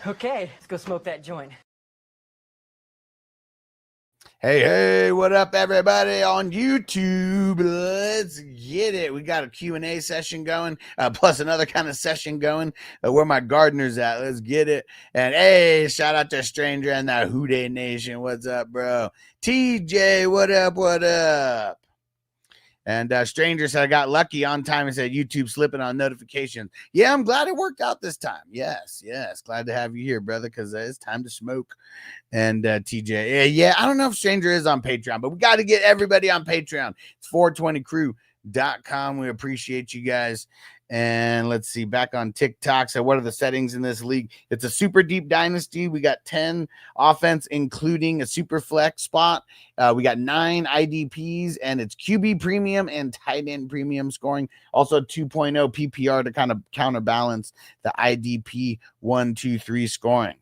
Okay, let's go smoke that joint. Hey, what up, everybody on YouTube? Let's get it. We got a Q&A session going, plus another kind of session going where my gardener's at. Let's get it. And hey, shout out to Stranger and the Houday Nation. What's up, bro? TJ, what up, what up? And Stranger said, I got lucky on time and said YouTube slipping on notifications. Yeah, I'm glad it worked out this time. Yes. Glad to have you here, brother, because it's time to smoke. And TJ, yeah, I don't know if Stranger is on Patreon, but we got to get everybody on Patreon. It's 420crew.com. We appreciate you guys. And let's see, back on TikTok. So what are the settings in this league? It's a super deep dynasty. We got 10 offense, including a super flex spot. We got 9 IDPs, and it's QB premium and tight end premium scoring. Also 2.0 PPR to kind of counterbalance the IDP 1, 2, 3 scoring.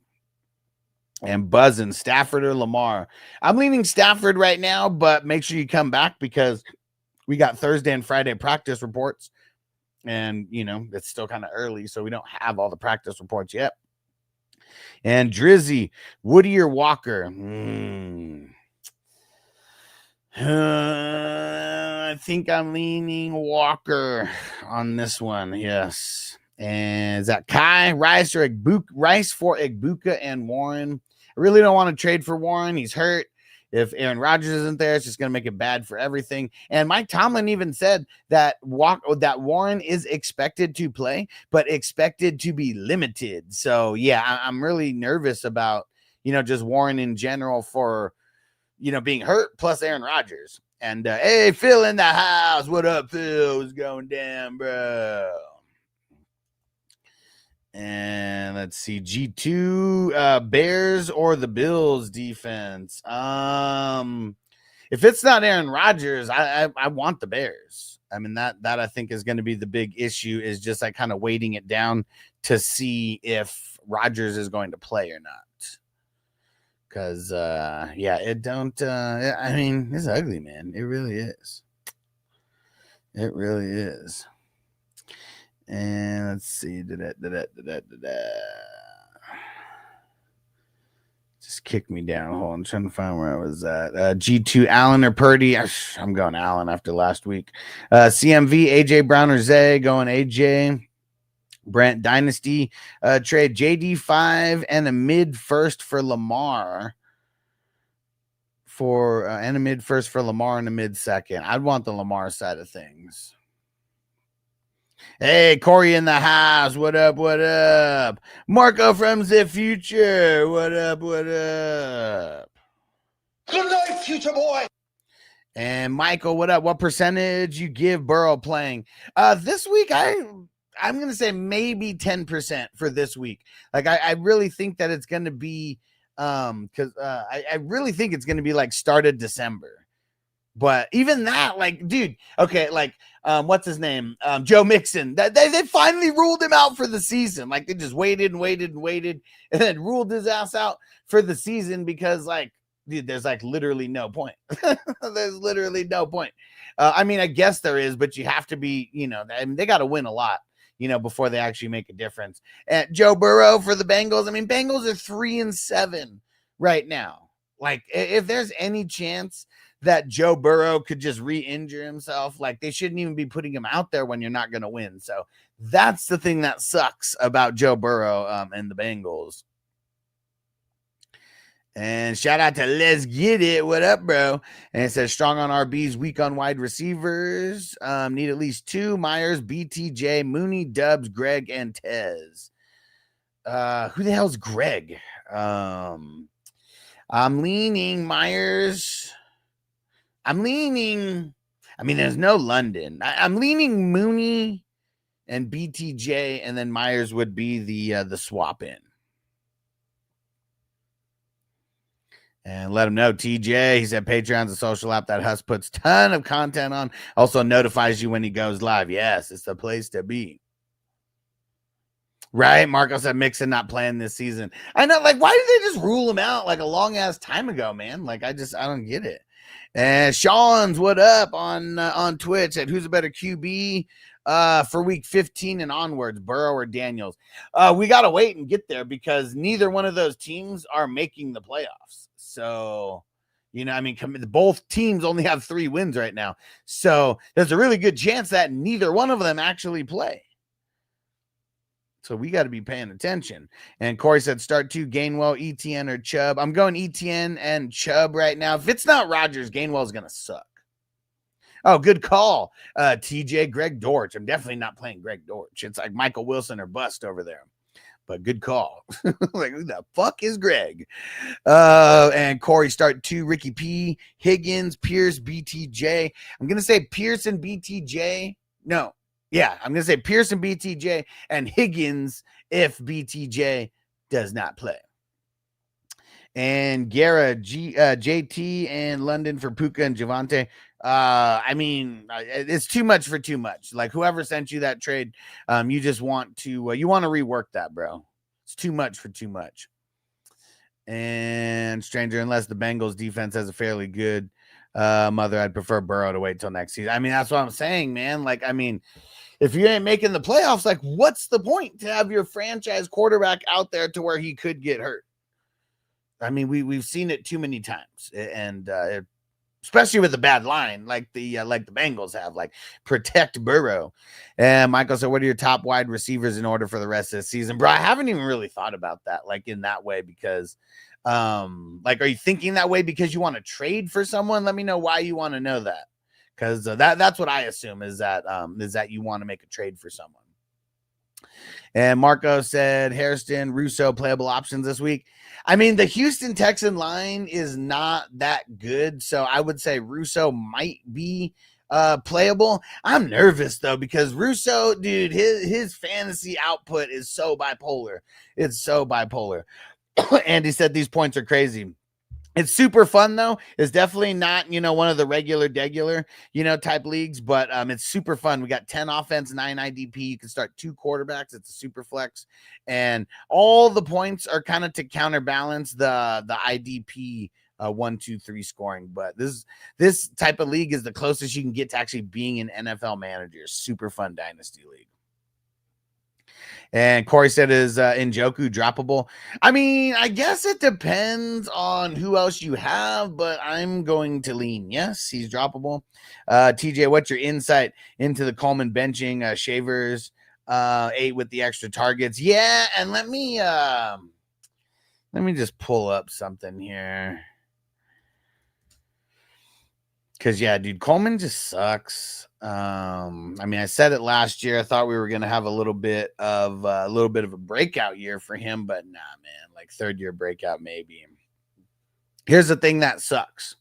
And buzzing, Stafford or Lamar. I'm leaning Stafford right now, but make sure you come back because we got Thursday and Friday practice reports. And, you know, it's still kind of early, so we don't have all the practice reports yet. And Drizzy, Woody or Walker? I think I'm leaning Walker on this one. Yes. And is that Kai, Rice, or Rice for Egbuka and Warren? I really don't want to trade for Warren. He's hurt. If Aaron Rodgers isn't there, it's just going to make it bad for everything. And Mike Tomlin even said that Warren is expected to play, but expected to be limited. So, yeah, I'm really nervous about, just Warren in general for, being hurt, plus Aaron Rodgers. And, hey, Phil in the house. What up, Phil? What's going down, bro? And let's see, G2, Bears or the Bills defense. If it's not Aaron Rodgers, I want the Bears. I mean, that I think is going to be the big issue, is just like kind of waiting it down to see if Rodgers is going to play or not. Because, it don't, I mean, it's ugly, man. It really is. It really is. And let's see. Just kick me down. Hold on. I'm trying to find where I was at. G2, Allen or Purdy? I'm going Allen after last week. CMV, AJ Brown or Zay? Going AJ. Brent, Dynasty. Trade JD5 and a mid first for Lamar. And a mid first for Lamar and a mid second. I'd want the Lamar side of things. Hey, Corey in the house. What up? What up? Marco from the future. What up? What up? Good night, future boy. And Michael, what up? What percentage you give Burrow playing? This week, I'm going to say maybe 10% for this week. Like, I really think that it's going to be, because I really think it's going to be like started December. But even that, like, dude, okay, like, what's his name? Joe Mixon. They finally ruled him out for the season. Like, they just waited, and then ruled his ass out for the season because, like, dude, there's like literally no point. There's literally no point. I mean, I guess there is, but you have to be, I mean, they got to win a lot, before they actually make a difference. And Joe Burrow for the Bengals. I mean, Bengals are 3-7 right now. Like, if there's any chance that Joe Burrow could just re-injure himself, like, they shouldn't even be putting him out there when you're not going to win. So that's the thing that sucks about Joe Burrow and the Bengals. And shout out to Let's Get It. What up, bro? And it says strong on RBs, weak on wide receivers. Need at least 2. Myers, BTJ, Mooney, Dubs, Greg, and Tez. Who the hell's Greg? I'm leaning Myers. I mean, there's no London. I'm leaning Mooney and BTJ, and then Myers would be the swap in. And let him know, TJ, he said Patreon's a social app that Huss puts ton of content on. Also notifies you when he goes live. Yes, it's the place to be. Right? Marco said Mixon not playing this season. I know, like, why did they just rule him out like a long ass time ago, man? Like, I don't get it. And Sean's what up on Twitch at who's a better QB, for week 15 and onwards, Burrow or Daniels? We got to wait and get there because neither one of those teams are making the playoffs. So, you know, I mean, both teams only have 3 wins right now. So there's a really good chance that neither one of them actually play. So we got to be paying attention. And Corey said, start 2, Gainwell, Etienne, or Chubb. I'm going Etienne and Chubb right now. If it's not Rodgers, Gainwell's going to suck. Oh, good call. TJ, Greg Dortch. I'm definitely not playing Greg Dortch. It's like Michael Wilson or bust over there. But good call. Like, who the fuck is Greg? And Corey, start 2, Ricky P, Higgins, Pierce, BTJ. I'm going to say Pierce and BTJ. No. Yeah, I'm going to say Pierce and BTJ and Higgins if BTJ does not play. And Guerra, JT, and London for Puka and Javante. I mean, it's too much for too much. Like, whoever sent you that trade, you just want to you want to rework that, bro. It's too much for too much. And Stranger, unless the Bengals defense has a fairly good mother, I'd prefer Burrow to wait till next season. I mean, that's what I'm saying, man. Like, I mean, if you ain't making the playoffs, like, what's the point to have your franchise quarterback out there to where he could get hurt? I mean, we've seen it too many times, and especially with a bad line like the Bengals have. Like, protect Burrow. And Michael said, "What are your top wide receivers in order for the rest of the season?" Bro, I haven't even really thought about that, like, in that way, because, like, are you thinking that way because you want to trade for someone? Let me know why you want to know that, because that's what I assume is that you want to make a trade for someone. And Marco said, Hairston, Russo, playable options this week. I mean, the Houston Texan line is not that good, so I would say Russo might be playable. I'm nervous, though, because Russo, dude, his fantasy output is so bipolar. It's so bipolar. And he said these points are crazy. It's super fun, though. It's definitely not, one of the regular, type leagues, but it's super fun. We got 10 offense, 9 IDP. You can start 2 quarterbacks. It's a super flex. And all the points are kind of to counterbalance the IDP 1, 2, 3 scoring. But this type of league is the closest you can get to actually being an NFL manager. Super fun dynasty league. And Corey said, is Njoku droppable? I mean, I guess it depends on who else you have, but I'm going to lean yes, he's droppable. TJ, what's your insight into the Coleman benching Shavers 8 with the extra targets? Yeah, and let me just pull up something here. Because, yeah, dude, Coleman just sucks. I mean, I said it last year. I thought we were going to have a little bit of a breakout year for him, but nah, man, like 3rd year breakout, maybe. Here's the thing that sucks.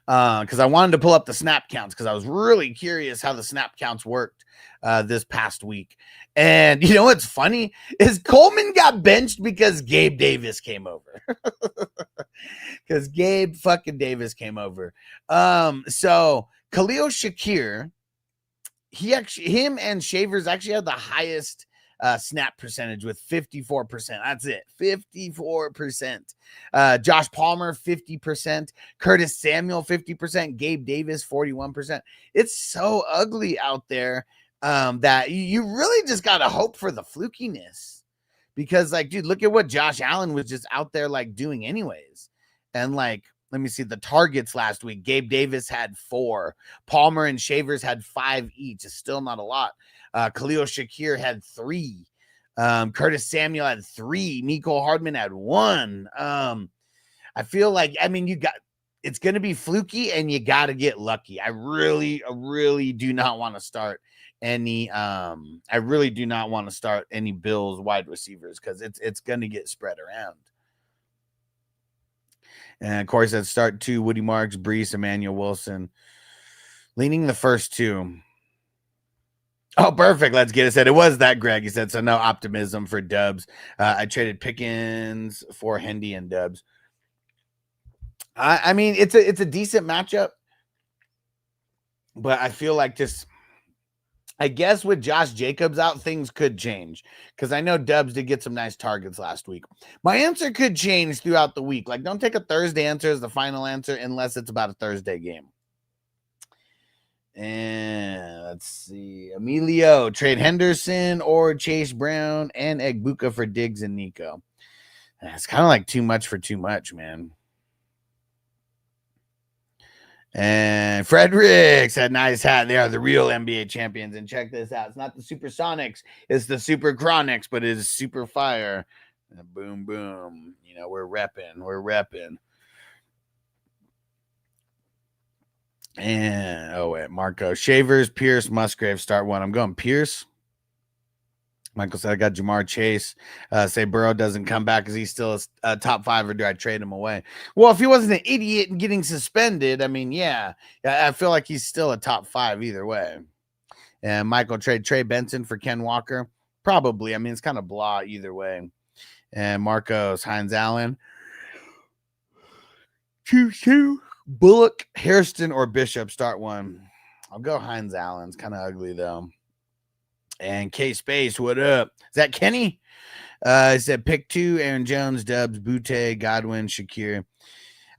Because I wanted to pull up the snap counts because I was really curious how the snap counts worked this past week. And you know what's funny is Coleman got benched because Gabe Davis came over. Because Gabe fucking Davis came over. So Khalil Shakir, him and Shavers actually had the highest snap percentage with 54%. That's it. 54%. Josh Palmer, 50%. Curtis Samuel, 50%. Gabe Davis, 41%. It's so ugly out there that you really just got to hope for the flukiness. Because, like, dude, look at what Josh Allen was just out there, like, doing anyways. And, like, let me see the targets last week. Gabe Davis had 4. Palmer and Shavers had 5 each. It's still not a lot. Khalil Shakir had 3. Curtis Samuel had 3. Mecole Hardman had 1. I feel like, I mean, it's going to be fluky and you got to get lucky. I really do not want to start any Bills wide receivers because it's going to get spread around. And Corey said, start 2, Woody Marks, Brees, Emmanuel Wilson. Leaning the first 2. Oh, perfect. Let's get it said. It was that, Greg. He said, so no optimism for Dubs. I traded Pickens for Hendy and Dubs. I mean, it's a decent matchup. But I feel like I guess with Josh Jacobs out, things could change because I know Dubs did get some nice targets last week. My answer could change throughout the week. Like, don't take a Thursday answer as the final answer unless it's about a Thursday game. And let's see. Emilio, trade Henderson or Chase Brown and Egbuka for Diggs and Nico. It's kind of like too much for too much, man. And Fredericks, that nice hat. They are the real NBA champions. And check this out. It's not the Supersonics. It's the Super Chronics, but it is super fire. And boom, boom. You know, we're repping. We're repping. And, oh, wait. Marco. Shavers, Pierce, Musgrave, start one. I'm going Pierce. Michael said, I got Jamar Chase. Say Burrow doesn't come back because he's still a top 5, or do I trade him away? Well, if he wasn't an idiot and getting suspended, I mean, yeah, I feel like he's still a top 5 either way. And Michael trade Trey Benson for Ken Walker. Probably. I mean, it's kind of blah either way. And Marcos, Hines Allen. Choo-choo. Bullock, Hairston, or Bishop, start one. I'll go Hines Allen. It's kind of ugly, though. And K-Space, what up? Is that Kenny? He said pick 2, Aaron Jones, Dubs, Butte, Godwin, Shakir.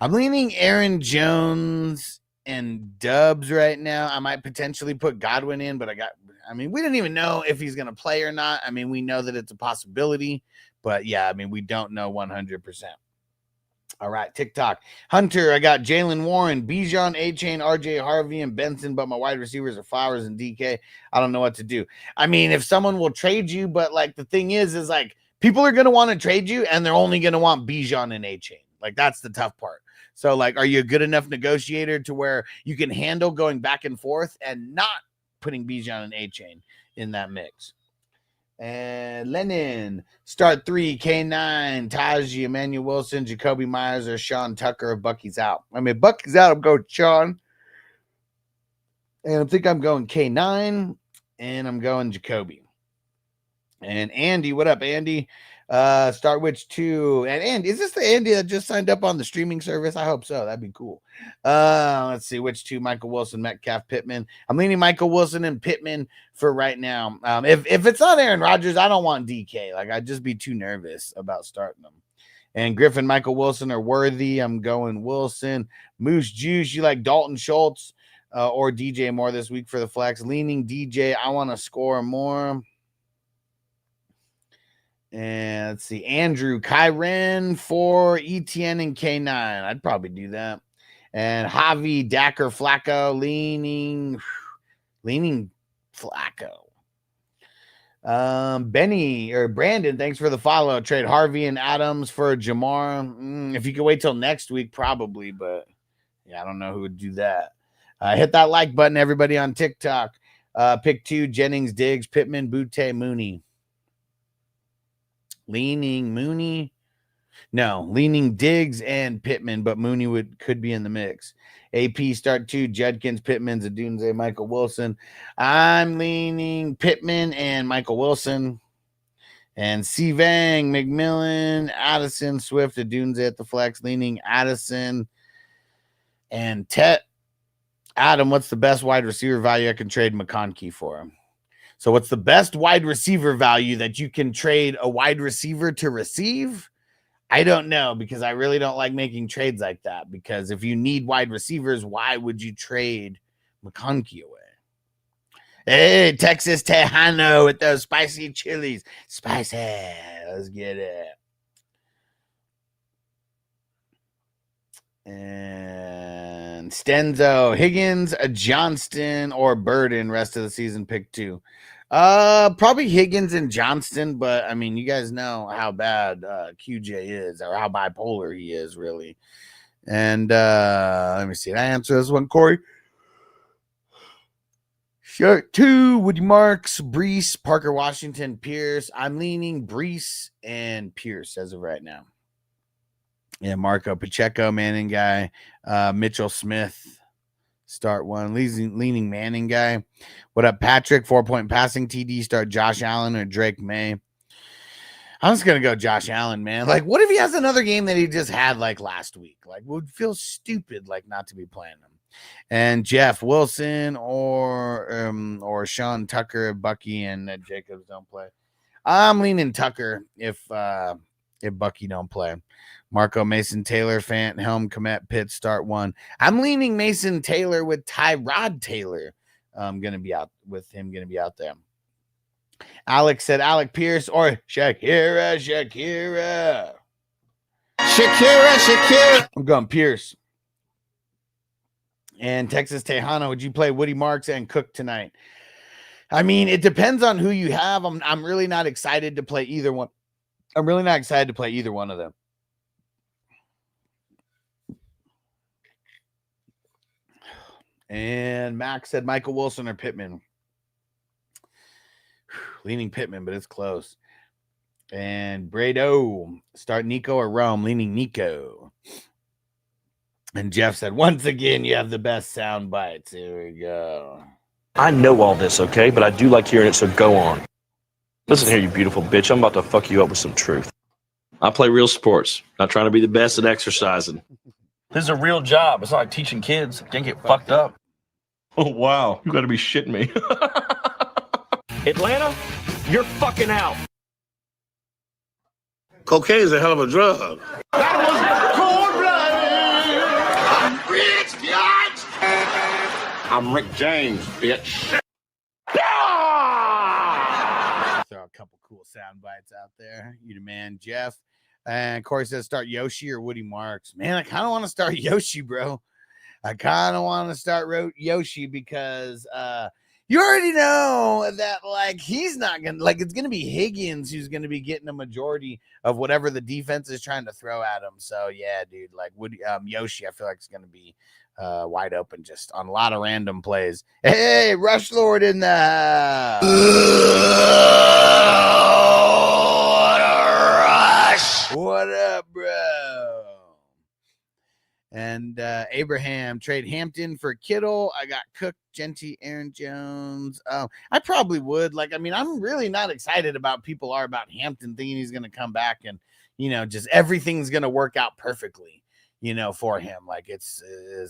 I'm leaning Aaron Jones and Dubs right now. I might potentially put Godwin in, but we don't even know if he's going to play or not. I mean, we know that it's a possibility, but yeah, I mean, we don't know 100%. All right, TikTok. Hunter, I got Jalen Warren, Bijan, A-Chain, RJ Harvey, and Benson, but my wide receivers are Flowers and DK. I don't know what to do. I mean, if someone will trade you, but like the thing is like people are going to want to trade you, and they're only going to want Bijan and A-Chain. Like that's the tough part. So like, are you a good enough negotiator to where you can handle going back and forth and not putting Bijan and A-Chain in that mix? And Lennon, start 3, K9, Taji, Emmanuel Wilson, Jacoby Myers, or Sean Tucker if Bucky's out. I mean, Bucky's out, I'm going Sean. And I think I'm going K9, and I'm going Jacoby. And Andy, what up, Andy? Start which 2. And Andy, is this the Andy that just signed up on the streaming service? I hope so. That'd be cool. Let's see, which 2? Michael Wilson, Metcalf, Pittman. I'm leaning Michael Wilson and Pittman for right now. If it's not Aaron Rodgers, I don't want DK. Like, I'd just be too nervous about starting them. And Griffin, Michael Wilson are worthy. I'm going Wilson. Moose Juice, you like Dalton Schultz or DJ Moore this week for the flex. Leaning DJ. I want to score more. And let's see, Andrew, Kyren for ETN and K9. I'd probably do that. And Javi, Dacker, Flacco, leaning Flacco. Benny or Brandon, thanks for the follow. Trade Harvey and Adams for Jamar. If you could wait till next week, probably, but yeah, I don't know who would do that. Hit that like button, everybody on TikTok. Pick 2, Jennings, Diggs, Pittman, Butte, Mooney. Leaning Mooney. No, leaning Diggs and Pittman, but Mooney could be in the mix. AP start 2, Judkins, Pittman, Zadunze, Michael Wilson. I'm leaning Pittman and Michael Wilson. And Vang, McMillan, Addison, Swift, Adunze at the flex, leaning Addison and Tet. Adam, what's the best wide receiver value I can trade McConkey for? So what's the best wide receiver value that you can trade a wide receiver to receive? I don't know, because I really don't like making trades like that, because if you need wide receivers, why would you trade McConkey away? Hey, Texas Tejano with those spicy chilies. Spicy. Let's get it. And Stenzo, Higgins, Johnston, or Burden rest of the season, pick 2. Probably Higgins and Johnston, but I mean, you guys know how bad QJ is, or how bipolar he is, really. And let me see. Did I answer this one, Corey? Sure. 2, Woody Marks, Brees, Parker Washington, Pierce. I'm leaning Brees and Pierce as of right now. Yeah, Marco Pacheco, Manning guy. Mitchell Smith, start 1. Leaning Manning guy. What up, Patrick? 4-point passing TD. Start Josh Allen or Drake May. I'm just going to go Josh Allen, man. Like, what if he has another game that he just had like last week? Like, would feel stupid like not to be playing him. And Jeff Wilson or Sean Tucker, Bucky, and Jacobs don't play. I'm leaning Tucker if Bucky don't play. Marco, Mason Taylor, Fant, Helm, Komet, Pitts, start 1. I'm leaning Mason Taylor with Tyrod Taylor Going to be out with him. Going to be out there. Alex said Alec Pierce or Shakira. I'm going Pierce. And Texas Tejano, would you play Woody Marks and Cook tonight? I mean, it depends on who you have. I'm really not excited to play either one. I'm really not excited to play either one of them. And Max said Michael Wilson or Pittman. Leaning Pittman, but it's close. And Brado, start Nico or Rome, leaning Nico. And Jeff said, once again, you have the best sound bites. Here we go. I know all this, okay? But I do like hearing it, so go on. Listen here, you beautiful bitch. I'm about to fuck you up with some truth. I play real sports, not trying to be the best at exercising. This is a real job. It's not like teaching kids. Can't get fucked up. Oh, wow. You gotta be shitting me. Atlanta, you're fucking out. Cocaine is a hell of a drug. That was cold-blooded. I'm rich, bitch. I'm Rick James, bitch. Throw a couple cool sound bites out there. You the man, Jeff. And Corey says start Yoshi or Woody Marks. Man, I kind of want to start Yoshi, bro. I kind of want to start Yoshi because you already know that, like, he's not going to, like, it's going to be Higgins who's going to be getting a majority of whatever the defense is trying to throw at him. So, yeah, dude, like, Yoshi, I feel like it's going to be wide open just on a lot of random plays. Hey, Rush Lord in the house. Rush. What up, bro? And Abraham, trade Hampton for Kittle. I got Cook, Genty, Aaron Jones. I probably would. Like, I mean, I'm really not excited about people are about Hampton thinking he's going to come back and, you know, just everything's going to work out perfectly, you know, for him. Like, it's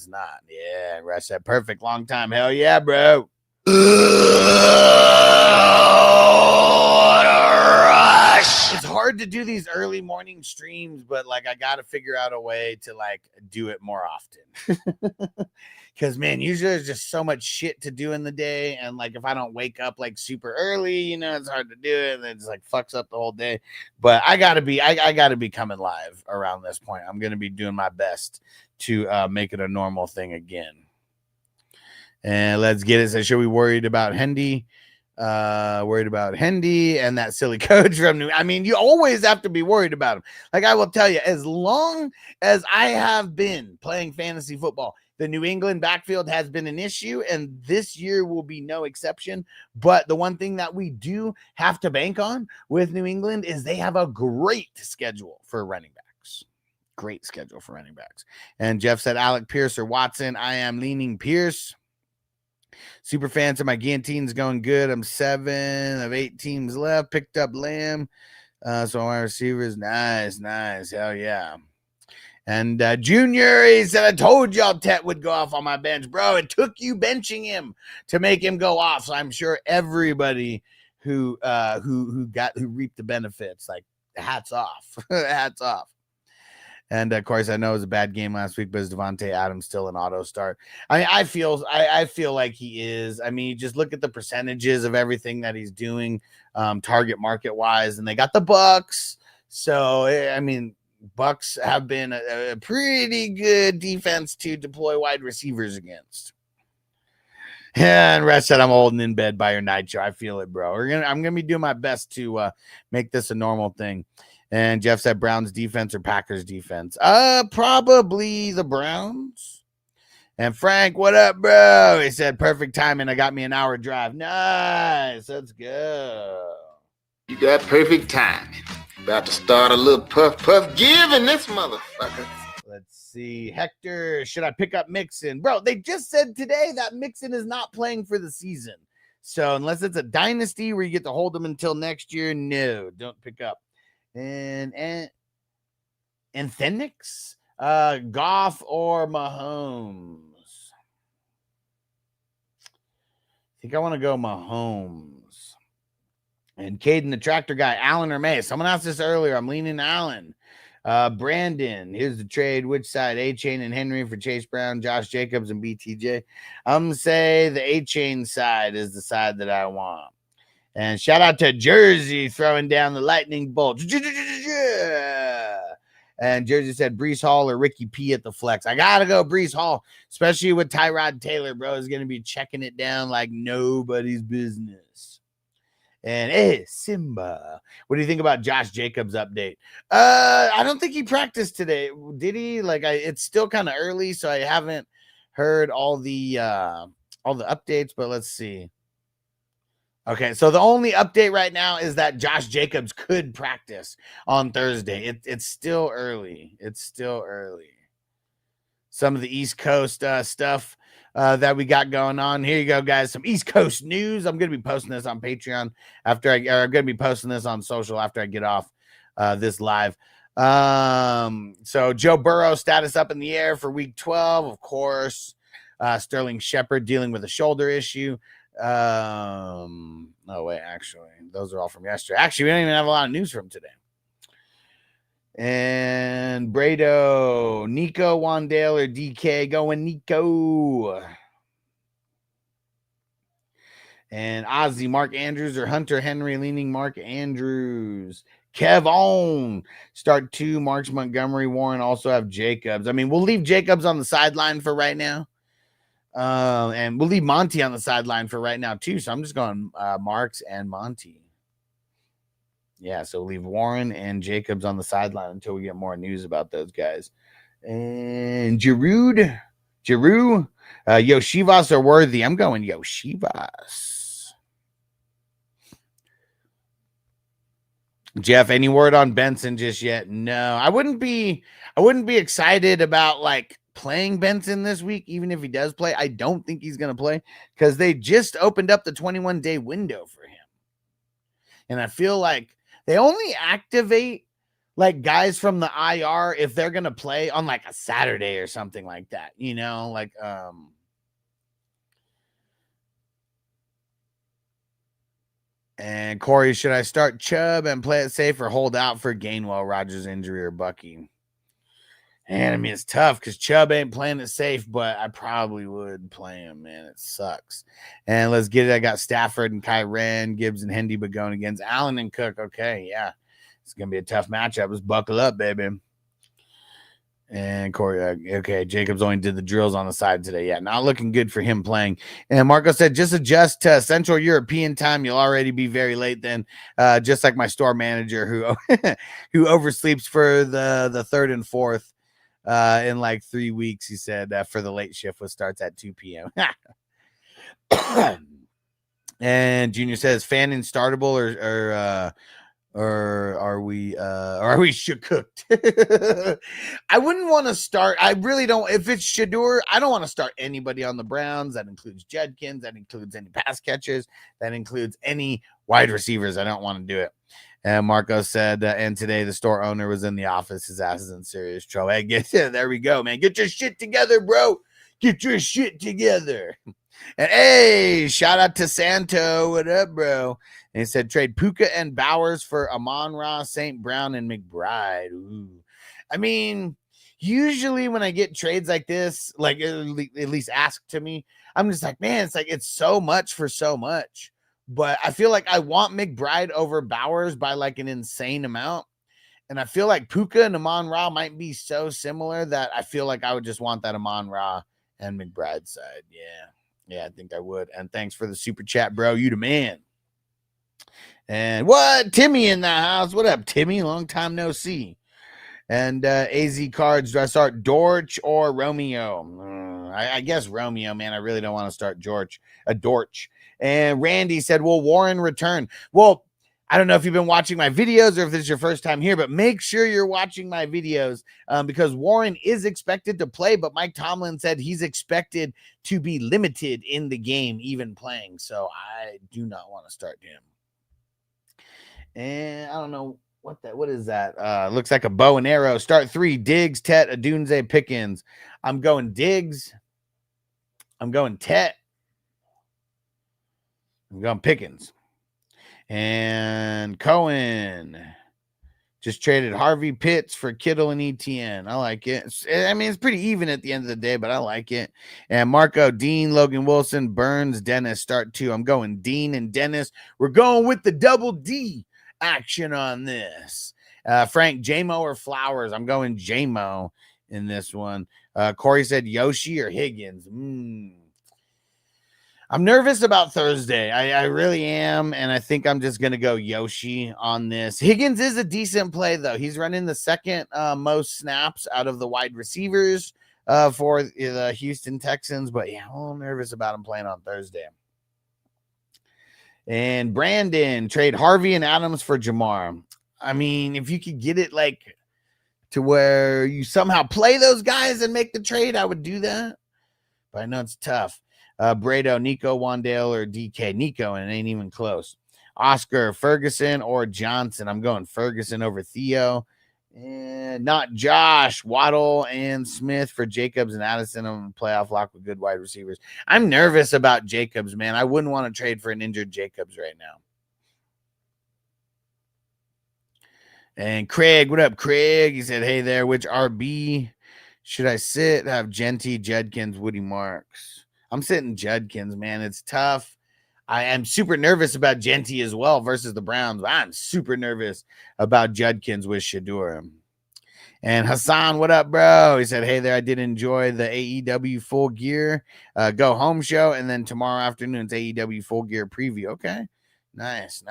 not. Yeah, Rush said perfect long time. Hell yeah, bro. It's hard to do these early morning streams, but like I got to figure out a way to like do it more often. Because, man, usually there's just so much shit to do in the day. And like if I don't wake up like super early, you know, it's hard to do it. And it's like fucks up the whole day. But I gotta be coming live around this point. I'm gonna be doing my best to make it a normal thing again. And let's get it. So should we worried about Hendy? Worried about Hendy and that silly coach from New. I mean, you always have to be worried about him. Like I will tell you, as long as I have been playing fantasy football, the New England backfield has been an issue, and this year will be no exception. But the one thing that we do have to bank on with New England is they have a great schedule for running backs. Great schedule for running backs. And Jeff said Alec Pierce or Watson. I am leaning Pierce. Super fans of my guillotines going good. I'm 7 of 8 teams left. Picked up Lamb. So my receivers, nice. Hell yeah. And Junior, he said, I told y'all Tet would go off on my bench. Bro, it took you benching him to make him go off. So I'm sure everybody who reaped the benefits, like, hats off. Hats off. And of course, I know it was a bad game last week, but is Devontae Adams still an auto start? I mean, I feel like he is. I mean, you just look at the percentages of everything that he's doing, target market wise, and they got the Bucks. So I mean, Bucks have been a pretty good defense to deploy wide receivers against. And Rest said, I'm holding in bed by your nitro. I feel it, bro. I'm gonna be doing my best to make this a normal thing. And Jeff said Browns defense or Packers defense. Probably the Browns. And Frank, what up, bro? He said perfect timing. I got me an hour drive. Nice. Let's go. You got perfect timing. About to start a little puff giving this motherfucker. Let's see. Hector, should I pick up Mixon? Bro, they just said today that Mixon is not playing for the season. So unless it's a dynasty where you get to hold them until next year, no, don't pick up. And Phoenix, Goff or Mahomes? I think I want to go Mahomes. And Caden, the tractor guy, Allen or May. Someone asked this earlier. I'm leaning Allen. Brandon, here's the trade. Which side? A-Chain and Henry for Chase Brown, Josh Jacobs, and BTJ. I'm going to say the A-Chain side is the side that I want. And shout out to Jersey throwing down the lightning bolt. And Jersey said Breece Hall or Ricky P at the flex. I got to go Breece Hall, especially with Tyrod Taylor, bro. Is going to be checking it down like nobody's business. And hey, Simba, what do you think about Josh Jacobs' update? I don't think he practiced today. Did he? Like, it's still kind of early, so I haven't heard all the updates, but let's see. Okay, so the only update right now is that Josh Jacobs could practice on Thursday. It's still early. It's still early. Some of the East Coast stuff that we got going on. Here you go, guys. Some East Coast news. I'm going to be posting this on Patreon I'm going to be posting this on social after I get off this live. So Joe Burrow status up in the air for week 12, of course. Sterling Shepard dealing with a shoulder issue. No wait, actually, those are all from yesterday. Actually, we don't even have a lot of news from today. And Brado, Nico, Wandale, or DK going Nico. And Ozzy, Mark Andrews, or Hunter Henry leaning Mark Andrews. Kev on start 2, Marks Montgomery, Warren also have Jacobs. I mean, we'll leave Jacobs on the sideline for right now. And we'll leave Monty on the sideline for right now too. So I'm just going Marks and Monty. Yeah, so we'll leave Warren and Jacobs on the sideline until we get more news about those guys. And Giroux, Yoshivas are worthy. I'm going Yoshivas. Jeff, any word on Benson just yet? No, I wouldn't be excited about like playing Benson this week, even if he does play. I don't think he's going to play because they just opened up the 21-day window for him. And I feel like they only activate like guys from the IR if they're going to play on like a Saturday or something like that, you know, like, and Corey, should I start Chubb and play it safe or hold out for Gainwell, Rodgers injury, or Bucky? And I mean, it's tough because Chubb ain't playing it safe, but I probably would play him, man. It sucks. And let's get it. I got Stafford and Kyren, Gibbs and Hendy, but going against Allen and Cook. Okay, yeah. It's going to be a tough matchup. Let's buckle up, baby. And Corey, okay, Jacobs only did the drills on the side today. Yeah, not looking good for him playing. And Marco said, just adjust to Central European time. You'll already be very late then. Just like my store manager who oversleeps for the third and fourth in like 3 weeks. He said for the late shift, which starts at 2 p.m. And Junior says, Fannin startable or are we cooked? I wouldn't want to start. I really don't. If it's Shador, I don't want to start anybody on the Browns. That includes Judkins. That includes any pass catchers. That includes any wide receivers. I don't want to do it. And Marco said, and today the store owner was in the office. His ass is in serious trouble. Hey, there we go, man. Get your shit together, bro. Get your shit together. And hey, shout out to Santo. What up, bro? And he said, trade Puka and Bowers for Amon-Ra, St. Brown, and McBride. Ooh. I mean, usually when I get trades like this, like at least asked to me, I'm just like, man, it's like it's so much for so much. But I feel like I want McBride over Bowers by like an insane amount. And I feel like Puka and Amon-Ra might be so similar that I feel like I would just want that Amon-Ra and McBride side. Yeah, I think I would. And thanks for the super chat, bro. You the man. And what? Timmy in the house. What up, Timmy? Long time no see. And AZ Cards, do I start Dortch or Romeo? I guess Romeo, man. I really don't want to start Dortch. And Randy said, will Warren return? Well, I don't know if you've been watching my videos or if this is your first time here, but make sure you're watching my videos because Warren is expected to play, but Mike Tomlin said he's expected to be limited in the game, even playing. So I do not want to start him. And I don't know what is that? Looks like a bow and arrow. Start 3, Diggs, Tet, Adunze, Pickens. I'm going Diggs. I'm going Tet. I'm going Pickens. And Cohen. Just traded Harvey Pitts for Kittle and ETN. I like it. It's pretty even at the end of the day, but I like it. And Marco, Dean, Logan Wilson, Burns, Dennis start 2. I'm going Dean and Dennis. We're going with the double D action on this. Frank, JMO or Flowers? I'm going JMO in this one. Corey said Yoshi or Higgins. I'm nervous about Thursday. I really am, and I think I'm just going to go Yoshi on this. Higgins is a decent play, though. He's running the second most snaps out of the wide receivers for the Houston Texans, but yeah, I'm a little nervous about him playing on Thursday. And Brandon, trade Harvey and Adams for Jamar. I mean, if you could get it like to where you somehow play those guys and make the trade, I would do that, but I know it's tough. Brado, Nico, Wandale, or DK. Nico, and it ain't even close. Oscar, Ferguson, or Johnson. I'm going Ferguson over Theo. And not Josh, Waddle, and Smith for Jacobs and Addison. I'm going to playoff lock with good wide receivers. I'm nervous about Jacobs, man. I wouldn't want to trade for an injured Jacobs right now. And Craig, what up, Craig? He said, hey there, which RB should I sit? Have Genty, Judkins, Woody Marks. I'm sitting Judkins, man. It's tough. I am super nervous about Genty as well versus the Browns. But I'm super nervous about Judkins with Shador. And Hassan, what up, bro? He said, hey there, I did enjoy the AEW Full Gear Go Home show. And then tomorrow afternoon, it's AEW Full Gear preview. Okay. Nice.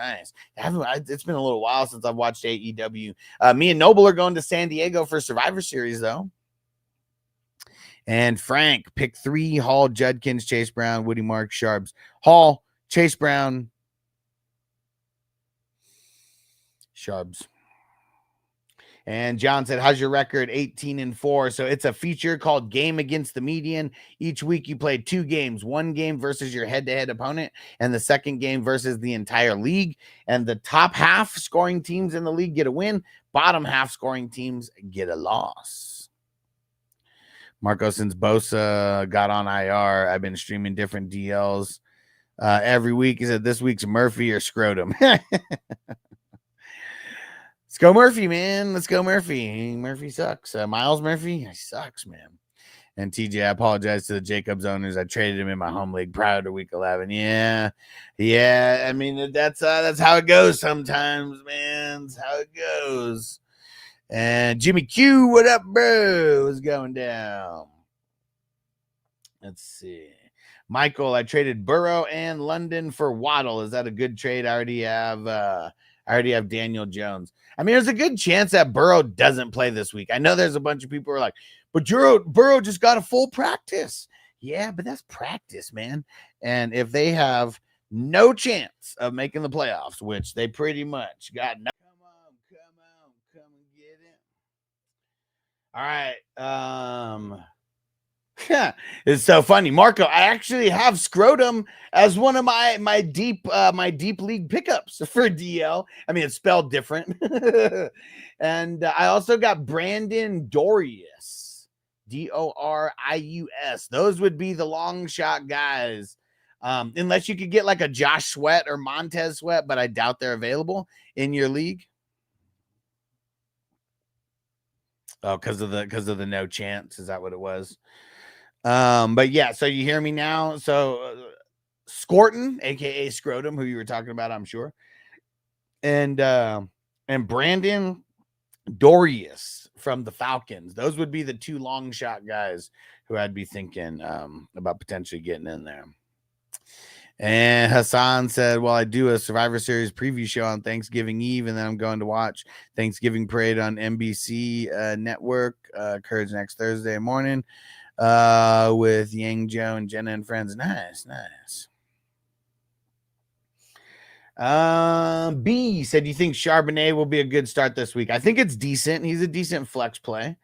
It's been a little while since I've watched AEW. Me and Noble are going to San Diego for Survivor Series, though. And Frank, pick 3, Hall, Judkins, Chase Brown, Woody Mark, Sharps. Hall, Chase Brown, Sharps. And John said, how's your record? 18-4. So it's a feature called Game Against the Median. Each week you play 2 games, 1 game versus your head-to-head opponent, and the second game versus the entire league. And the top half scoring teams in the league get a win. Bottom half scoring teams get a loss. Marco, since Bosa got on IR, I've been streaming different DLs every week. He said this week's Murphy or Scrotum. Let's go Murphy, man. Let's go Murphy. Murphy sucks. Miles Murphy, he sucks, man. And TJ, I apologize to the Jacobs owners. I traded him in my home league prior to week 11. Yeah. I mean, that's how it goes sometimes, man. That's how it goes. And Jimmy Q, what up, bro? What's going down? Let's see. Michael, I traded Burrow and London for Waddle. Is that a good trade? I already have Daniel Jones. I mean, there's a good chance that Burrow doesn't play this week. I know there's a bunch of people who are like, but Burrow just got a full practice. Yeah, but that's practice, man. And if they have no chance of making the playoffs, which they pretty much got no. Come and get it. All right. It's so funny. Marco, I actually have Scrotum as one of my deep league pickups for DL. I mean, it's spelled different. And I also got Brandon Dorius, Dorius. Those would be the long shot guys. Unless you could get like a Josh Sweat or Montez Sweat, but I doubt they're available in your league. Oh, because of the no chance. Is that what it was? But yeah, so you hear me now. So Scorton, aka Scrotum, who you were talking about, I'm sure. And Brandon Dorius from the Falcons. Those would be the 2 long shot guys who I'd be thinking about potentially getting in there. And Hassan said, well, I do a Survivor Series preview show on Thanksgiving Eve, and then I'm going to watch Thanksgiving Parade on NBC Network. Occurs next Thursday morning with Yang, Joe, and Jenna and friends. Nice. B said, you think Charbonnet will be a good start this week? I think it's decent. He's a decent flex play.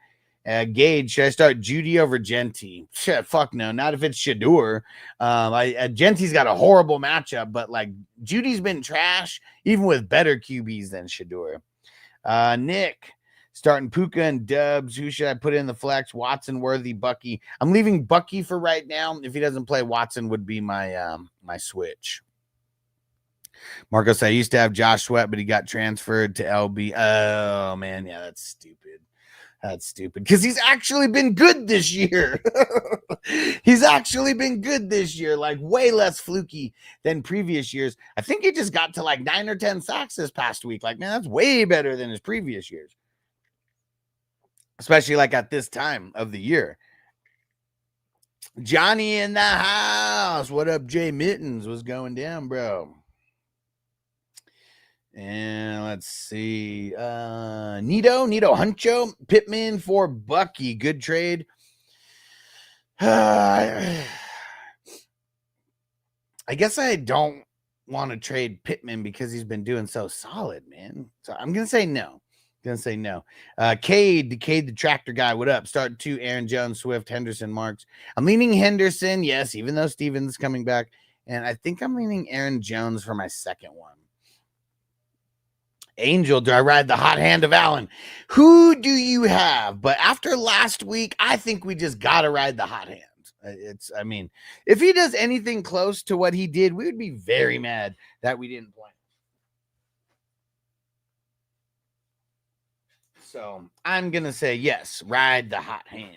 Gage, should I start Judy over Genty? Shit, fuck no. Not if it's Shador. Genty's got a horrible matchup, but like Judy's been trash, even with better QBs than Shador. Nick, starting Puka and Dubs. Who should I put in the flex? Watson, Worthy, Bucky. I'm leaving Bucky for right now. If he doesn't play, Watson would be my my switch. Marco said, I used to have Josh Sweat, but he got transferred to LB. Oh, man. Yeah, that's stupid. That's stupid because he's actually been good this year. He's actually been good this year, like way less fluky than previous years. I think he just got to like 9 or 10 sacks this past week. Like, man, that's way better than his previous years, especially like at this time of the year. Johnny in the house. What up, Jay Mittens? What's going down, bro? And let's see. Nito Huncho, Pittman for Bucky. Good trade. I guess I don't want to trade Pittman because he's been doing so solid, man. So I'm going to say no. Cade the tractor guy. What up? Start 2, Aaron Jones, Swift, Henderson, Marks. I'm leaning Henderson, yes, even though Stevens is coming back. And I think I'm leaning Aaron Jones for my second one. Angel, do I ride the hot hand of Allen? Who do you have? But after last week, I think we just got to ride the hot hand. I mean, if he does anything close to what he did, we would be very mad that we didn't play. So I'm going to say yes, ride the hot hand.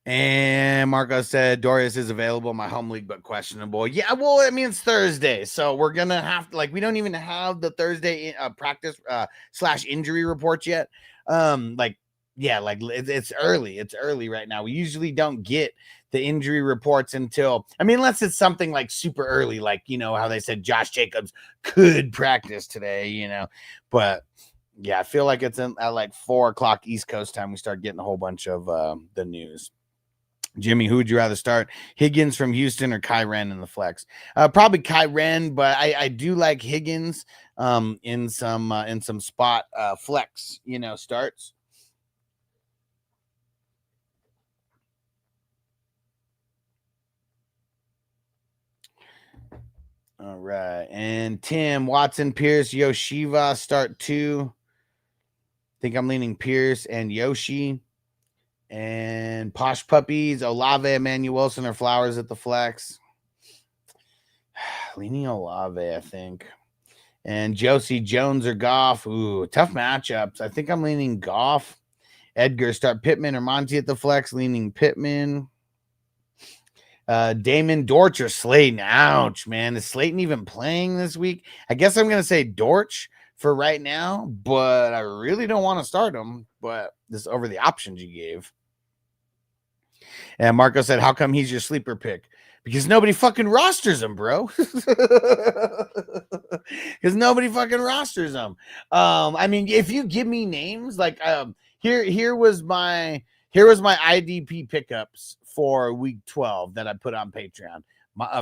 And Marco said, Dorius is available in my home league, but questionable. Yeah, well, I mean, it's Thursday. So we're going to have to, like, we don't even have the Thursday practice / injury report yet. It's early. It's early right now. We usually don't get the injury reports until, I mean, unless it's something like super early, like, you know, how they said Josh Jacobs could practice today, you know, but yeah, I feel like it's at like 4:00 East Coast time. We start getting a whole bunch of the news. Jimmy, who would you rather start? Higgins from Houston or Kyren in the flex? Probably Kyren, but I do like Higgins in some spot flex, you know, starts. All right. And Tim, Watson, Pierce, Yoshiva, start 2. I think I'm leaning Pierce and Yoshi. And Posh Puppies, Olave, Emmanuel Wilson, or Flowers at the flex. Leaning Olave, I think. And Josie, Jones, or Goff. Ooh, tough matchups. I think I'm leaning Goff. Edgar, start Pittman or Monty at the flex. Leaning Pittman. Damon, Dortch, or Slayton. Ouch, man. Is Slayton even playing this week? I guess I'm going to say Dortch for right now, but I really don't want to start him. But this over the options you gave. And Marco said, how come he's your sleeper pick? Because nobody fucking rosters him, bro. Because nobody fucking rosters him. I mean, if you give me names, like here was my IDP pickups for week 12 that I put on Patreon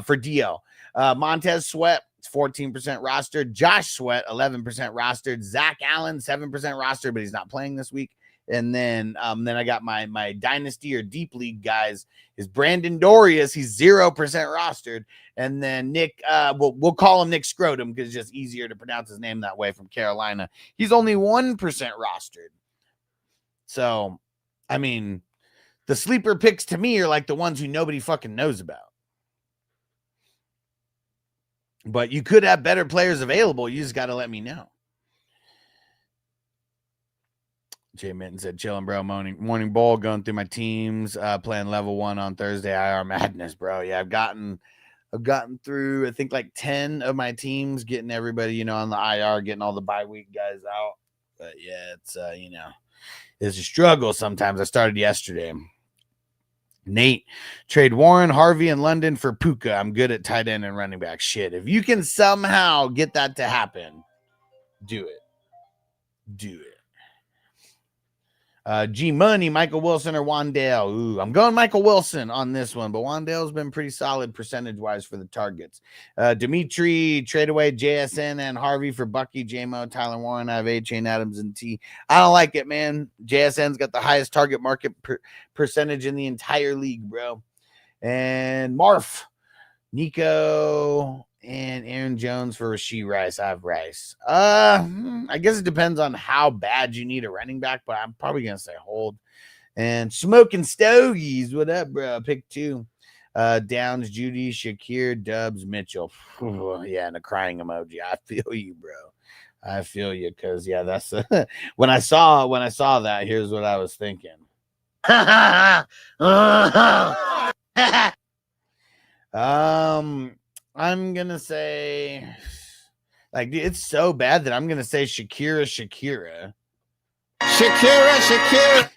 for DL. Montez Sweat, 14% rostered. Josh Sweat, 11% rostered. Zach Allen, 7% rostered, but he's not playing this week. And then I got my dynasty or deep league guys is Brandon Dorius. He's 0% rostered. And then Nick, we'll call him Nick Scrotum because it's just easier to pronounce his name that way, from Carolina. He's only 1% rostered. So, I mean, the sleeper picks to me are like the ones who nobody fucking knows about. But you could have better players available. You just got to let me know. Jay Minton said, chilling, bro. Morning bowl, going through my teams, playing level 1 on Thursday. IR madness, bro. Yeah, I've gotten through, I think, like 10 of my teams, getting everybody, you know, on the IR, getting all the bye week guys out. But yeah, it's you know, it's a struggle sometimes. I started yesterday. Nate, trade Warren, Harvey, and London for Puka. I'm good at tight end and running back. Shit, if you can somehow get that to happen, do it. Do it. G Money, Michael Wilson or Wandale. Ooh, I'm going Michael Wilson on this one, but Wandale's been pretty solid percentage-wise for the targets. Dimitri, trade away JSN and Harvey for Bucky, JMO, Tyler Warren. I have A, Chain Adams, and T. I don't like it, man. JSN's got the highest target market percentage in the entire league, bro. And Marf, Nico, and Aaron Jones for Rashee Rice. I have Rice. I guess it depends on how bad you need a running back, but I'm probably going to say hold. And Smoking Stogies, what up, bro? Pick 2. Downs, Judy, Shakir, Dubs, Mitchell. Yeah, and a crying emoji. I feel you, bro. I feel you, because yeah, that's when I saw that. Here's what I was thinking. I'm gonna say, like, it's so bad that I'm gonna say Shakira.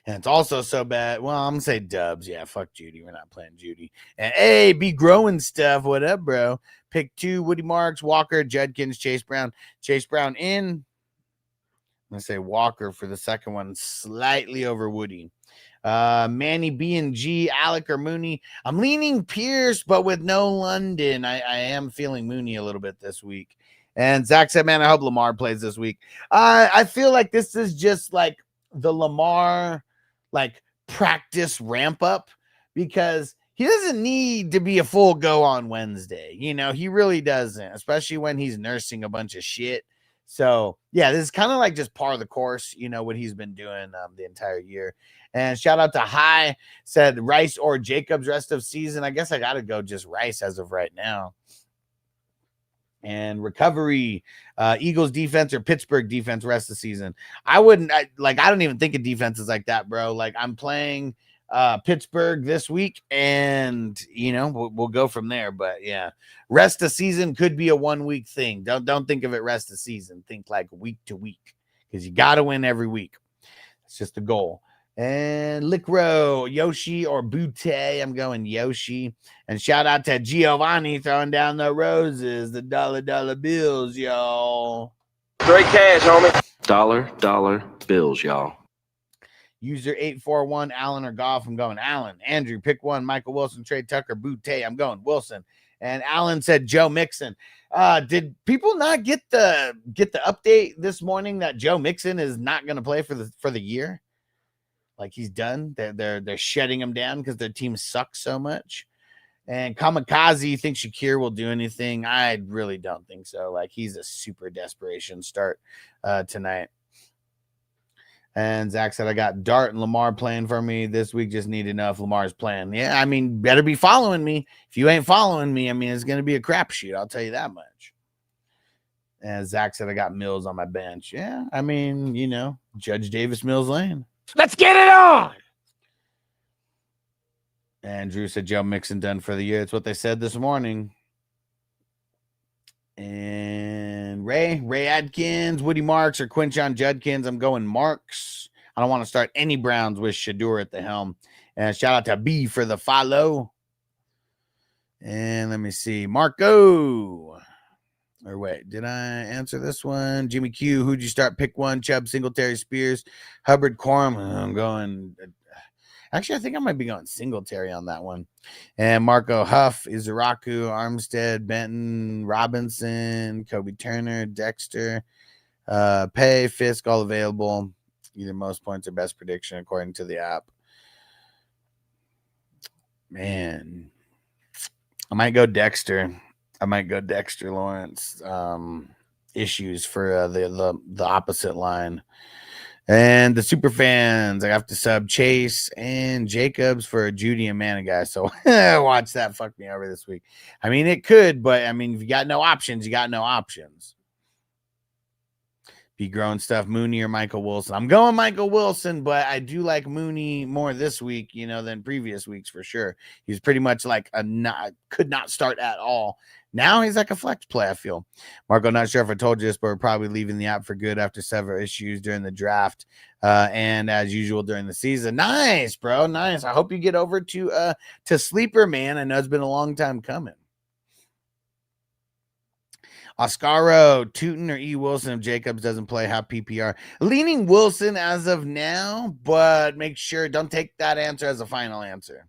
And it's also so bad. Well, I'm gonna say Dubs. Yeah, fuck Judy. We're not playing Judy. And hey, be growing stuff. What up, bro? Pick 2, Woody Marks, Walker, Judkins, Chase Brown. Chase Brown in. I'm gonna say Walker for the second one, slightly over Woody. Manny B and G, Alec or Mooney. I'm leaning Pierce, but with no London. I am feeling Mooney a little bit this week. And Zach said, man, I hope Lamar plays this week. I feel like this is just like the Lamar like practice ramp up, because he doesn't need to be a full go on Wednesday. You know, he really doesn't, especially when he's nursing a bunch of shit. So yeah, this is kind of like just par of the course, you know, what he's been doing the entire year. And shout out to High, said Rice or Jacobs rest of season. I guess I got to go just Rice as of right now. And recovery, Eagles defense or Pittsburgh defense rest of the season. I don't even think of defenses like that, bro. Like, I'm playing Pittsburgh this week, and you know, we'll go from there. But yeah, rest of season could be a 1 week thing. Don't think of it rest of season. Think like week to week, because you got to win every week. It's just the goal. And Lickro, Yoshi or Butte. I'm going Yoshi. And shout out to Giovanni throwing down the roses, the dollar bills, y'all. Straight cash, homie. Dollar bills, y'all. User 841, Allen or Goff. I'm going Allen. Andrew, pick 1. Michael Wilson, Trey Tucker, Butte. I'm going Wilson. And Allen said Joe Mixon. Did people not get the update this morning that Joe Mixon is not going to play for the year? Like, he's done. They're shutting him down because their team sucks so much. And Kamikaze thinks Shakir will do anything. I really don't think so. Like, he's a super desperation start tonight. And Zach said, I got Dart and Lamar playing for me this week. Just need enough. Lamar's playing. Yeah, I mean, better be following me. If you ain't following me, I mean, it's going to be a crapshoot. I'll tell you that much. And Zach said, I got Mills on my bench. Yeah, I mean, you know, Judge Davis Mills Lane. Let's get it on. And Drew said Joe Mixon done for the year. That's what they said this morning. And Ray Adkins, Woody Marks, or Quinshon Judkins. I'm going Marks. I don't want to start any Browns with Shadur at the helm. And shout out to B for the follow. And let me see. Marco. Or wait, did I answer this one? Jimmy Q, who'd you start? Pick 1. Chubb, Singletary, Spears, Hubbard, Quorum. I'm going. Actually, I think I might be going Singletary on that one. And Marco Huff, Izaraku, Armstead, Benton, Robinson, Kobe Turner, Dexter, Pay, Fisk, all available. Either most points or best prediction according to the app. Man, I might go Dexter. Lawrence. Issues for the opposite line. And the super fans, I have to sub Chase and Jacobs for Judy and Manigai. So watch that fuck me over this week. I mean, it could, but I mean, if you got no options, you got no options. Be growing stuff, Mooney or Michael Wilson. I'm going Michael Wilson, but I do like Mooney more this week, you know, than previous weeks for sure. He's pretty much like could not start at all. Now he's like a flex play, I feel. Marco, not sure if I told you this, but we're probably leaving the app for good after several issues during the draft and as usual during the season. Nice, bro. Nice. I hope you get over to Sleeper, man. I know it's been a long time coming. Oscaro, Tootin or E. Wilson if Jacobs doesn't play. How PPR? Leaning Wilson as of now, but make sure, don't take that answer as a final answer.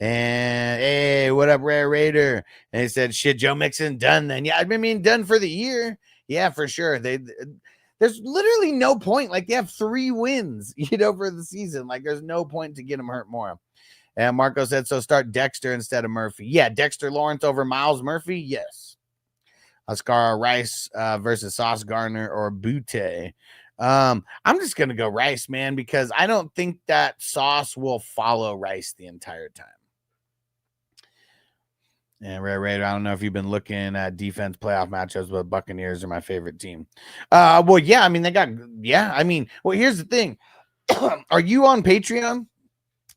And hey, what up, Rare Raider? And he said, shit, Joe Mixon done then. Yeah, I mean, done for the year. Yeah, for sure. There's literally no point. Like, they have 3 wins, you know, for the season. Like, there's no point to get him hurt more. And Marco said, so start Dexter instead of Murphy. Yeah, Dexter Lawrence over Miles Murphy. Yes. Oscar Rice versus Sauce Gardner or Butte. I'm just gonna go Rice, man, because I don't think that Sauce will follow Rice the entire time. And Ray, I don't know if you've been looking at defense playoff matchups, but Buccaneers are my favorite team. Well, yeah, I mean, well, here's the thing. Are you on Patreon?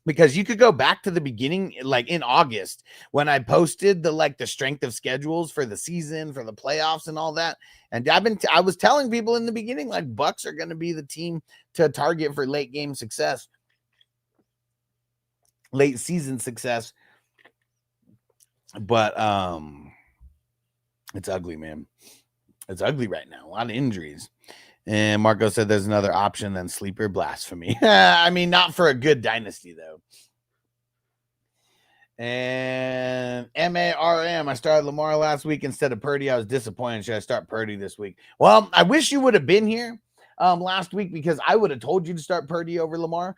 Because you could go back to the beginning, like in August, when I posted the strength of schedules for the season, for the playoffs and all that. And I was telling people in the beginning, like, Bucks are going to be the team to target for late game success, late season success. But it's ugly, man. It's ugly right now. A lot of injuries. And Marco said there's another option than sleeper. Blasphemy. I mean, not for a good dynasty, though. And MARM, I started Lamar last week instead of Purdy. I was disappointed. Should I start Purdy this week? Well, I wish you would have been here last week, because I would have told you to start Purdy over Lamar.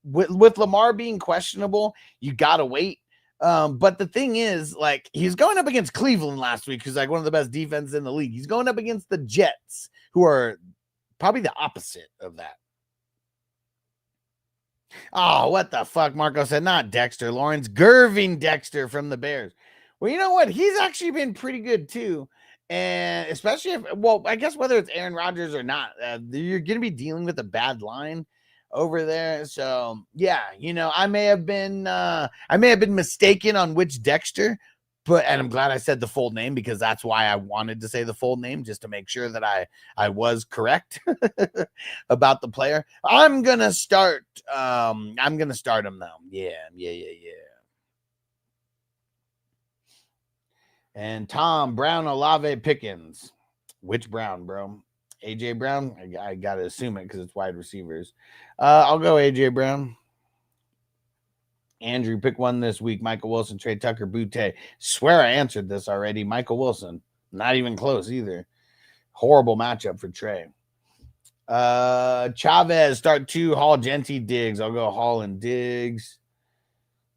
With Lamar being questionable, you got to wait. But the thing is, like, he's going up against Cleveland last week, who's like one of the best defenses in the league. He's going up against the Jets, who are probably the opposite of that. Oh, what the fuck? Marco said, not Dexter Lawrence, Gerving Dexter from the Bears. Well, you know what? He's actually been pretty good too. And especially I guess whether it's Aaron Rodgers or not, you're going to be dealing with a bad line over there. So yeah, I may have been mistaken on which Dexter, and I'm glad I said the full name, because that's why I wanted to say the full name, just to make sure that I was correct about the player. I'm gonna start him though. Yeah. And Tom Brown, Olave, Pickens. Which Brown, bro? AJ Brown? I gotta assume it because it's wide receivers. I'll go AJ Brown. Andrew, pick one this week. Michael Wilson, Trey Tucker, Butte. Swear I answered this already. Michael Wilson. Not even close either. Horrible matchup for Trey. Chavez, start 2. Hall, Genty, Diggs. I'll go Hall and Diggs.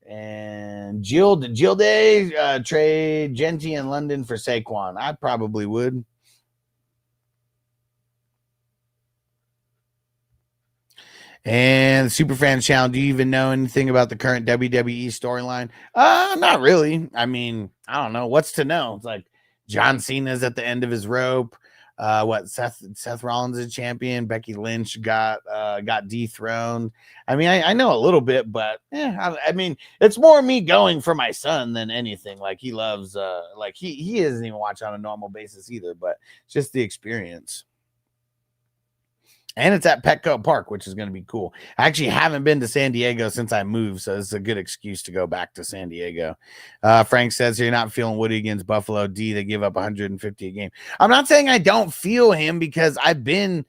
And Gilday, trade Genty and London for Saquon. I probably would. And Superfan Channel, do you even know anything about the current WWE storyline? Not really. I mean, I don't know. What's to know? It's like John Cena's at the end of his rope. Seth Rollins is champion. Becky Lynch got dethroned. I mean, I know a little bit, but I mean, it's more me going for my son than anything. Like, he loves, he doesn't even watch on a normal basis either, but it's just the experience. And it's at Petco Park, which is going to be cool. I actually haven't been to San Diego since I moved, so it's a good excuse to go back to San Diego. Frank says you're not feeling Woody against Buffalo. D, they give up 150 a game. I'm not saying I don't feel him, because I've been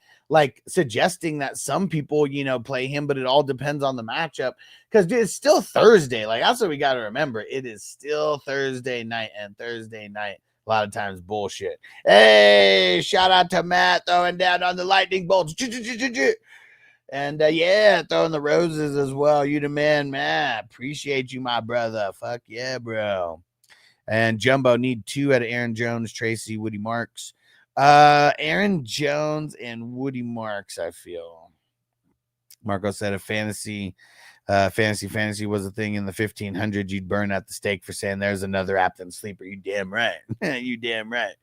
suggesting that some people, play him, but it all depends on the matchup, because it's still Thursday. Like, that's what we got to remember. It is still Thursday night, and Thursday night, a lot of times, bullshit. Hey, shout out to Matt throwing down on the lightning bolts. And throwing the roses as well. You the man, Matt. Appreciate you, my brother. Fuck yeah, bro. And Jumbo, need 2 out of Aaron Jones, Tracy, Woody Marks. Aaron Jones and Woody Marks, I feel. Marco said if fantasy was a thing in the 1500s, you'd burn at the stake for saying there's another app than Sleeper. You damn right. You damn right.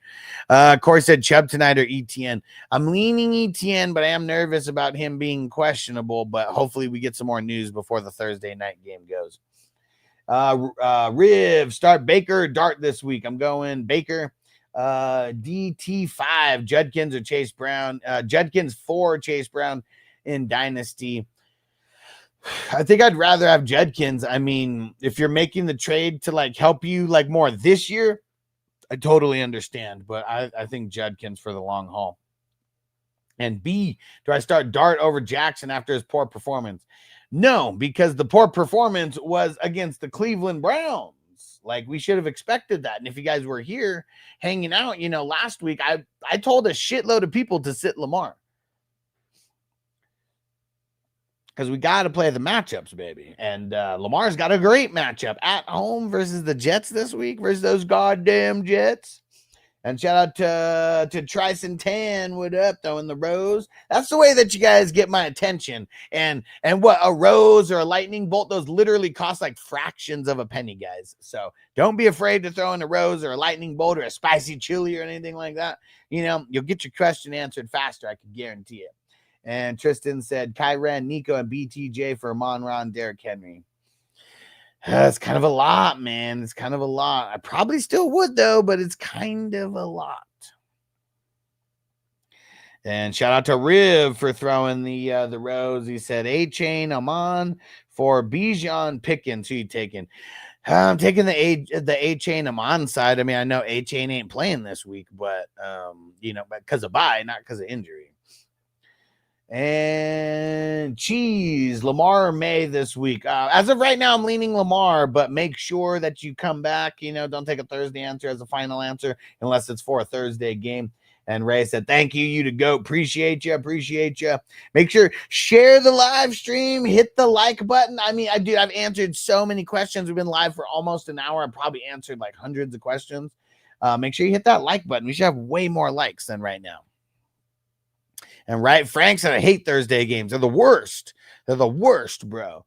Corey said Chubb tonight or ETN. I'm leaning ETN, but I am nervous about him being questionable, but hopefully we get some more news before the Thursday night game goes. Riv, start Baker or Dart this week. I'm going Baker. DT5, Judkins or Chase Brown. Judkins 4, Chase Brown in Dynasty. I think I'd rather have Judkins. I mean, if you're making the trade to help you more this year, I totally understand, but I think Judkins for the long haul. And B, do I start Dart over Jackson after his poor performance? No, because the poor performance was against the Cleveland Browns. We should have expected that. And if you guys were here hanging out, last week, I told a shitload of people to sit Lamar. Because we got to play the matchups, baby. And Lamar's got a great matchup at home versus the Jets this week, versus those goddamn Jets. And shout out to Tryson Tan. What up, throwing the rose? That's the way that you guys get my attention. And what, a rose or a lightning bolt, those literally cost like fractions of a penny, guys. So don't be afraid to throw in a rose or a lightning bolt or a spicy chili or anything like that. You know, you'll get your question answered faster, I can guarantee it. And Tristan said Kyran, Nico, and BTJ for Monron, Derrick Henry. It's kind of a lot, man. It's kind of a lot. I probably still would, though, but it's kind of a lot. And shout out to Riv for throwing the rose. He said A-Chain, Amon for Bijan Pickens. Who you taking? I'm taking the A-Chain Amon side. I mean, I know A-Chain ain't playing this week, but you know, because of bye, not because of injury. And cheese, Lamar or May this week. As of right now, I'm leaning Lamar, but make sure that you come back. You know, don't take a Thursday answer as a final answer unless it's for a Thursday game. And Ray said, thank you, you to go. Appreciate you. Appreciate you. Make sure, share the live stream. Hit the like button. I mean, I've answered so many questions. We've been live for almost an hour. I've probably answered like hundreds of questions. Make sure you hit that like button. We should have way more likes than right now. And right, Frank said, I hate Thursday games. They're the worst. They're the worst, bro.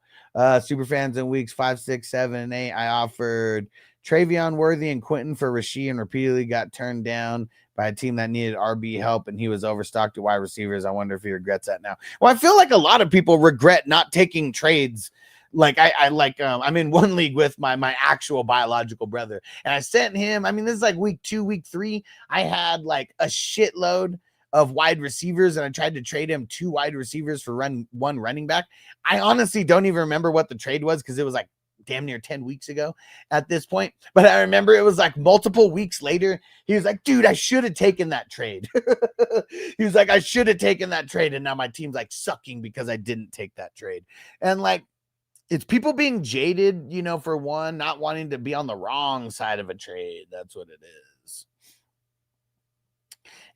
Super fans in weeks 5, 6, 7, and 8. I offered Travion Worthy and Quentin for Rasheed and repeatedly got turned down by a team that needed RB help, and he was overstocked at wide receivers. I wonder if he regrets that now. Well, I feel like a lot of people regret not taking trades. Like I'm in one league with my actual biological brother, and I sent him. I mean, this is like week 2, week 3. I had like a shitload of wide receivers, and I tried to trade him 2 wide receivers for one running back. I honestly don't even remember what the trade was because it was like damn near 10 weeks ago at this point. But I remember it was like multiple weeks later. He was like, dude, I should have taken that trade. He was like, I should have taken that trade. And now my team's like sucking because I didn't take that trade. And like, it's people being jaded, you know, for one, not wanting to be on the wrong side of a trade. That's what it is.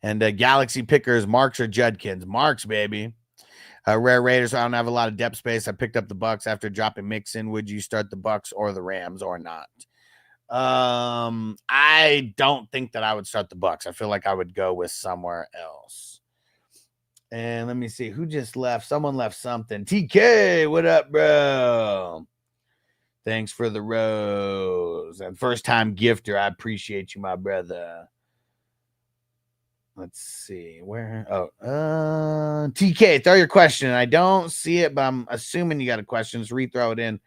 And Galaxy Pickers, Marks or Judkins? Marks, baby. Rare Raiders, I don't have a lot of depth space. I picked up the Bucks after dropping Mixon. Would you start the Bucks or the Rams or not? I don't think that I would start the Bucks. I feel like I would go with somewhere else. And let me see who just left. Someone left something. TK, what up, bro? Thanks for the rose. And first time gifter. I appreciate you, my brother. Let's see where. TK, throw your question. I don't see it, but I'm assuming you got a question. Just rethrow it in.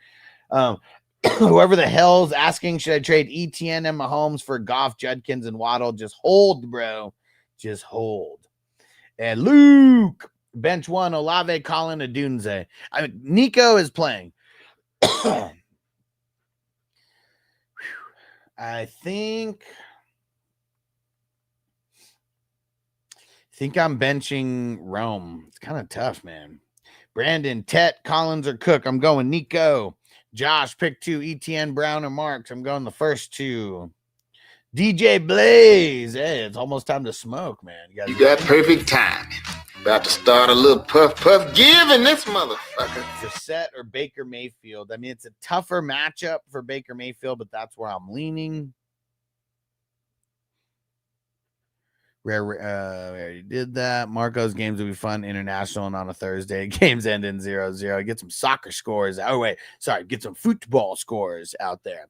Whoever the hell's asking, should I trade ETN and Mahomes for Goff, Judkins, and Waddle? Just hold, bro. Just hold. And Luke, bench 1, Olave, Colin, Adunze. Nico is playing. I think I'm benching Rome. It's kind of tough, man. Brandon, Tet, Collins, or Cook. I'm going Nico. Josh, pick 2. ETN, Brown, or Marks. I'm going the first 2. DJ Blaze. Hey, it's almost time to smoke, man. You got perfect timing. About to start a little puff giving this motherfucker. Brissett or Baker Mayfield. I mean, it's a tougher matchup for Baker Mayfield, but that's where I'm leaning. We already did that. Marco's games will be fun, international, and on a Thursday. Games end in 0-0. Get some soccer scores. Oh, wait. Sorry. Get some football scores out there.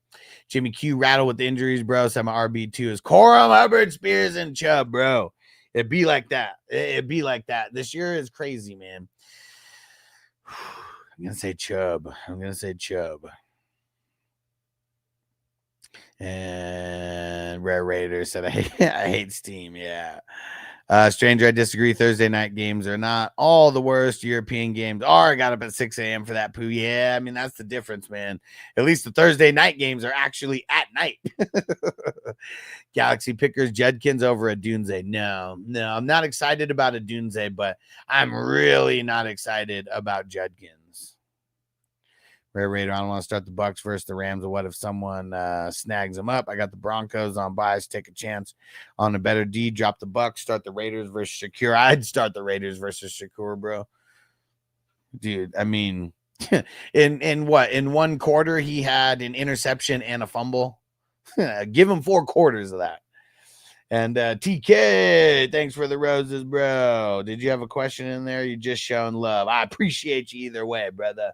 Jimmy Q rattled with injuries, bro. So my RB2 is Corum, Hubbard, Spears, and Chubb, bro. It'd be like that. It'd be like that. This year is crazy, man. I'm going to say Chubb. And Rare Raider said, I hate Steam. Yeah. Stranger, I disagree. Thursday night games are not all the worst. European games are. I got up at 6 a.m. for that poo. Yeah, I mean, that's the difference, man. At least the Thursday night games are actually at night. Galaxy Pickers, Judkins over Adunze. No, I'm not excited about Adunze, but I'm really not excited about Judkins. Rare Raider, I don't want to start the Bucks versus the Rams. Or what if someone snags them up? I got the Broncos on bias. Take a chance on a better D. Drop the Bucks. Start the Raiders versus Shakur. I'd start the Raiders versus Shakur, bro. Dude, I mean, in one quarter he had an interception and a fumble. Give him 4 quarters of that. And TK, thanks for the roses, bro. Did you have a question in there? You just showing love. I appreciate you either way, brother.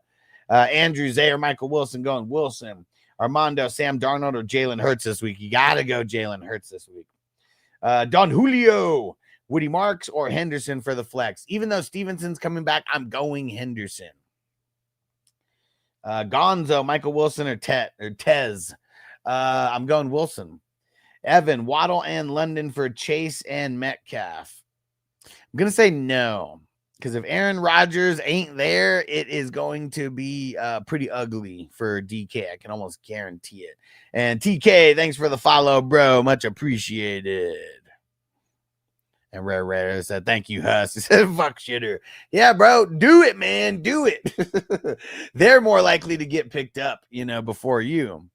Andrew Zayer, Michael Wilson going Wilson. Armando, Sam Darnold, or Jalen Hurts this week? You got to go Jalen Hurts this week. Don Julio, Woody Marks, or Henderson for the flex. Even though Stevenson's coming back, I'm going Henderson. Gonzo, Michael Wilson, or Tez. I'm going Wilson. Evan, Waddle, and London for Chase and Metcalf. I'm going to say no, because if Aaron Rodgers ain't there, it is going to be pretty ugly for DK. I can almost guarantee it. And TK, thanks for the follow, bro. Much appreciated. And Rare said, thank you, Huss. He said, fuck shitter. Yeah, bro, do it, man. Do it. They're more likely to get picked up, before you.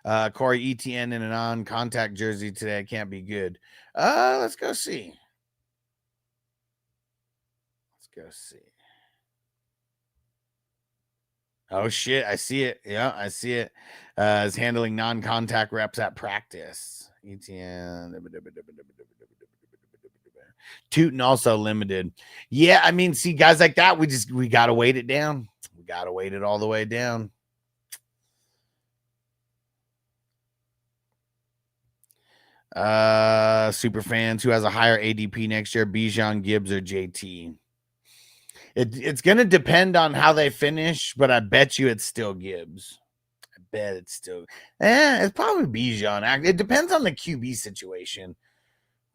Corey ETN in a non-contact jersey today. Can't be good. Let's go see. Oh, shit. I see it. Yeah, I see it. Is handling non-contact reps at practice. ETN. Tootin also limited. Yeah, I mean, see, guys like that, we got to weight it down. We got to weight it all the way down. Super fans, who has a higher ADP next year, Bijan, Gibbs, or JT? It's going to depend on how they finish, but I bet you it's still Gibbs. I bet it's still it's probably Bijan. It depends on the QB situation.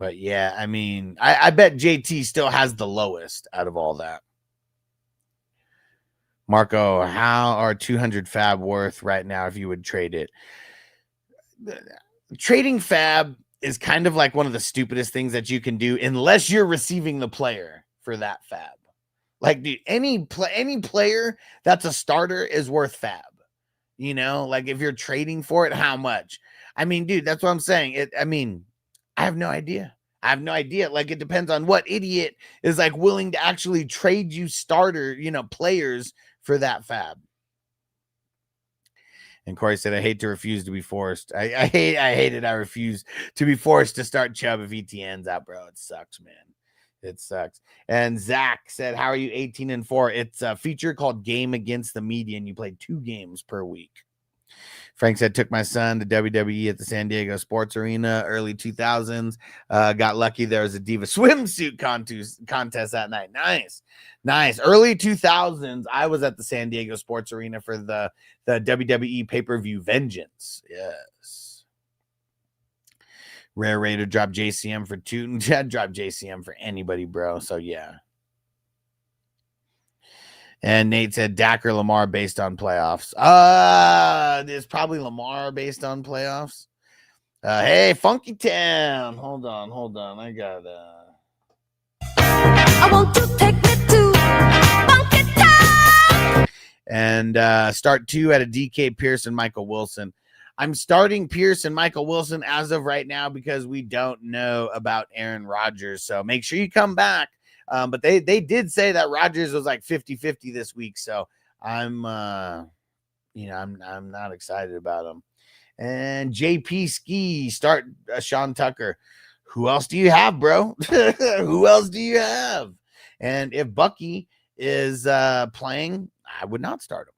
But yeah, I mean, I bet JT still has the lowest out of all that. Marco, how are 200 fab worth right now if you would trade it? Trading fab is kind of like one of the stupidest things that you can do unless you're receiving the player for that fab. Like, dude, any player that's a starter is worth fab. Like if you're trading for it, how much? I mean, dude, that's what I'm saying. I have no idea. Like, it depends on what idiot is like willing to actually trade you starter, players for that fab. And Corey said, I hate to refuse to be forced. I hate it. I refuse to be forced to start Chubb if ETN's out, bro. It sucks, man. It sucks. And Zach said, how are you 18-4? It's a feature called Game Against the Median. You play 2 games per week. Frank said, took my son to WWE at the San Diego Sports Arena, early 2000s. Got lucky. There was a Diva swimsuit contest that night. Nice. Early 2000s, I was at the San Diego Sports Arena for the WWE pay-per-view Vengeance. Yes. Rare Raider dropped JCM for Tootin. Chad dropped JCM for anybody, bro. So, yeah. And Nate said Dak or Lamar based on playoffs. It's probably Lamar based on playoffs. Hey, Funky Town. Hold on. I got I want to take me to Funky Town. And start 2 at a DK Pierce and Michael Wilson. I'm starting Pierce and Michael Wilson as of right now because we don't know about Aaron Rodgers. So make sure you come back. But they did say that Rodgers was like 50-50 this week. So I'm not excited about him. And JP Ski, start Sean Tucker. Who else do you have, bro? Who else do you have? And if Bucky is playing, I would not start him.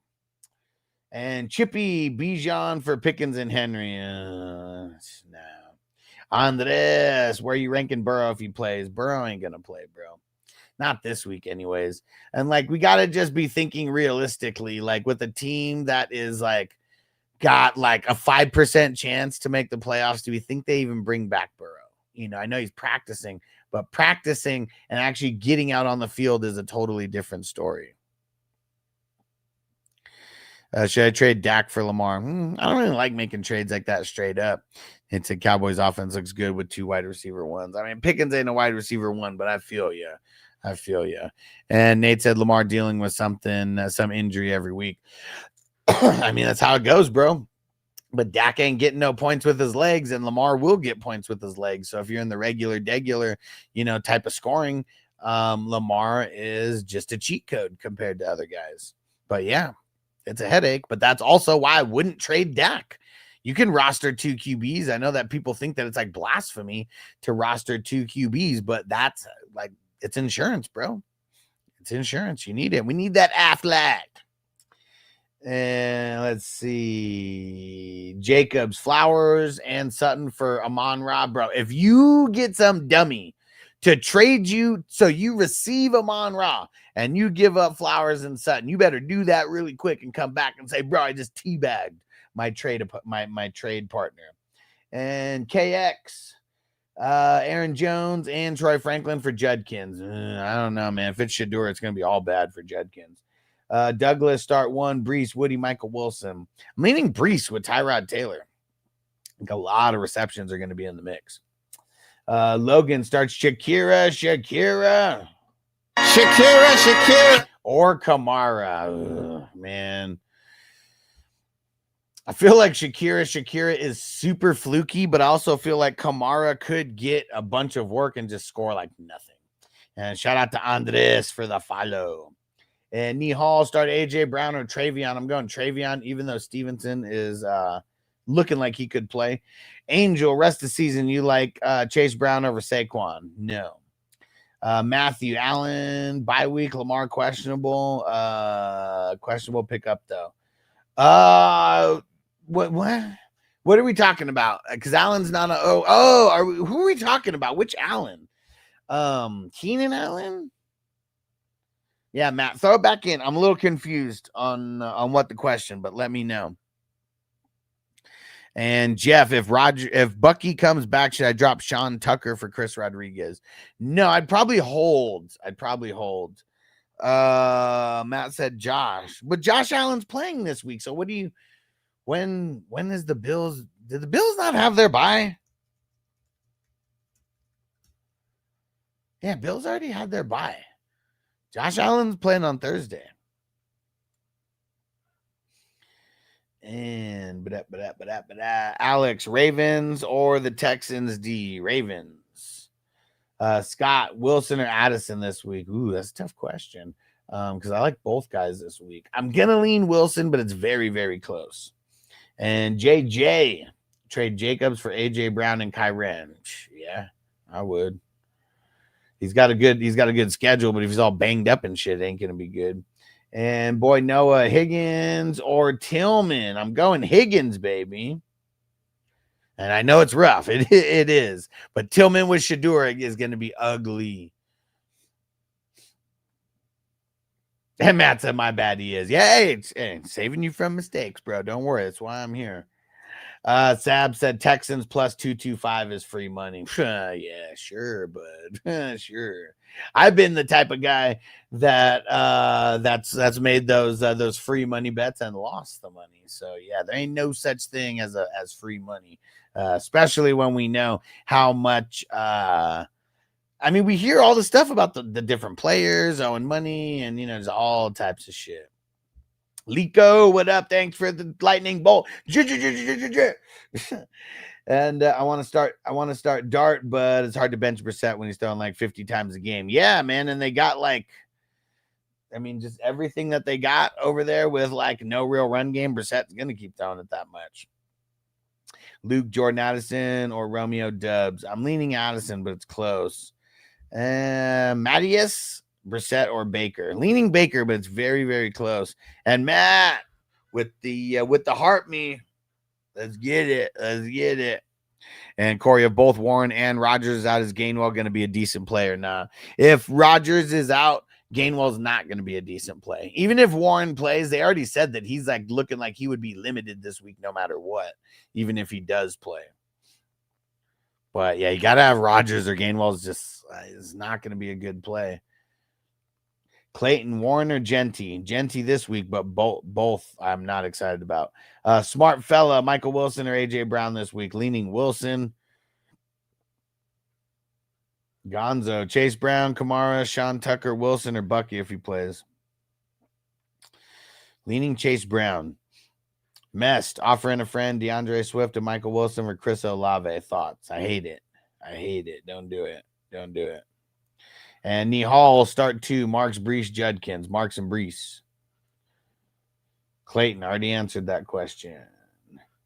And Chippy, Bijan for Pickens and Henry. No. Andres, where are you ranking Burrow if he plays? Burrow ain't going to play, bro. Not this week anyways. And like, we got to just be thinking realistically, like with a team that is like got like a 5% chance to make the playoffs. Do we think they even bring back Burrow? I know he's practicing, but practicing and actually getting out on the field is a totally different story. Should I trade Dak for Lamar? I don't really like making trades like that straight up. It's a Cowboys offense looks good with 2 wide receiver ones. I mean, Pickens ain't a wide receiver one, but I feel you. And Nate said Lamar dealing with something, some injury every week. I mean, that's how it goes, bro. But Dak ain't getting no points with his legs, and Lamar will get points with his legs. So if you're in the regular, type of scoring, Lamar is just a cheat code compared to other guys. But yeah, it's a headache. But that's also why I wouldn't trade Dak. You can roster 2 QBs. I know that people think that it's like blasphemy to roster 2 QBs, but that's like, it's insurance, bro. It's insurance. You need it. We need that Aflac. And let's see. Jacobs, Flowers, and Sutton for Amon-Ra. Bro, if you get some dummy to trade you so you receive Amon-Ra and you give up Flowers and Sutton, you better do that really quick and come back and say, bro, I just teabagged my trade partner. And KX, Aaron Jones, and Troy Franklin for Judkins. I don't know, man. If it's Shador, it's going to be all bad for Judkins. Douglas, start 1. Brees, Woody, Michael Wilson. I'm leaning Brees with Tyrod Taylor. I think a lot of receptions are going to be in the mix. Logan starts Shakira. Or Kamara. Ugh, man. I feel like Shakira is super fluky, but I also feel like Kamara could get a bunch of work and just score like nothing. And shout out to Andres for the follow. And Nihal start AJ Brown or Travion. I'm going Travion, even though Stevenson is looking like he could play. Angel, rest of the season, you like Chase Brown over Saquon? No. Matthew Allen, bye week, Lamar questionable. Questionable pickup though. What are we talking about? Because Allen's not a who are we talking about? Which Allen? Keenan Allen? Yeah, Matt, throw it back in. I'm a little confused on what the question, but let me know. And Jeff, if Bucky comes back, should I drop Sean Tucker for Chris Rodriguez? No, I'd probably hold. Matt said Josh, but Josh Allen's playing this week. So what do you? When is the Bills? Did the Bills not have their bye? Yeah, Bills already had their bye. Josh Allen's playing on Thursday. And Alex, Ravens or the Texans D? Ravens. Scott, Wilson or Addison this week? Ooh, that's a tough question. Because I like both guys this week. I'm gonna lean Wilson, but it's very, very close. And JJ, trade Jacobs for AJ Brown and Kyren. Yeah, I would. He's got a good schedule, but if he's all banged up and shit, it ain't gonna be good. And boy, Noah, Higgins or Tillman. I'm going Higgins, baby. And I know it's rough. It is. But Tillman with Shador is going to be ugly. And Matt said, my bad, he is. Yeah, hey, saving you from mistakes, bro. Don't worry. That's why I'm here. Sab said Texans plus 225 is free money. Yeah, sure, bud. Sure. I've been the type of guy that that's made those free money bets and lost the money. So yeah, there ain't no such thing as free money, especially when we know how much. I mean, we hear all the stuff about the different players owing money, and there's all types of shit. Lico, what up? Thanks for the lightning bolt. And I want to start Dart, but it's hard to bench Brissett when he's throwing like 50 times a game. Yeah, man. And they got just everything that they got over there with like no real run game. Brissett's going to keep throwing it that much. Luke, Jordan Addison or Romeo Dubs. I'm leaning Addison, but it's close. Mattias, Brissett or Baker. Leaning Baker, but it's very, very close. And Matt with the heart me. Let's get it. And Corey, if both Warren and Rodgers is out, is Gainwell going to be a decent player? Nah. If Rodgers is out, Gainwell's not going to be a decent play. Even if Warren plays, they already said that he's like looking like he would be limited this week no matter what, even if he does play. But yeah, you got to have Rodgers or Gainwell's just is not going to be a good play. Clayton, Warren, or Genty? Genty this week, but both I'm not excited about. Smart fella, Michael Wilson or AJ Brown this week? Leaning Wilson. Gonzo, Chase Brown, Kamara, Sean Tucker, Wilson, or Bucky if he plays. Leaning Chase Brown. Messed, offering a friend, DeAndre Swift and Michael Wilson or Chris Olave. Thoughts? I hate it. Don't do it. And Nihal, start 2. Marks, Brees, Judkins. Marks and Brees. Clayton, already answered that question.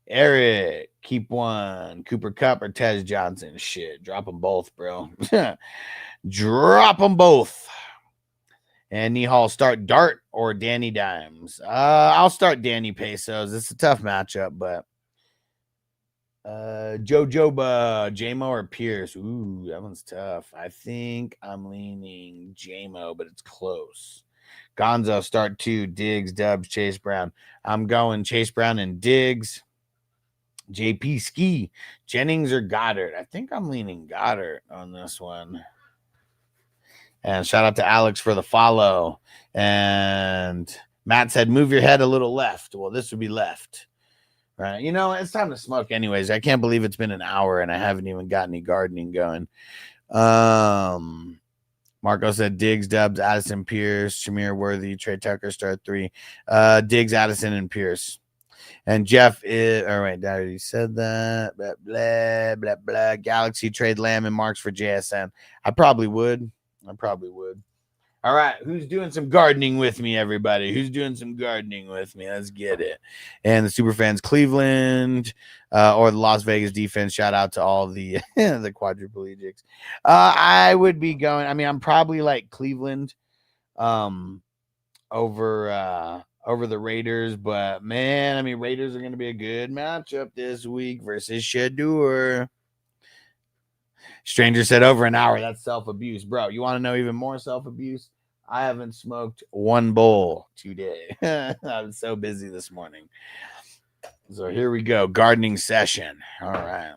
Eric, keep one. Cooper Kupp or Tez Johnson? Shit, drop them both, bro. Drop them both. And Nihal, start Dart or Danny Dimes? I'll start Danny Pesos. It's a tough matchup, but Jojoba, JMO or Pierce? Ooh, that one's tough. I think I'm leaning JMO, but it's close. Gonzo, start 2. Diggs, Dubs, Chase Brown. I'm going Chase Brown and Diggs. JP Ski, Jennings or Goddard? I think I'm leaning Goddard on this one. And shout out to Alex for the follow. And Matt said, move your head a little left. Well, this would be left. Right. You know, it's time to smoke anyways. I can't believe it's been an hour and I haven't even got any gardening going. Marco said Diggs, Dubs, Addison, Pierce, Shamir Worthy, Trey Tucker, start 3. Diggs, Addison, and Pierce. And Jeff is, all right, I already said that. Blah, blah, blah, blah. Galaxy trade Lamb and Marks for JSN. I probably would. All right, who's doing some gardening with me, everybody? Who's doing some gardening with me? Let's get it. And the Superfans Cleveland or the Las Vegas defense. Shout out to all the the quadriplegics. I would be going, I mean, I'm probably like Cleveland over the Raiders, but man, I mean, Raiders are going to be a good matchup this week versus Shador. Stranger said over an hour. That's self-abuse. Bro, you want to know even more self-abuse? I haven't smoked one bowl today. I was so busy this morning. So here we go. Gardening session. All right.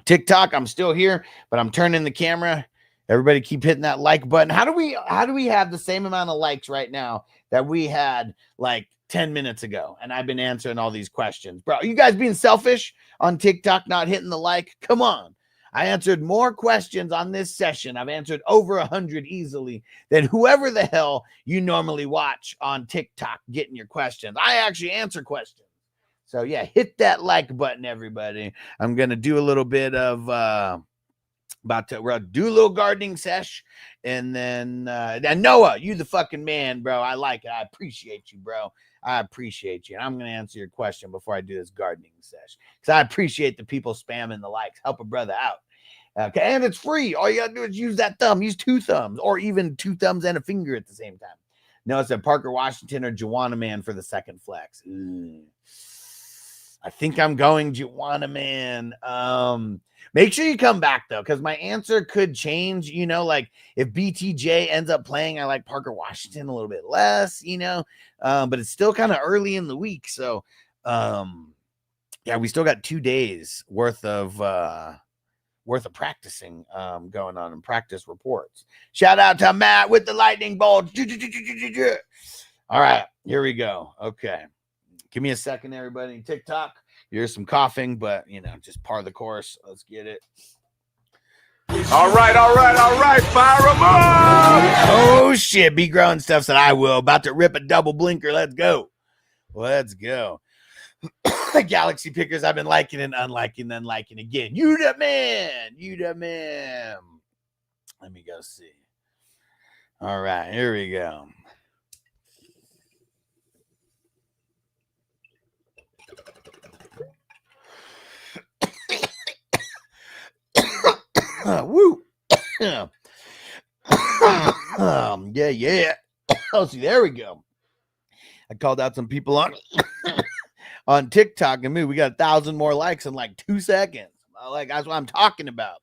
TikTok, I'm still here, but I'm turning the camera. Everybody keep hitting that like button. How do we have the same amount of likes right now that we had like 10 minutes ago? And I've been answering all these questions. Bro, are you guys being selfish on TikTok, not hitting the like? Come on. I answered more questions on this session. I've answered over 100 easily than whoever the hell you normally watch on TikTok getting your questions. I actually answer questions. So yeah, hit that like button, everybody. I'm going to do a little bit of, we'll do a little gardening sesh. And then Noah, you the fucking man, bro. I like it. I appreciate you, bro. I appreciate you. And I'm going to answer your question before I do this gardening session, because I appreciate the people spamming the likes. Help a brother out. Okay, and it's free. All you got to do is use that thumb. Use 2 thumbs, or even 2 thumbs and a finger at the same time. No, it said Parker Washington or Juwanna Man for the second flex. I think I'm going Juwanna Man. Make sure you come back, though, because my answer could change. You know, like if BTJ ends up playing, I like Parker Washington a little bit less, you know, but it's still kind of early in the week. So, yeah, we still got 2 days worth of practicing going on in practice reports. Shout out to Matt with the lightning bolt. All right, here we go. Okay. Give me a second, everybody. TikTok. Here's some coughing, but, you know, just par the course. Let's get it. All right. Fire them up. Oh, shit. Be growing stuff said I will. About to rip a double blinker. Let's go. Galaxy pickers I've been liking and unliking, then liking again. You the man. Let me go see. All right. Here we go. Woo. Yeah. Oh, see, there we go. I called out some people on TikTok, and we got 1,000 more likes in like 2 seconds. Like, that's what I'm talking about.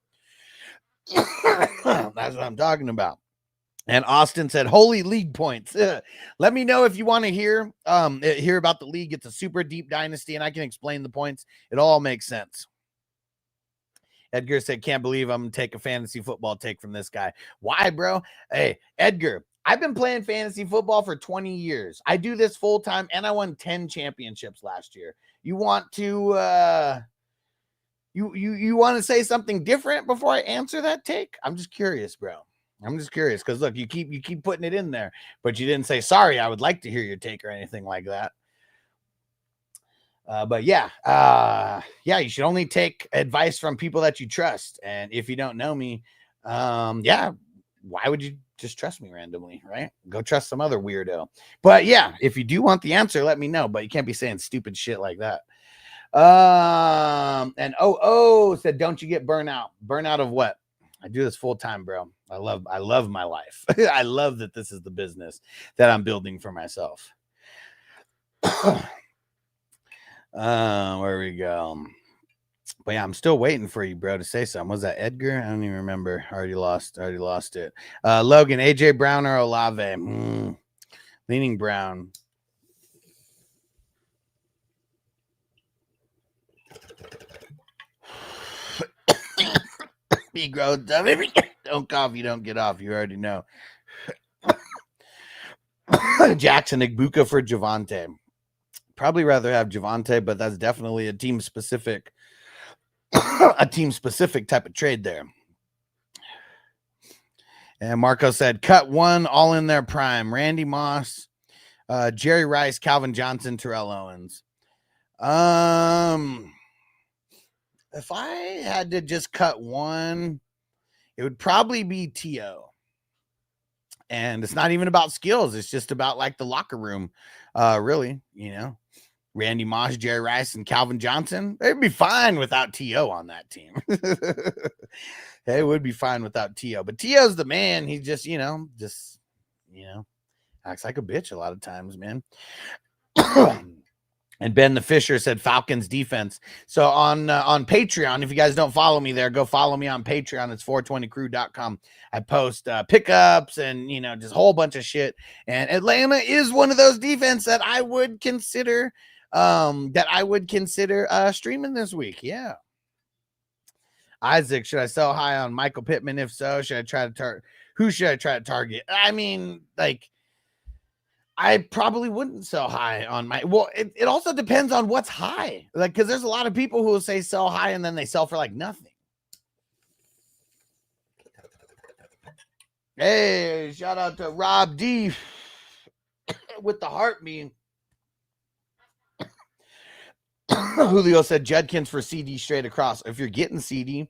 And Austin said, holy league points. Let me know if you want to hear about the league. It's a super deep dynasty, and I can explain the points. It all makes sense. Edgar said, can't believe I'm going to take a fantasy football take from this guy. Why, bro? Hey, Edgar, I've been playing fantasy football for 20 years. I do this full time, and I won 10 championships last year. You want to you want to say something different before I answer that take? I'm just curious, bro. I'm just curious because look, you keep putting it in there, but you didn't say sorry. I would like to hear your take or anything like that. But yeah, you should only take advice from people that you trust. And if you don't know me, why would you just trust me randomly, right? Go trust some other weirdo. But yeah, if you do want the answer, let me know. But you can't be saying stupid shit like that. And said, don't you get burnout? Burnout of what? I do this full time, bro. I love my life. I love that this is the business that I'm building for myself. Where we go. But yeah, I'm still waiting for you, bro, to say something. Was that Edgar? I don't even remember. Already lost it. Logan, AJ Brown or Olave? Leaning Brown. Don't cough, you don't get off. You already know. Jackson Igbuka for Javante. Probably rather have Javante, but that's definitely a team specific type of trade there. And Marco said, cut one, all in their prime. Randy Moss, Jerry Rice, Calvin Johnson, Terrell Owens. If I had to just cut one, it would probably be T.O. And it's not even about skills. It's just about like the locker room. Really, Randy Moss, Jerry Rice, and Calvin Johnson. They'd be fine without T.O. on that team. They would be fine without T.O. But T.O.'s the man. He just, acts like a bitch a lot of times, man. And Ben the Fisher said Falcons defense. So on Patreon, if you guys don't follow me there, go follow me on Patreon. It's 420crew.com. I post pickups and, just a whole bunch of shit. And Atlanta is one of those defense that I would consider streaming this week. Yeah. Isaac, should I sell high on Michael Pittman? If so, should I try to target? Who should I try to target? I mean, I probably wouldn't sell high on it also depends on what's high. Because there's a lot of people who will say sell high and then they sell for nothing. Hey, shout out to Rob D with the heartbeat. Julio said Judkins for CD straight across. If you're getting CD,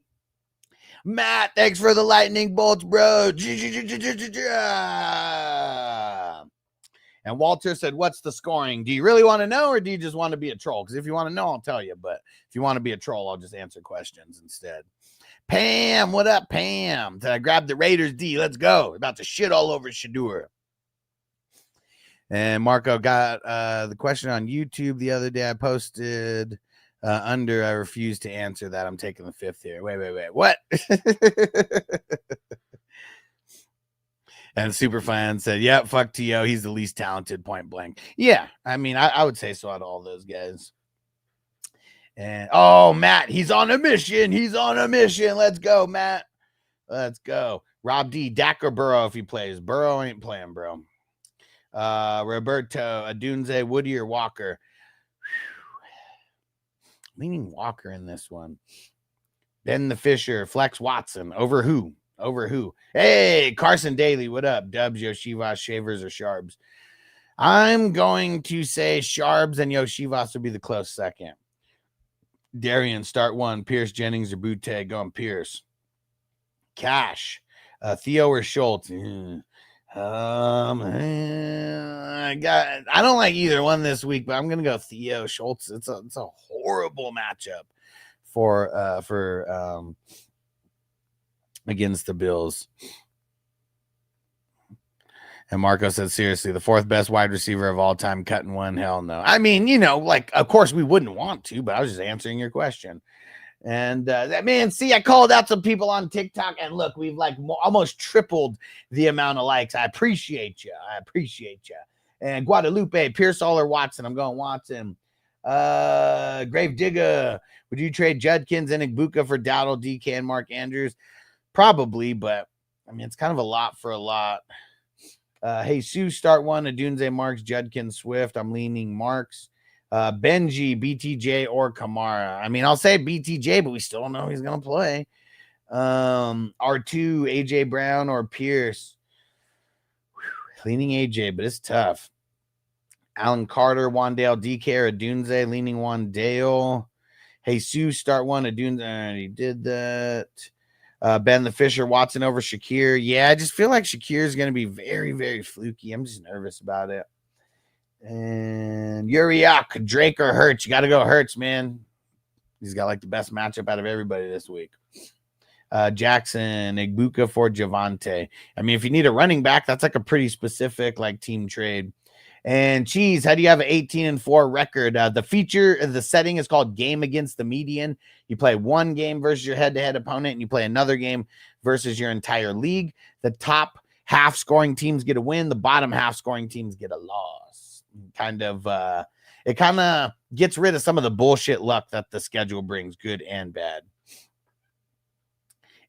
Matt, thanks for the lightning bolts, bro. And Walter said, what's the scoring? Do you really want to know, or do you just want to be a troll? Because if you want to know, I'll tell you. But if you want to be a troll, I'll just answer questions instead. Pam, what up, Pam? Did I grab the Raiders D? Let's go. We're about to shit all over Shadur. And Marco got the question on YouTube the other day. I posted I refused to answer that. I'm taking the fifth here. Wait. What? And Superfan said, yeah, fuck T.O. He's the least talented, point blank. Yeah, I mean, I would say so out of all those guys. And, Matt, he's on a mission. Let's go, Matt. Let's go. Rob D, Dak or Burrow if he plays. Burrow ain't playing, bro. Roberto, Adunze, Woody or Walker. Leaning Walker in this one. Ben the Fisher, Flex Watson. Over who? Hey, Carson Daly, what up? Dubs, Yoshivas, Shavers, or Sharbs? I'm going to say Sharbs and Yoshivas will be the close second. Darian, start one. Pierce, Jennings, or Butte. Going Pierce. Cash. Theo or Schultz? I don't like either one this week, but I'm gonna go Theo. Schultz. It's a horrible matchup for against the Bills. And Marco said, seriously, the fourth best wide receiver of all time cutting one? Hell no. I mean, of course we wouldn't want to, but I was just answering your question. And I called out some people on TikTok, and look, we've almost tripled the amount of likes. I appreciate you. And Guadalupe, Pearsall or Watson? I'm going Watson. Grave Digger, would you trade Judkins and Igbuka for Dowdle, DK, and Mark Andrews? Probably, but I mean, it's kind of a lot for a lot. Jesus, start one. Adunze, Marks, Judkins, Swift. I'm leaning Marks. Benji, BTJ, or Kamara. I mean, I'll say BTJ, but we still don't know he's going to play. R2, AJ Brown, or Pierce. Leaning AJ, but it's tough. Alan Carter, Wandale, DK, or Adunze. Leaning Wandale. Jesus, start one. Adunze, I already did that. Ben the Fisher, Watson over Shakir. Yeah, I just feel like Shakir is going to be very, very fluky. I'm just nervous about it. And Uriak, Drake or Hurts. You got to go Hurts, man. He's got like the best matchup out of everybody this week. Jackson Igbuka for Javante. I mean, if you need a running back, that's like a pretty specific like team trade. And Cheese, how do you have an 18-4 record? The setting is called game against the median. You play one game versus your head-to-head opponent, and you play another game versus your entire league. The top half scoring teams get a win. The bottom half scoring teams get a loss. It kind of gets rid of some of the bullshit luck that the schedule brings, good and bad.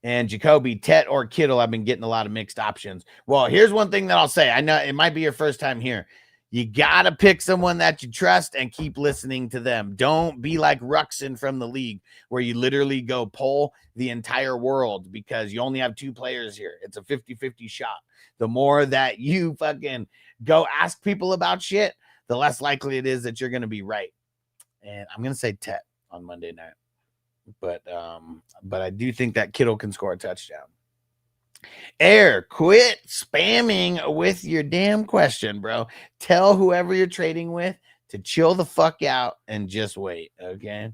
And Jacoby, Tet, or Kittle, I've been getting a lot of mixed options. Well, here's one thing that I'll say. I know it might be your first time here. You got to pick someone that you trust and keep listening to them. Don't be like Ruxin from the league where you literally go poll the entire world because you only have 2 players here. It's a 50-50 shot. The more that you fucking go ask people about shit, the less likely it is that you're going to be right. And I'm going to say Tet on Monday night. But I do think that Kittle can score a touchdown. Air, quit spamming with your damn question, bro. Tell whoever you're trading with to chill the fuck out and just wait, okay?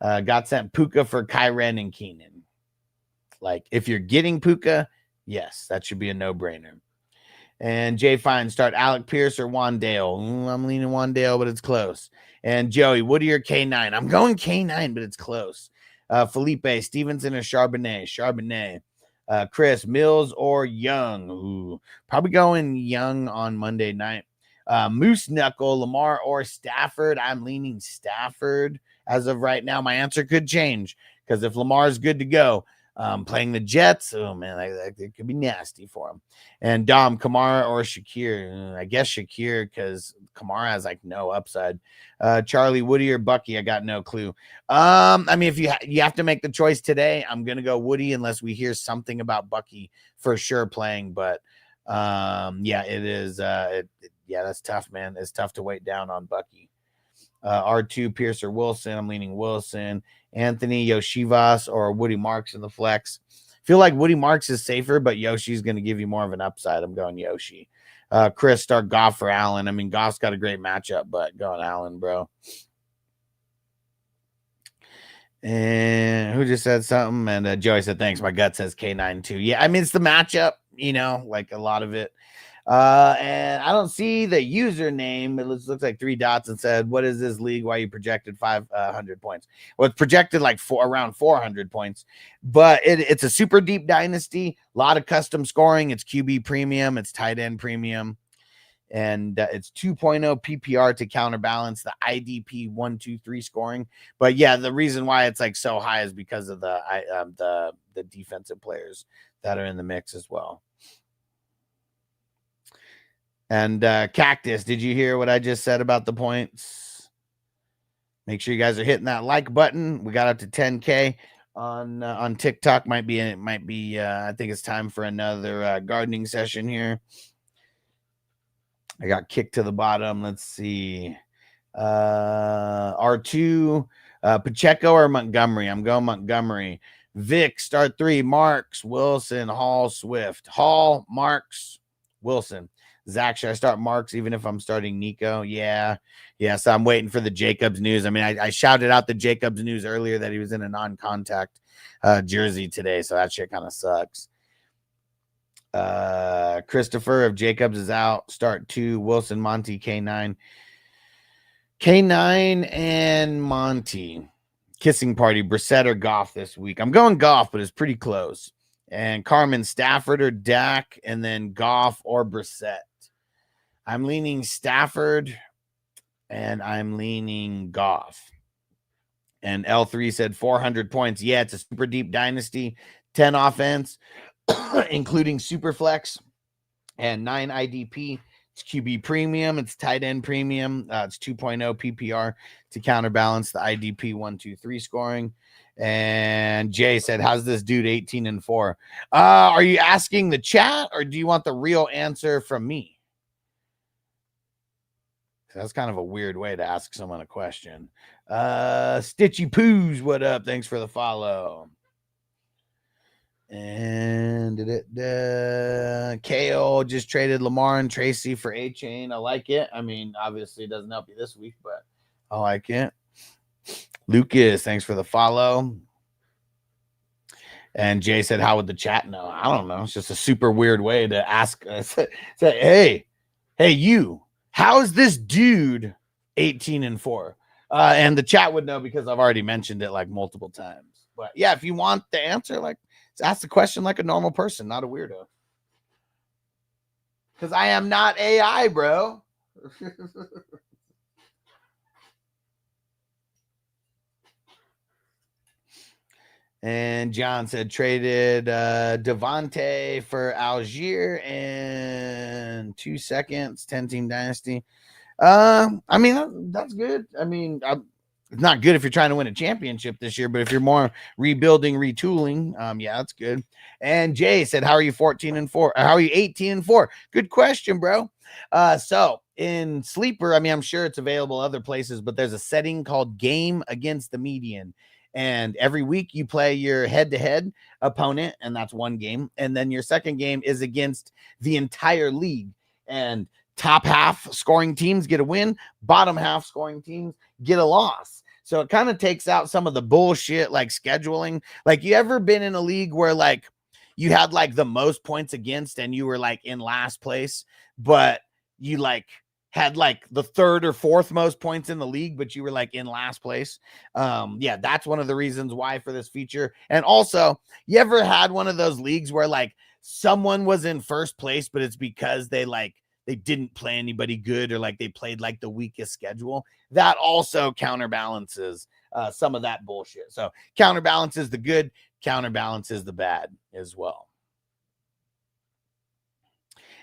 Got sent Puka for Kyren and Keenan. Like, if you're getting Puka, yes, that should be a no-brainer. And Jay Fine, start Alec Pierce or Wandale. I'm leaning Wandale, but it's close. And Joey, Woody or K9? I'm going K9, but it's close. Felipe, Stevenson or Charbonnet? Charbonnet. Chris, Mills or Young? Ooh, probably going Young on Monday night. Moose Knuckle, Lamar or Stafford? I'm leaning Stafford as of right now. My answer could change because if Lamar's good to go, playing the Jets, oh man, it could be nasty for him. And Dom, Kamara or Shakir? I guess Shakir because Kamara has like no upside. Charlie, Woody or Bucky? I got no clue. I mean, if you have to make the choice today, I'm gonna go Woody unless we hear something about Bucky for sure playing. But yeah, it is. Yeah, that's tough, man. It's tough to wait down on Bucky. R2, Pierce or Wilson? I'm leaning Wilson. Anthony, Yoshivas or Woody Marks in the flex? Feel like Woody Marks is safer, but Yoshi's going to give you more of an upside. I'm going Yoshi. Chris, start Goff for Allen. I mean, Goff's got a great matchup, but going Allen, bro. And who just said something? And Joey said, thanks. My gut says K9 too. Yeah, I mean, it's the matchup, like a lot of it. And I don't see the username. It looks like 3 dots and said, what is this league? Why you projected 500 points? Well, it's projected like around 400 points, but it's a super deep dynasty, a lot of custom scoring. It's QB premium. It's tight end premium. And it's 2.0 PPR to counterbalance the IDP 1, 2, 3 scoring. But yeah, the reason why it's like so high is because of the defensive players that are in the mix as well. And Cactus, did you hear what I just said about the points? Make sure you guys are hitting that like button. We got up to 10K on TikTok. Might be. I think it's time for another gardening session here. I got kicked to the bottom. Let's see. R2, Pacheco or Montgomery? I'm going Montgomery. Vic, start 3. Marks, Wilson, Hall, Swift. Hall, Marks, Wilson. Zach, should I start Marks even if I'm starting Nico? Yeah. So I'm waiting for the Jacobs news. I mean, I shouted out the Jacobs news earlier that he was in a non-contact jersey today, so that shit kind of sucks. Christopher, if Jacobs is out, start 2. Wilson, Monty, K9. K9 and Monty. Kissing party, Brissett or Goff this week? I'm going Goff, but it's pretty close. And Carmen, Stafford or Dak, and then Goff or Brissett. I'm leaning Stafford, and I'm leaning Goff. And L3 said 400 points. Yeah, it's a super deep dynasty. 10 offense, including super flex, and 9 IDP. It's QB premium. It's tight end premium. It's 2.0 PPR to counterbalance the IDP 1, 2, 3 scoring. And Jay said, how's this dude 18-4? Are you asking the chat or do you want the real answer from me? That's kind of a weird way to ask someone a question. Stitchy Poos, what up? Thanks for the follow. And KO just traded Lamar and Tracy for A-Chain. I like it. I mean, obviously it doesn't help you this week, but I like it. Lucas, thanks for the follow. And Jay said, how would the chat know? I don't know. It's just a super weird way to ask. Say, hey, you, how is this dude 18-4? And the chat would know because I've already mentioned it like multiple times. But yeah, if you want the answer, like ask the question like a normal person, not a weirdo. Because I am not AI, bro. And John said traded Devontae for Algier in 2 seconds, 10-team dynasty. I mean, that's good. I mean, it's not good if you're trying to win a championship this year, but if you're more rebuilding, retooling, yeah, that's good. And Jay said, how are you 14-4? How are you 18-4? Good question, bro. So in Sleeper, I mean, I'm sure it's available other places, but there's a setting called Game Against the Median. And every week you play your head-to-head opponent, and that's one game. And then your second game is against the entire league. And top half scoring teams get a win, bottom half scoring teams get a loss. So it kind of takes out some of the bullshit like scheduling. Like, you ever been in a league where like you had like the most points against and you were like in last place, but you like had like the third or fourth most points in the league, but you were like in last place? Yeah, that's one of the reasons why for this feature. And also, you ever had one of those leagues where like someone was in first place, but it's because they didn't play anybody good, or like they played like the weakest schedule? That also counterbalances some of that bullshit. So counterbalances the good, counterbalances the bad as well.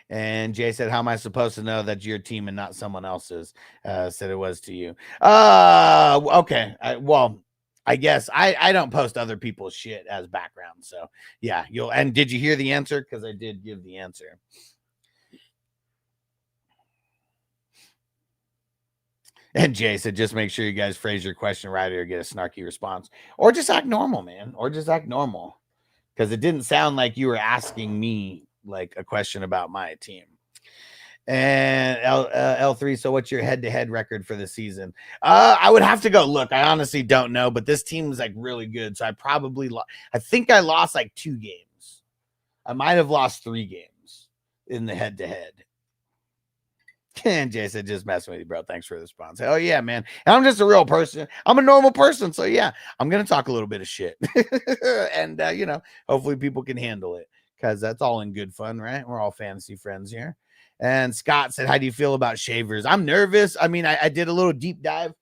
And Jay said, how am I supposed to know that's your team and not someone else's? Said it was to you. Okay. I guess I don't post other people's shit as background. So yeah, and did you hear the answer? Because I did give the answer. And Jay said, just make sure you guys phrase your question right or get a snarky response. Or just act normal, man. Or just act normal. Because it didn't sound like you were asking me like a question about my team. And L3, so what's your head-to-head record for the season? I would have to go look. I honestly don't know, but this team is like really good. So I think I lost like 2 games. I might have lost 3 games in the head-to-head. And Jay said, just messing with you, bro. Thanks for the response. Oh, yeah, man. And I'm just a real person. I'm a normal person. So, yeah, I'm going to talk a little bit of shit. And, hopefully people can handle it, because that's all in good fun, right? We're all fantasy friends here. And Scott said, how do you feel about Shavers? I'm nervous. I mean, I did a little deep dive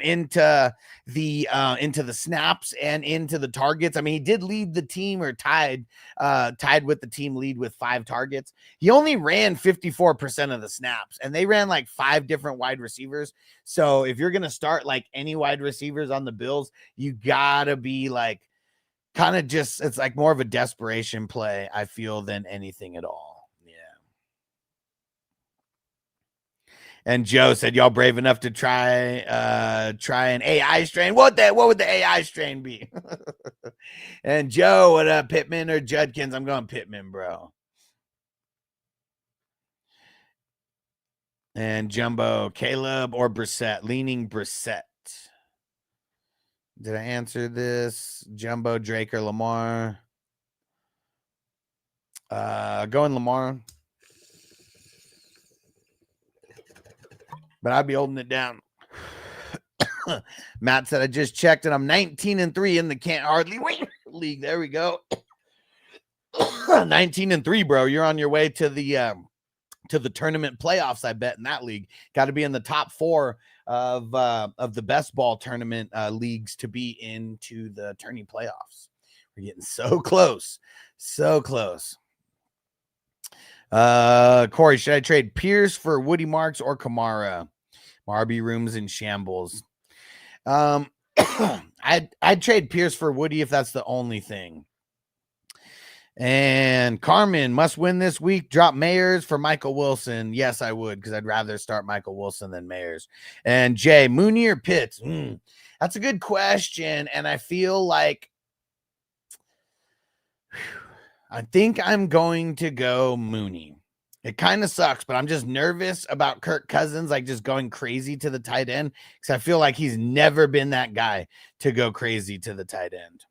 into the snaps and into the targets. I mean, he did lead the team, or tied with the team lead with 5 targets. He only ran 54% of the snaps, and they ran like 5 different wide receivers. So if you're going to start like any wide receivers on the Bills, you gotta be like kind of just, it's like more of a desperation play, I feel, than anything at all. And Joe said, y'all brave enough to try an AI strain? What would the AI strain be? And Joe, what up, Pittman or Judkins? I'm going Pittman, bro. And Jumbo, Caleb or Brissett? Leaning Brissett. Did I answer this? Jumbo, Drake, or Lamar? Going Lamar. But I'd be holding it down. Matt said, I just checked and I'm 19-3 in the Can't Hardly Wait League. There we go. 19-3, bro. You're on your way to the tournament playoffs, I bet, in that league. Got to be in the top 4 of the best ball tournament leagues to be into the tourney playoffs. We're getting so close. So close. Corey, should I trade Pierce for Woody Marks or Kamara? My RB room's in shambles. I'd trade Pierce for Woody if that's the only thing. And Carmen, must win this week. Drop Mayers for Michael Wilson. Yes, I would, because I'd rather start Michael Wilson than Mayers. And Jay, Mooney or Pitts? That's a good question. And I feel like I think I'm going to go Mooney. It kind of sucks, but I'm just nervous about Kirk Cousins, like just going crazy to the tight end, because I feel like he's never been that guy to go crazy to the tight end.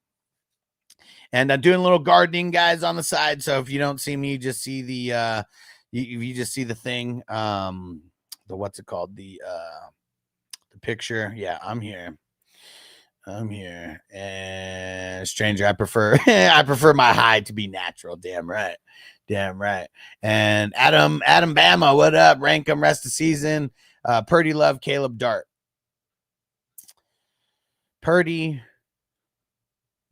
And I'm doing a little gardening, guys, on the side. So if you don't see me, you just see the you just see the thing, the what's it called, the picture. Yeah, I'm here. And stranger, I prefer I prefer my hide to be natural. Damn right. And Adam Bama, what up? Rank 'em rest of season. Purdy love Caleb Dart. Purdy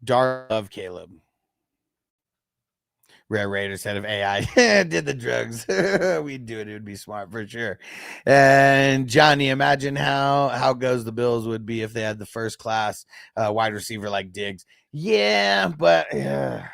Dart love Caleb. Rare Raiders said if AI did the drugs, we'd do it. It would be smart for sure. And Johnny, imagine how goes the Bills would be if they had the first class wide receiver like Diggs. Yeah, but yeah.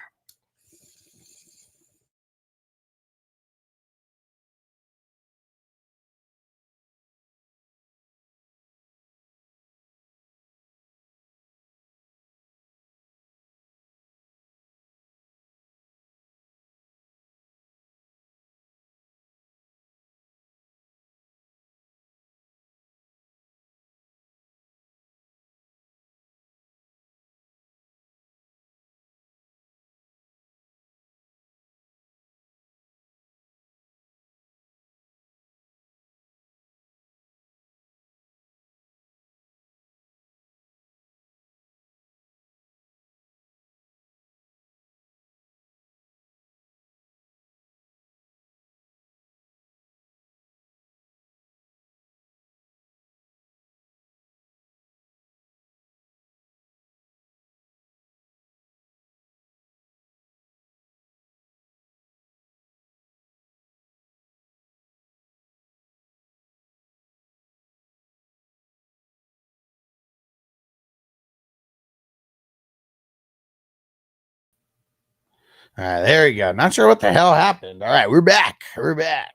All right, there you go. Not sure what the hell happened. All right, we're back. That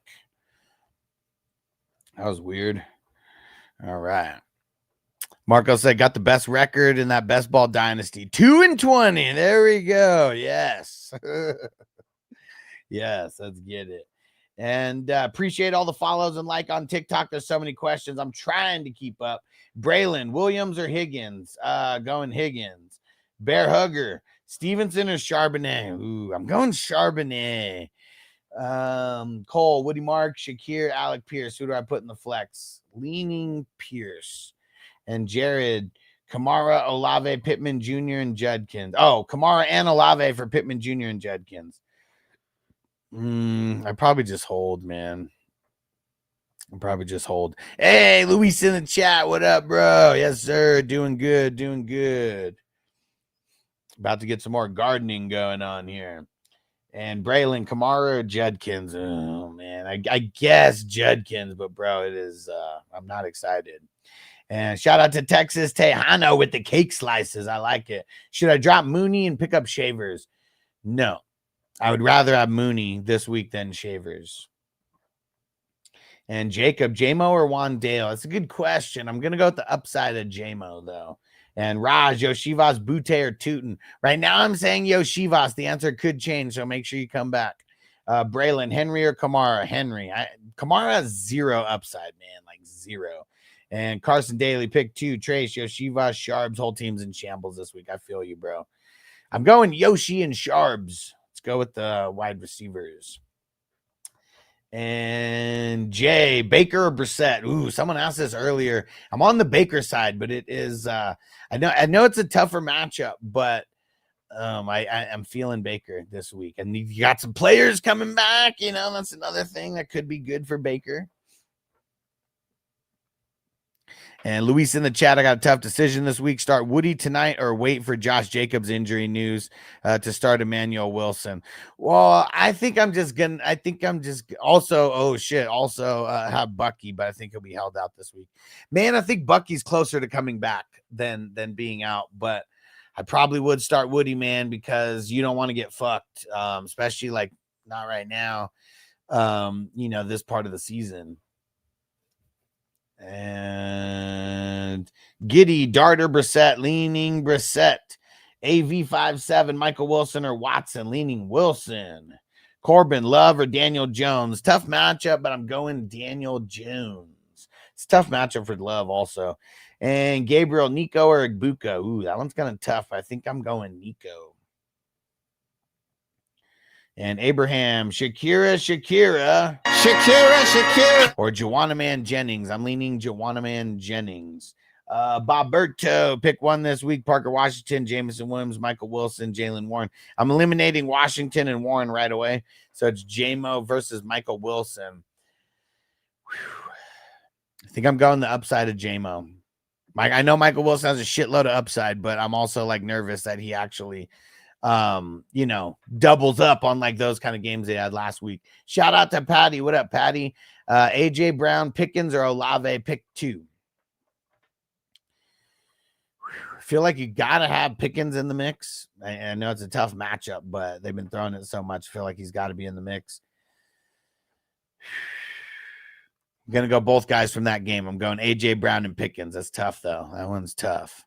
was weird. All right. Marco said got the best record in that best ball dynasty. 2-20. There we go. Yes. Yes, let's get it. And appreciate all the follows and like on TikTok. There's so many questions. I'm trying to keep up. Braylon, Williams or Higgins? Going Higgins. Bear Hugger. Stevenson or Charbonnet? Ooh, I'm going Charbonnet. Cole, Woody Mark, Shakir, Alec Pierce. Who do I put in the flex? Leaning Pierce. And Jared, Kamara, Olave, Pittman Jr., and Judkins. Oh, Kamara and Olave for Pittman Jr. and Judkins. I probably just hold, man. Hey, Luis in the chat. What up, bro? Yes, sir. Doing good. About to get some more gardening going on here. And Braylon, Kamara or Judkins? Oh, man. I guess Judkins, but, bro, it is I'm not excited. And shout out to Texas Tejano with the cake slices. I like it. Should I drop Mooney and pick up Shavers? No. I would rather have Mooney this week than Shavers. And Jacob, J-Mo or Wandale? That's a good question. I'm going to go with the upside of J-Mo, though. And Raj, Yoshivas, Butte, or Tootin? Right now I'm saying Yoshivas. The answer could change, so make sure you come back. Braylon, Henry or Kamara? Henry. Kamara has zero upside, man. Like zero. And Carson Daly, pick 2. Trace, Yoshivas, Sharbs. Whole team's in shambles this week. I feel you, bro. I'm going Yoshi and Sharbs. Let's go with the wide receivers. And Jay, Baker or Brissett? Ooh, someone asked this earlier. I'm on the Baker side, but it is I know it's a tougher matchup, but I'm feeling Baker this week. And you got some players coming back, that's another thing that could be good for Baker. And Luis in the chat, I got a tough decision this week. Start Woody tonight or wait for Josh Jacobs injury news to start Emmanuel Wilson. Well, I think I'm just also have Bucky, but I think he'll be held out this week. Man, I think Bucky's closer to coming back than being out, but I probably would start Woody, man, because you don't want to get fucked, especially like not right now, this part of the season. And Giddy, Darter, Brissett, leaning Brissett. AV57, Michael Wilson or Watson, leaning Wilson. Corbin, Love, or Daniel Jones? Tough matchup, but I'm going Daniel Jones. It's a tough matchup for Love also. And Gabriel, Nico, or Igbuka? Ooh, that one's kind of tough. I think I'm going Nico. And Abraham, Shakira, or Joanna Man Jennings. I'm leaning Joanna Man Jennings. Boberto, pick one this week. Parker Washington, Jameson Williams, Michael Wilson, Jalen Warren. I'm eliminating Washington and Warren right away. So it's JMO versus Michael Wilson. Whew. I think I'm going the upside of JMO. I know Michael Wilson has a shitload of upside, but I'm also like nervous that he actually doubles up on like those kind of games they had last week. Shout out to Patty. What up, Patty? AJ Brown, Pickens, or Olave, pick two. I feel like you got to have Pickens in the mix. I know it's a tough matchup, but they've been throwing it so much. I feel like he's got to be in the mix. I'm going to go both guys from that game. I'm going AJ Brown and Pickens. That's tough, though. That one's tough.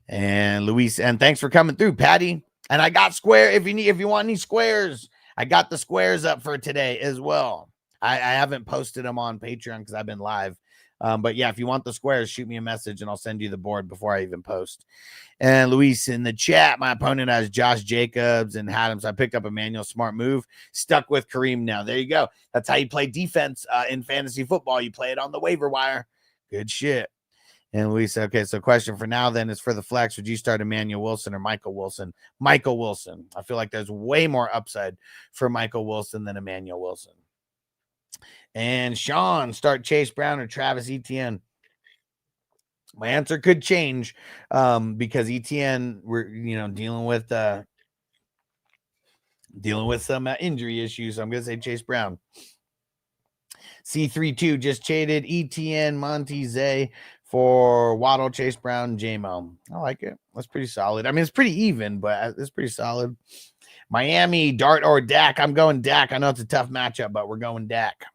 And Luis, and thanks for coming through, Patty. And I got square. If you want any squares, I got the squares up for today as well. I haven't posted them on Patreon because I've been live. But yeah, if you want the squares, shoot me a message and I'll send you the board before I even post. And Luis in the chat, my opponent has Josh Jacobs and had him. So I picked up Emmanuel, smart move, stuck with Kareem now. There you go. That's how you play defense in fantasy football. You play it on the waiver wire. Good shit. And Luis, okay, so question for now then is for the flex. Would you start Emmanuel Wilson or Michael Wilson? Michael Wilson. I feel like there's way more upside for Michael Wilson than Emmanuel Wilson. And Sean, start Chase Brown or Travis Etienne. My answer could change because Etienne, we're dealing with some injury issues. So I'm gonna say Chase Brown. C32 just traded Etienne, Monty Zay for Waddle, Chase Brown, J-Mo. I like it. That's pretty solid. I mean, it's pretty even, but it's pretty solid. Miami, Dart or Dak. I'm going Dak. I know it's a tough matchup, but we're going Dak.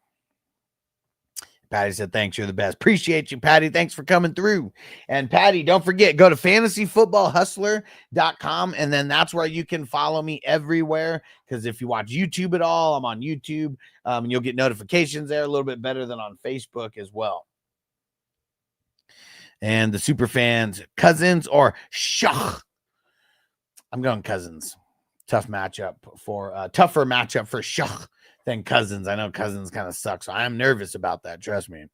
Patty said, thanks. You're the best. Appreciate you, Patty. Thanks for coming through. And Patty, don't forget, go to fantasyfootballhustler.com. And then that's where you can follow me everywhere. Because if you watch YouTube at all, I'm on YouTube. And you'll get notifications there a little bit better than on Facebook as well. And the super fans, Cousins or Shach. I'm going Cousins. Tougher matchup for Shach than Cousins. I know Cousins kind of sucks. So I am nervous about that. Trust me.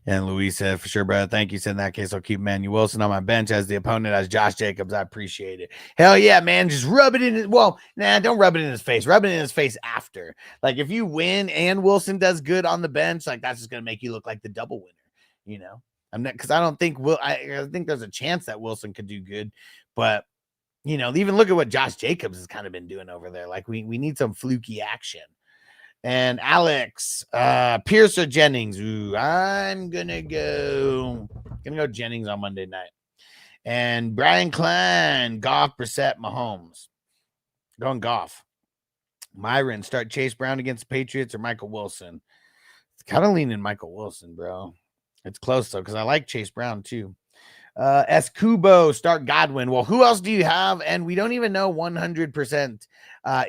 And Luis said, for sure, brother. Thank you. Said in that case, I'll keep Emmanuel Wilson on my bench as the opponent as Josh Jacobs. I appreciate it. Hell yeah, man. Just rub it in his, don't rub it in his face. Rub it in his face after. Like if you win and Wilson does good on the bench, like that's just gonna make you look like the double winner, I'm not, because I don't think I think there's a chance that Wilson could do good, but even look at what Josh Jacobs has kind of been doing over there. Like we need some fluky action. And Alex, Pierce or Jennings? Ooh, I'm gonna go Jennings on Monday night. And Brian Klein, Goff, Brissett, Mahomes. Going Goff. Myron, start Chase Brown against the Patriots or Michael Wilson? It's kind of leaning Michael Wilson, bro. It's close though, because I like Chase Brown too. Escubo, start Godwin. Well, who else do you have? And we don't even know 100%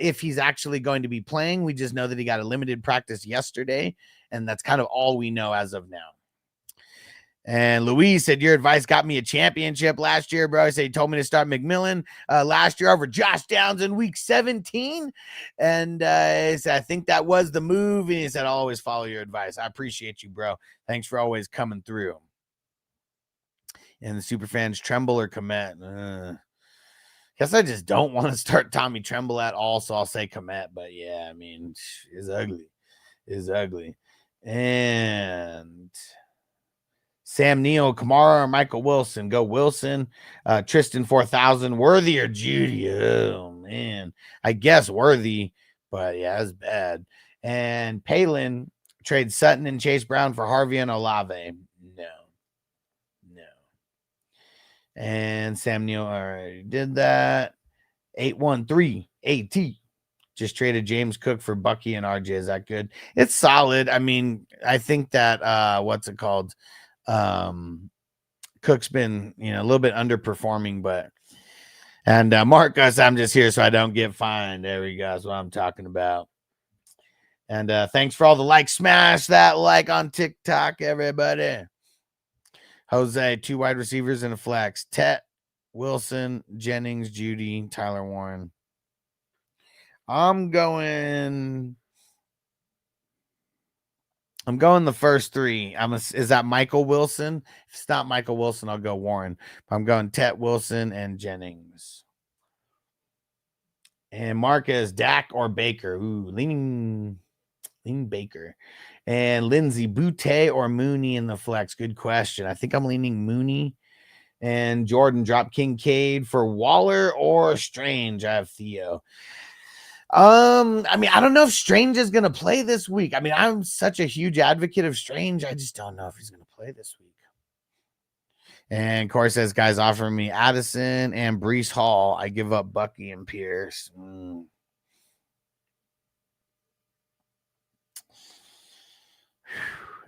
if he's actually going to be playing. We just know that he got a limited practice yesterday, and that's kind of all we know as of now. And Louise said, your advice got me a championship last year, bro. He said he told me to start McMillan last year over Josh Downs in week 17. And he said, I think that was the move. And he said, I'll always follow your advice. I appreciate you, bro. Thanks for always coming through. And the super fans, Tremble or Komet? Guess I just don't want to start Tommy Tremble at all, so I'll say Komet. But yeah, I mean, it's ugly. It's ugly. And Sam Neill, Kamara or Michael Wilson? Go Wilson. Tristan 4000, Worthy or Judy? Oh, man. I guess Worthy, but yeah, that's bad. And Palin, trade Sutton and Chase Brown for Harvey and Olave. No. And Sam Neill already did that. 813 AT just traded James Cook for Bucky and RJ. Is that good? It's solid. I mean, I think that what's it called? Cook's been a little bit underperforming, but And Marcus, I'm just here so I don't get fined. There we go. That's what I'm talking about. And thanks for all the likes. Smash that like on TikTok, everybody. Jose, 2 wide receivers and a flex. Tet, Wilson, Jennings, Judy, Tyler Warren. I'm going the first 3. Is that Michael Wilson? If it's not Michael Wilson, I'll go Warren. I'm going Tet, Wilson, and Jennings. And Marcus, Dak or Baker. Ooh, leaning Baker. And Lindsay, Boutte or Mooney in the flex? Good question. I think I'm leaning Mooney. And Jordan, drop Kincaid for Waller or Strange. I have Theo. I mean, I don't know if Strange is going to play this week. I mean, I'm such a huge advocate of Strange. I just don't know if he's going to play this week. And Corey says, guys, offering me Addison and Breece Hall. I give up Bucky and Pierce.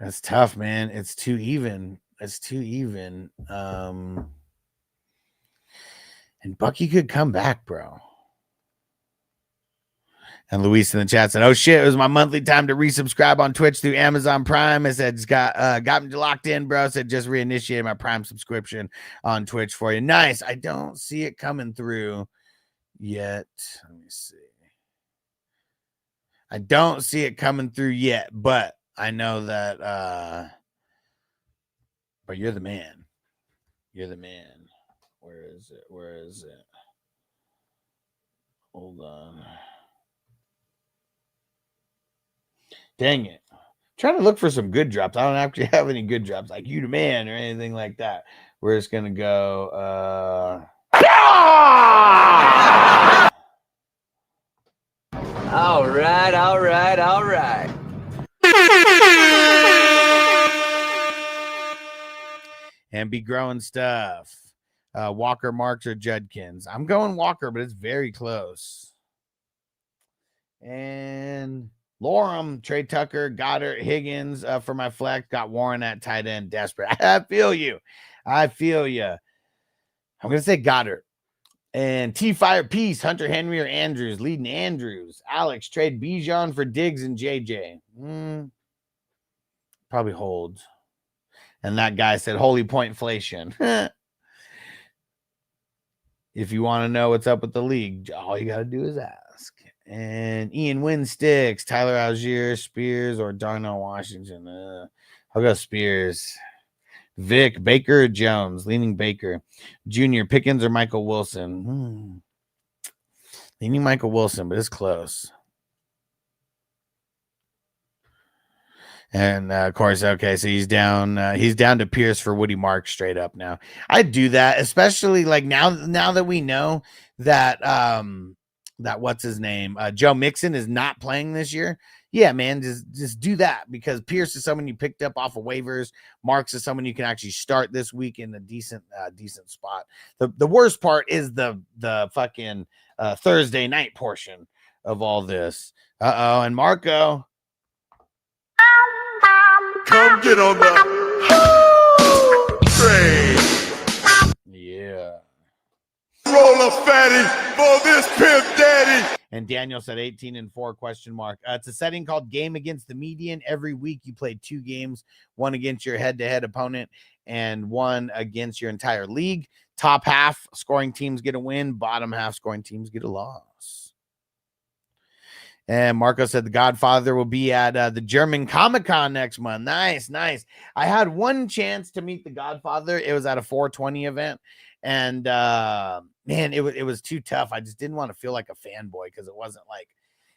That's tough, man. It's too even. And Bucky could come back, bro. And Luis in the chat said, oh shit, it was my monthly time to resubscribe on Twitch through Amazon Prime. I said, got me locked in, bro. I said, just reinitiated my Prime subscription on Twitch for you. Nice. I don't see it coming through yet. Let me see. I don't see it coming through yet, but I know that, but you're the man. You're the man. Where is it? Hold on. Dang it. I'm trying to look for some good drops. I don't actually have any good drops like you the man or anything like that. We're just going to go. All right. And be growing stuff. Walker, Marks, or Judkins. I'm going Walker, but it's very close. And Lorem, Trey Tucker, Goddard, Higgins for my flex. Got Warren at tight end. Desperate. I feel you. I'm going to say Goddard. And T-Fire Peace, Hunter Henry or Andrews. Leading Andrews. Alex, trade Bijan for Diggs and JJ. Probably hold. And that guy said, holy point inflation. If you want to know what's up with the league, all you got to do is ask. And Ian Winsticks, Tyler Algier, Spears, or Darnell Washington. I'll go Spears. Vic, Baker, or Jones. Leaning Baker. Junior, Pickens, or Michael Wilson. Leaning Michael Wilson, but it's close. And of course, okay, so he's down to Pierce for Woody Marks straight up now. I'd do that, especially like now that we know that that what's his name? Joe Mixon is not playing this year. Yeah, man, just do that because Pierce is someone you picked up off of waivers. Marks is someone you can actually start this week in a decent spot. The worst part is the fucking Thursday night portion of all this. And Marco. Come get on the train. Yeah. Roll a fatty for this pimp daddy. And Daniel said 18-4 ? It's a setting called Game Against the Median. Every week you play 2 games, one against your head-to-head opponent and one against your entire league. Top half scoring teams get a win. Bottom half scoring teams get a loss. And Marco said the Godfather will be at the German Comic-Con next month. Nice. I had one chance to meet the Godfather. It was at a 420 event. And man, it was too tough. I just didn't want to feel like a fanboy because it wasn't like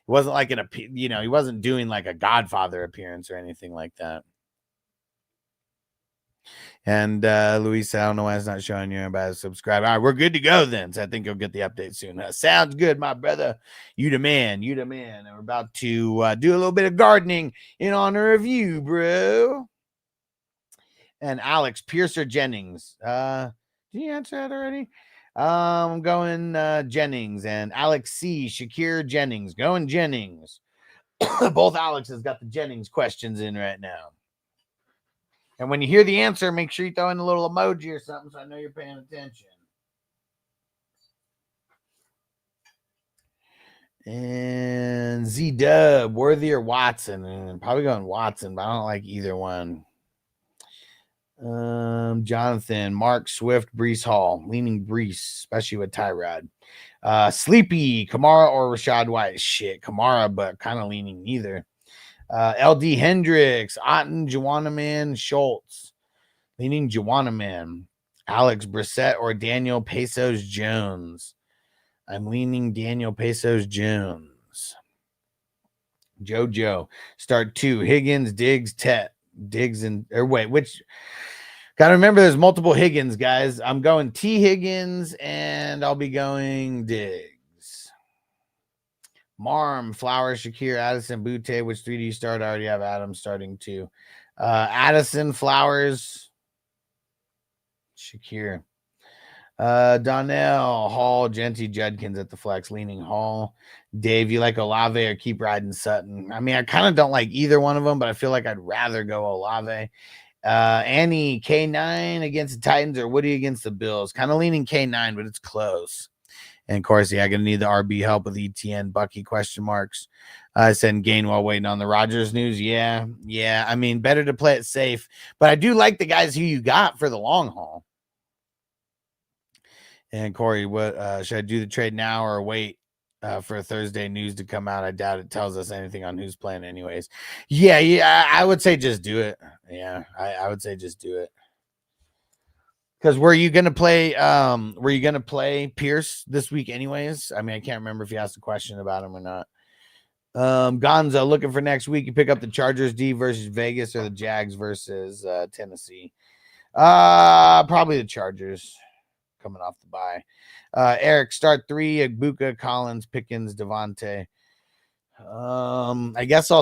he wasn't doing like a Godfather appearance or anything like that. And Luis, I don't know why it's not showing you about to subscribe. All right, we're good to go then. So I think you'll get the update soon. Sounds good, my brother. You the man. And we're about to do a little bit of gardening in honor of you, bro. And Alex, Pierce or Jennings? Did you answer that already? I'm going Jennings. And Alex C, Shakir, Jennings. Going Jennings. Both Alexes got the Jennings questions in right now. And when you hear the answer, make sure you throw in a little emoji or something so I know you're paying attention. And Z-Dub, Worthy or Watson? And probably going Watson, but I don't like either one. Jonathan, Mark, Swift, Brees Hall. Leaning Brees, especially with Tyrod. Sleepy, Kamara or Rashad White? Shit, Kamara, but kind of leaning neither. LD Hendricks, Otten, Juwanaman, Schultz. Leaning Juwanaman. Alex Brissett or Daniel Pesos Jones? I'm leaning Daniel Pesos Jones. JoJo, start 2. Higgins, Diggs, Tet. Diggs and which gotta remember there's multiple Higgins, guys. I'm going T Higgins and I'll be going Diggs. Marm, Flowers, Shakir, Addison, Butte. Which 3 do you start? I already have Adam starting 2. Addison, Flowers, Shakir. Donnell, Hall, Genty, Judkins at the flex, leaning Hall. Dave, you like Olave or keep riding Sutton? I mean, I kind of don't like either one of them, but I feel like I'd rather go Olave. Annie, K9 against the Titans or Woody against the Bills? Kind of leaning K9, but it's close. And of course, yeah, gonna need the RB help with ETN, Bucky, question marks. I said Gainwell waiting on the Rodgers news. Yeah. I mean, better to play it safe, but I do like the guys who you got for the long haul. And Corey, what should I do the trade now or wait for Thursday news to come out? I doubt it tells us anything on who's playing anyways. Yeah, I would say just do it. Yeah, I would say just do it. Because were you gonna play Pierce this week anyways? I mean, I can't remember if you asked a question about him or not. Gonzo, looking for next week. You pick up the Chargers D versus Vegas or the Jags versus Tennessee. Probably the Chargers. Coming off the bye. Eric, start 3, Agbuka, Collins, Pickens, Devontae. I guess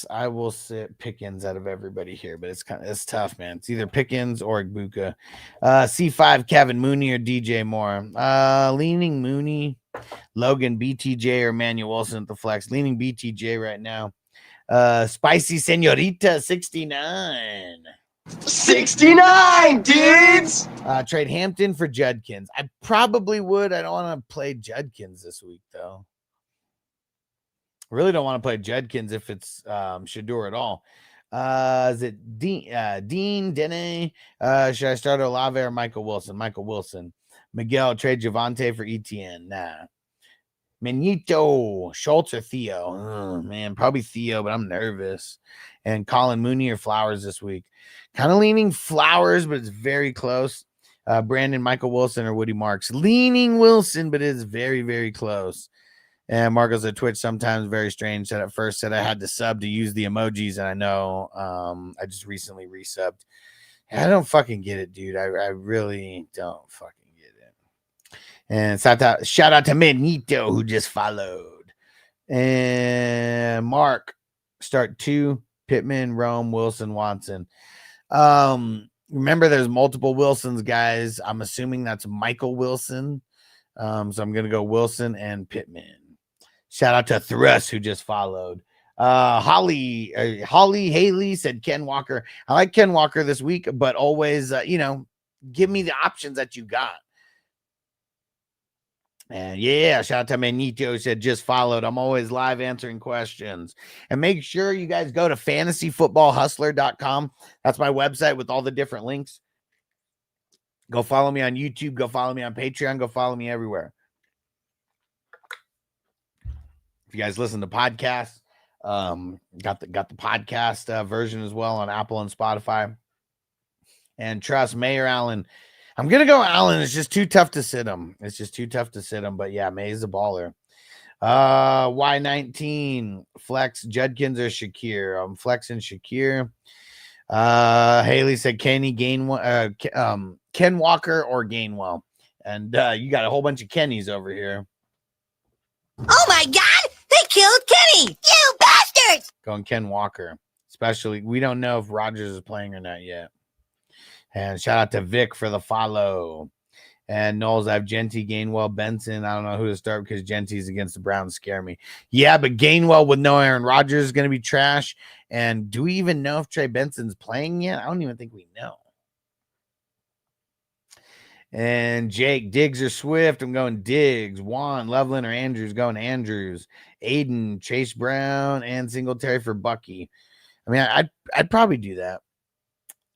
I will sit Pickens out of everybody here, but it's tough, man. It's either Pickens or Agbuka. C5, Kevin Mooney or DJ Moore. Leaning Mooney, Logan, BTJ or Manuel Wilson at the flex. Leaning BTJ right now. Spicy Senorita 69. 69 dudes. Trade Hampton for Judkins. I probably would. I don't want to play Judkins this week, though. I really don't want to play Judkins if it's Shador at all. Is it Dean, Dene? Should I start Olave or Michael Wilson? Michael Wilson. Miguel, trade Javonte for ETN. Nah. Menito, Schultz or Theo? Oh, man, probably Theo, but I'm nervous. And Colin Mooney or Flowers this week? Kind of leaning Flowers, but it's very close. Brandon, Michael Wilson or Woody Marks? Leaning Wilson, but it's very, very close. And Marcos at Twitch, sometimes very strange. Said at first said I had to sub to use the emojis, and I know I just recently resubbed. I don't fucking get it, dude. I really don't fucking get it. And shout out to Menito who just followed. And Mark, start 2, Pittman, Rome, Wilson, Watson. Remember there's multiple Wilsons, guys. I'm assuming that's Michael Wilson. So I'm gonna go Wilson and Pittman. Shout out to Thrust who just followed. Holly Haley said Ken Walker. I like Ken Walker this week, but always give me the options that you got. And yeah, shout out to Manito said just followed. I'm always live answering questions. And make sure you guys go to fantasyfootballhustler.com. That's my website with all the different links. Go follow me on YouTube. Go follow me on Patreon. Go follow me everywhere. If you guys listen to podcasts, got the podcast version as well on Apple and Spotify. And trust Mayor Allen. I'm going to go Allen. It's just too tough to sit him. But yeah, May's a baller. Y19, flex Judkins or Shakir. I'm flexing Shakir. Haley said Ken Walker or Gainwell. And you got a whole bunch of Kennys over here. Oh my God! They killed Kenny! You bastards! Going Ken Walker. Especially, we don't know if Rodgers is playing or not yet. And shout out to Vic for the follow. And Knowles, I have Genty, Gainwell, Benson. I don't know who to start because Genty's against the Browns scare me. Yeah, but Gainwell with no Aaron Rodgers is going to be trash. And do we even know if Trey Benson's playing yet? I don't even think we know. And Jake, Diggs or Swift? I'm going Diggs. Juan, Loveland or Andrews? Going Andrews. Aiden, Chase Brown, and Singletary for Bucky. I mean, I'd probably do that.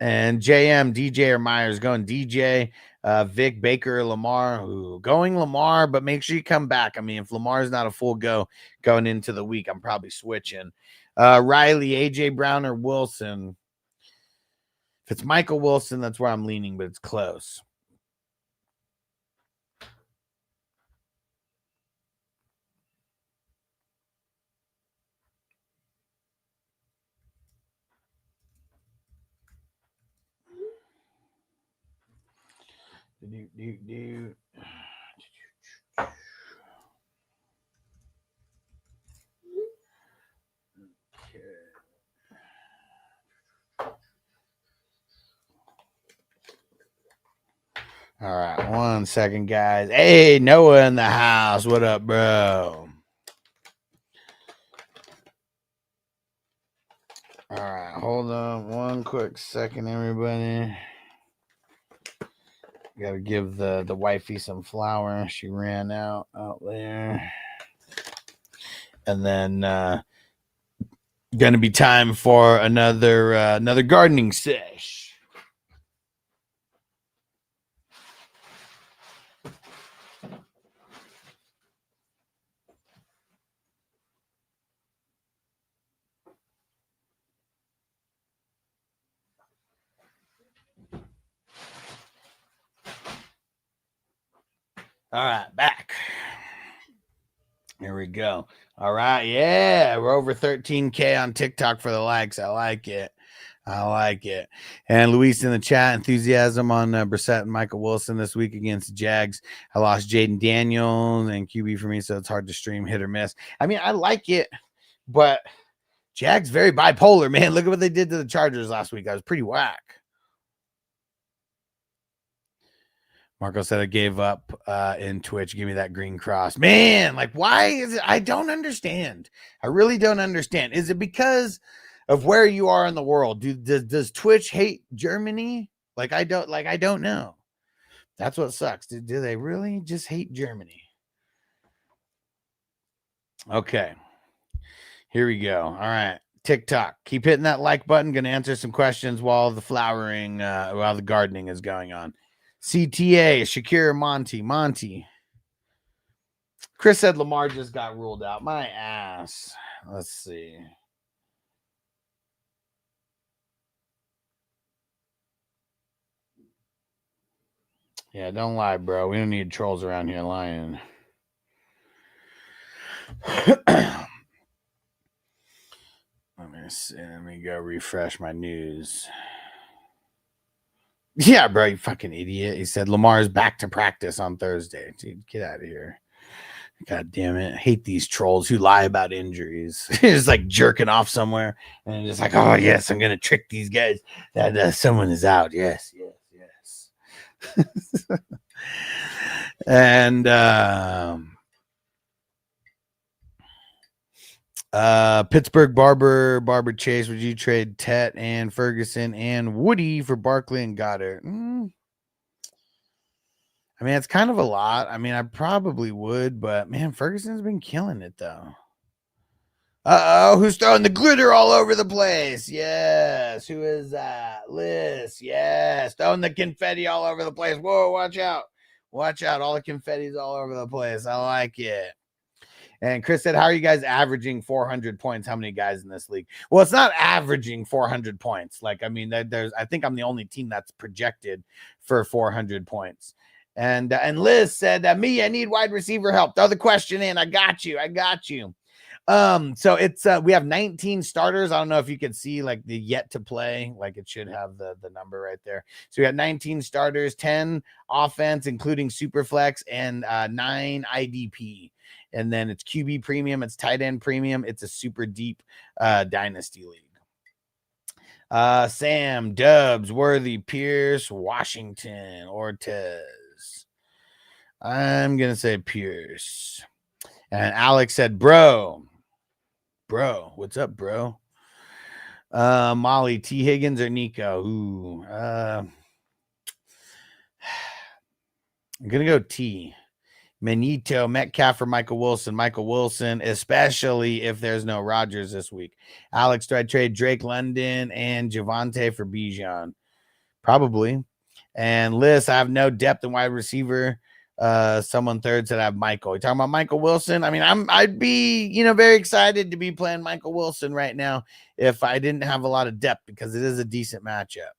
And JM, DJ or Myers? Going DJ. Vic, Baker, or Lamar? Ooh, going Lamar, but make sure you come back. I mean, if Lamar's not a full go going into the week, I'm probably switching. Riley, AJ Brown, or Wilson? If it's Michael Wilson, that's where I'm leaning, but it's close. All right, 1 second, guys. Hey, Noah in the house. What up, bro? All right, hold on 1 quick second, everybody. Got to give the wifey some flour. She ran out there. And then going to be time for another gardening sesh. All right, back. Here we go. All right, yeah, we're over 13K on TikTok for the likes. I like it. I like it. And Luis in the chat, enthusiasm on Brissett and Michael Wilson this week against the Jags. I lost Jaden Daniels and QB for me, so it's hard to stream, hit or miss. I mean, I like it, but Jags very bipolar, man. Look at what they did to the Chargers last week. That was pretty whack. Marco said I gave up in Twitch. Give me that green cross. Man, like, why is it? I don't understand. I really don't understand. Is it because of where you are in the world? Does Twitch hate Germany? I don't know. That's what sucks. Do they really just hate Germany? Okay. Here we go. All right. TikTok. Keep hitting that like button. Going to answer some questions while the flowering, while the gardening is going on. CTA, Shakir, Monty. Chris said Lamar just got ruled out. My ass. Let's see. Yeah, don't lie, bro. We don't need trolls around here lying. Let me see. Let me go refresh my news. Yeah, bro, you fucking idiot. He said Lamar's back to practice on Thursday. Dude, get out of here. God damn it. I hate these trolls who lie about injuries. It's like jerking off somewhere and just like, oh, yes, I'm going to trick these guys that someone is out. Yes. And Pittsburgh Barber Chase, would you trade Tet and Ferguson and Woody for Barkley and Goddard? I mean, it's kind of a lot. I mean, I probably would, but man, Ferguson's been killing it though. Who's throwing the glitter all over the place? Yes. Who is that? Liz. Yes. Throwing the confetti all over the place. Whoa, watch out. Watch out. All the confetti's all over the place. I like it. And Chris said, how are you guys averaging 400 points? How many guys in this league? Well, it's not averaging 400 points. Like, I mean, I think I'm the only team that's projected for 400 points. And Liz said, I need wide receiver help. Throw the question in. I got you. So it's we have 19 starters. I don't know if you can see like the yet to play, like it should have the number right there. So we got 19 starters, 10 offense, including Superflex, and 9 IDP. And then it's QB premium, it's tight end premium, it's a super deep dynasty league. Sam, Dubs, Worthy, Pierce, Washington, Ortez. I'm gonna say Pierce. And Alex said, bro, what's up, bro? Molly, T. Higgins or Nico? Ooh, I'm going to go T. Manito, Metcalf for Michael Wilson. Michael Wilson, especially if there's no Rodgers this week. Alex, do I trade Drake London and Javonte for Bijan? Probably. And Liz, I have no depth in wide receiver. Someone third said I have Michael. You talking about Michael Wilson? I mean, I'd be, very excited to be playing Michael Wilson right now if I didn't have a lot of depth because it is a decent matchup.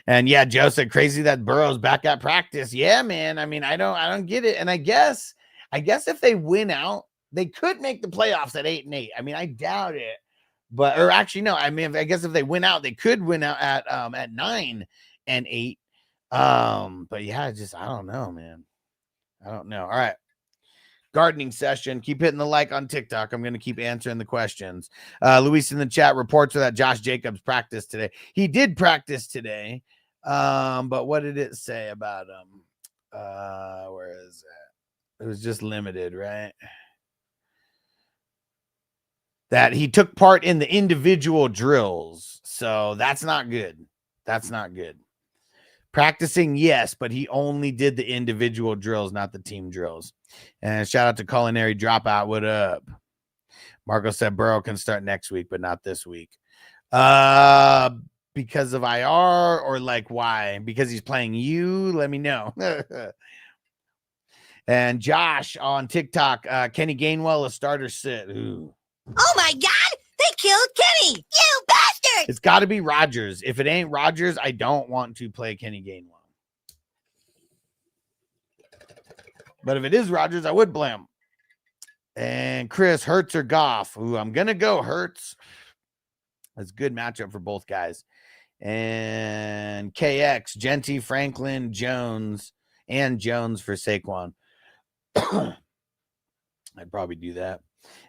And yeah, Joe said crazy that Burrow's back at practice. Yeah, man. I mean, I don't get it. And I guess if they win out, they could make the playoffs at 8-8. I mean, I doubt it. But or actually, no, I mean, I guess if they win out, they could win out at 9-8. But yeah, I don't know, man. I don't know. All right. Gardening session. Keep hitting the like on TikTok. I'm going to keep answering the questions. Luis in the chat reports that Josh Jacobs practiced today. He did practice today. But what did it say about him? Where is that? It was just limited, right? That he took part in the individual drills. So that's not good. That's not good. Practicing, yes, but he only did the individual drills, not the team drills. And shout out to Culinary Dropout. What up? Marco said Burrow can start next week, but not this week. Because of IR or like why? Because he's playing you? Let me know. And Josh on TikTok, Kenny Gainwell, a starter sit. Ooh. Oh my God! They killed Kenny! You bastard! It's got to be Rodgers. If it ain't Rodgers, I don't want to play Kenny Gainwell. But if it is Rodgers, I would play him. And Chris, Hurts or Goff? Ooh, I'm going to go Hurts. That's a good matchup for both guys. And KX, Genty, Franklin, Jones, and Jones for Saquon. I'd probably do that.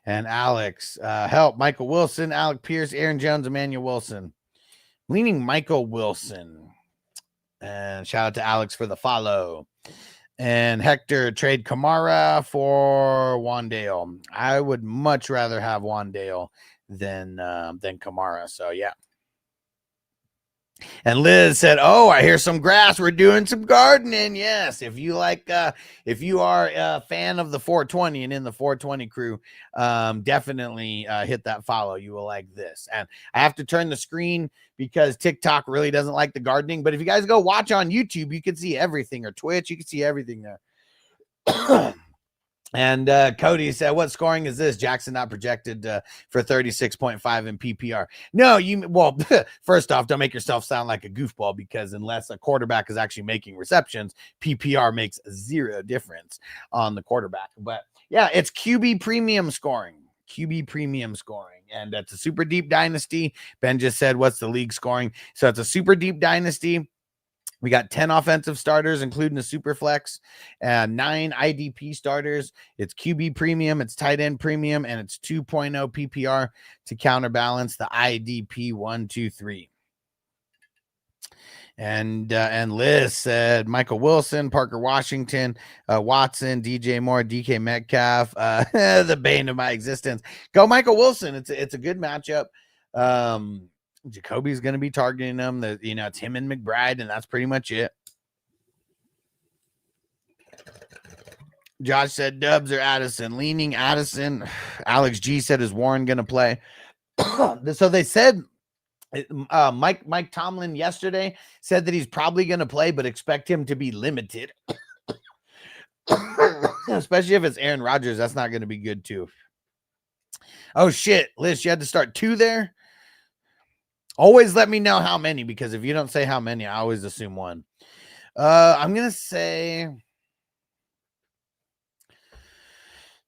And Alex, help, Michael Wilson, Alec Pierce, Aaron Jones, Emmanuel Wilson. Leaning Michael Wilson. And shout out to Alex for the follow. And Hector, trade Kamara for Wandale. I would much rather have Wandale than Kamara. So, yeah. And Liz said, oh, I hear some grass. We're doing some gardening. Yes. If you if you are a fan of the 420 and in the 420 crew, definitely hit that follow. You will like this. And I have to turn the screen because TikTok really doesn't like the gardening. But if you guys go watch on YouTube, you can see everything, or Twitch, you can see everything there. And Cody said, what scoring is this? Jackson not projected for 36.5 in PPR. No, first off, don't make yourself sound like a goofball, because unless a quarterback is actually making receptions, PPR makes zero difference on the quarterback. But yeah, it's QB premium scoring. And that's a super deep dynasty. Ben just said, what's the league scoring? So it's a super deep dynasty. We got 10 offensive starters, including the super flex, 9 IDP starters. It's QB premium, it's tight end premium, and it's 2.0 PPR to counterbalance the IDP 1, 2, 3. And Liz said Michael Wilson, Parker Washington, Watson, DJ Moore, DK Metcalf, the bane of my existence. Go Michael Wilson. It's a good matchup. Jacoby's going to be targeting them. It's him and McBride, and that's pretty much it. Josh said Dubs or Addison. Leaning Addison. Alex G said, is Warren going to play? So they said Mike Tomlin yesterday said that he's probably going to play, but expect him to be limited. Especially if it's Aaron Rodgers. That's not going to be good too. Oh, shit. Liz, you had to start 2 there? Always let me know how many, because if you don't say how many, I always assume 1. I'm going to say,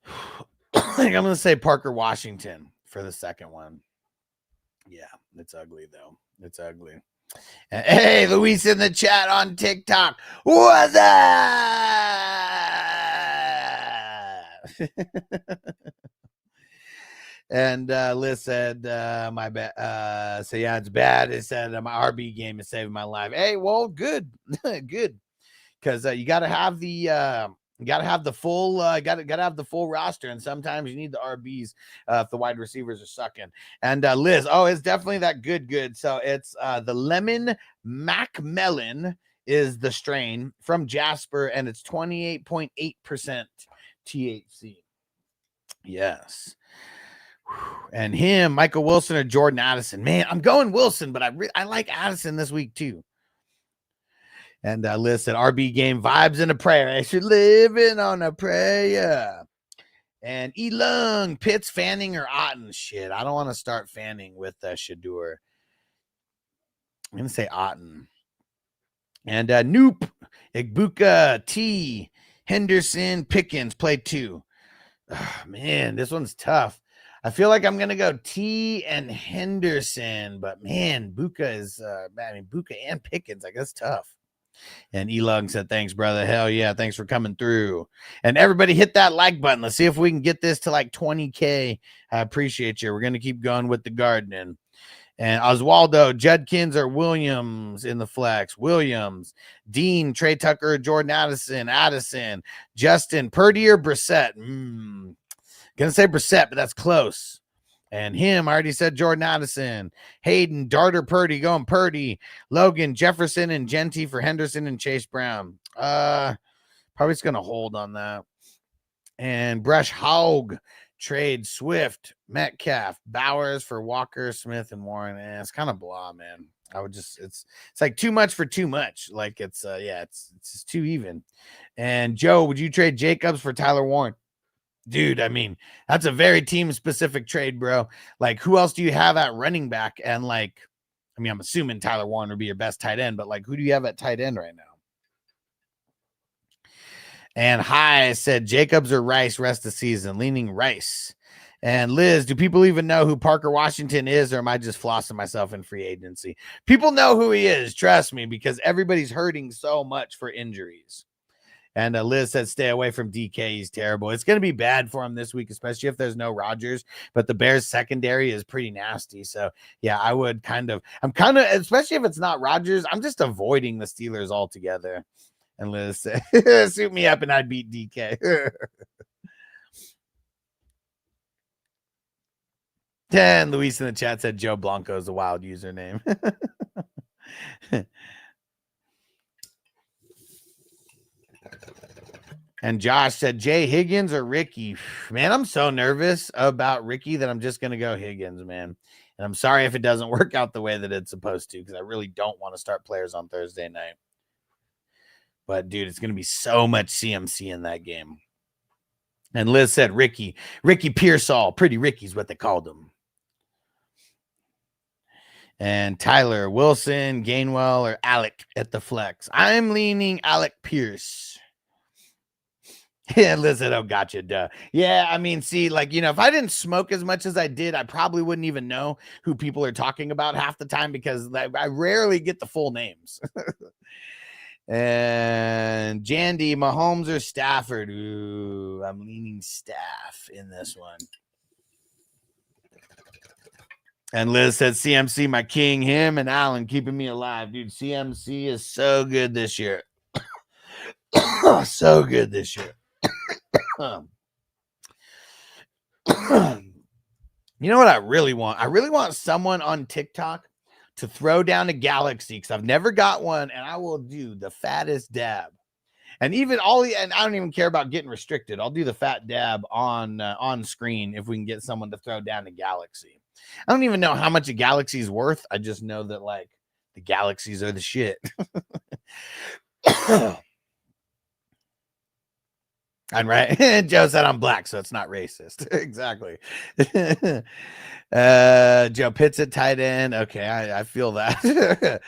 I think I'm going to say Parker Washington for the second one. Yeah, it's ugly though. It's ugly. Hey, Luis in the chat on TikTok. What's up? And Liz said, my bad. So yeah, it's bad. It said my RB game is saving my life. Hey, well, good, good, because you got to have the full have the full roster, and sometimes you need the RBs if the wide receivers are sucking. And Liz, oh, it's definitely that good. So it's the lemon Mac melon is the strain from Jasper, and it's 28.8% THC. Yes. And him, Michael Wilson or Jordan Addison. Man, I'm going Wilson, but I like Addison this week too. And Liz said, RB game vibes and a prayer. I should live in on a prayer. And Elung, Pitts, Fanning, or Otten. Shit, I don't want to start Fanning with Shadur. I'm going to say Otten. And Noop, Igbuka, T, Henderson, Pickens, play 2. Oh, man, this one's tough. I feel like I'm going to go T and Henderson, but man, Buka is, Buka and Pickens, I guess tough. And Elung said, thanks, brother. Hell yeah. Thanks for coming through. And everybody hit that like button. Let's see if we can get this to like 20K. I appreciate you. We're going to keep going with the gardening. And Oswaldo, Judkins, or Williams in the flex. Williams, Dean, Trey Tucker, Jordan Addison, Justin, Purdy, or Brissett. Gonna say Brissett, but that's close. And him, I already said Jordan Addison. Hayden, Darter, Purdy, going Purdy. Logan, Jefferson, and Genty for Henderson and Chase Brown. Probably just going to hold on that. And Brush Haug, trade Swift, Metcalf, Bowers for Walker, Smith, and Warren. It's kind of blah, man. I would just, it's like too much for too much. Like it's just too even. And Joe, would you trade Jacobs for Tyler Warren? Dude, I mean, that's a very team-specific trade, bro. Like, who else do you have at running back? And, like, I mean, I'm assuming Tyler Warren would be your best tight end, but, like, who do you have at tight end right now? And Hi said Jacobs or Rice rest of the season, leaning Rice. And Liz, do people even know who Parker Washington is, or am I just flossing myself in free agency? People know who he is, trust me, because everybody's hurting so much for injuries. And Liz said, stay away from DK. He's terrible. It's going to be bad for him this week, especially if there's no Rodgers. But the Bears secondary is pretty nasty. So, yeah, I'm kind of, especially if it's not Rodgers, I'm just avoiding the Steelers altogether. And Liz said, suit me up and I'd beat DK. And Luis in the chat said Joe Blanco is a wild username. And Josh said, Jay Higgins or Ricky? Man, I'm so nervous about Ricky that I'm just going to go Higgins, man. And I'm sorry if it doesn't work out the way that it's supposed to, because I really don't want to start players on Thursday night. But, dude, it's going to be so much CMC in that game. And Liz said Ricky Pearsall. Pretty Ricky's what they called him. And Tyler, Wilson, Gainwell, or Alec at the flex. I'm leaning Alec Pierce. Yeah, listen, oh, gotcha, duh. Yeah, I mean, see, like, you know, if I didn't smoke as much as I did, I probably wouldn't even know who people are talking about half the time because I rarely get the full names. And Jandy, Mahomes or Stafford? Ooh, I'm leaning Staff in this one. And Liz said CMC, my king, him and Allen keeping me alive. Dude, CMC is so good this year. So good this year. You know what I really want? I really want someone on TikTok to throw down a galaxy because I've never got one, and I will do the fattest dab. And even and I don't even care about getting restricted. I'll do the fat dab on screen if we can get someone to throw down a galaxy. I don't even know how much a galaxy is worth. I just know that like the galaxies are the shit. I'm right. Joe said I'm black, so it's not racist. Exactly. Joe Pitts at tight end. Okay, I feel that.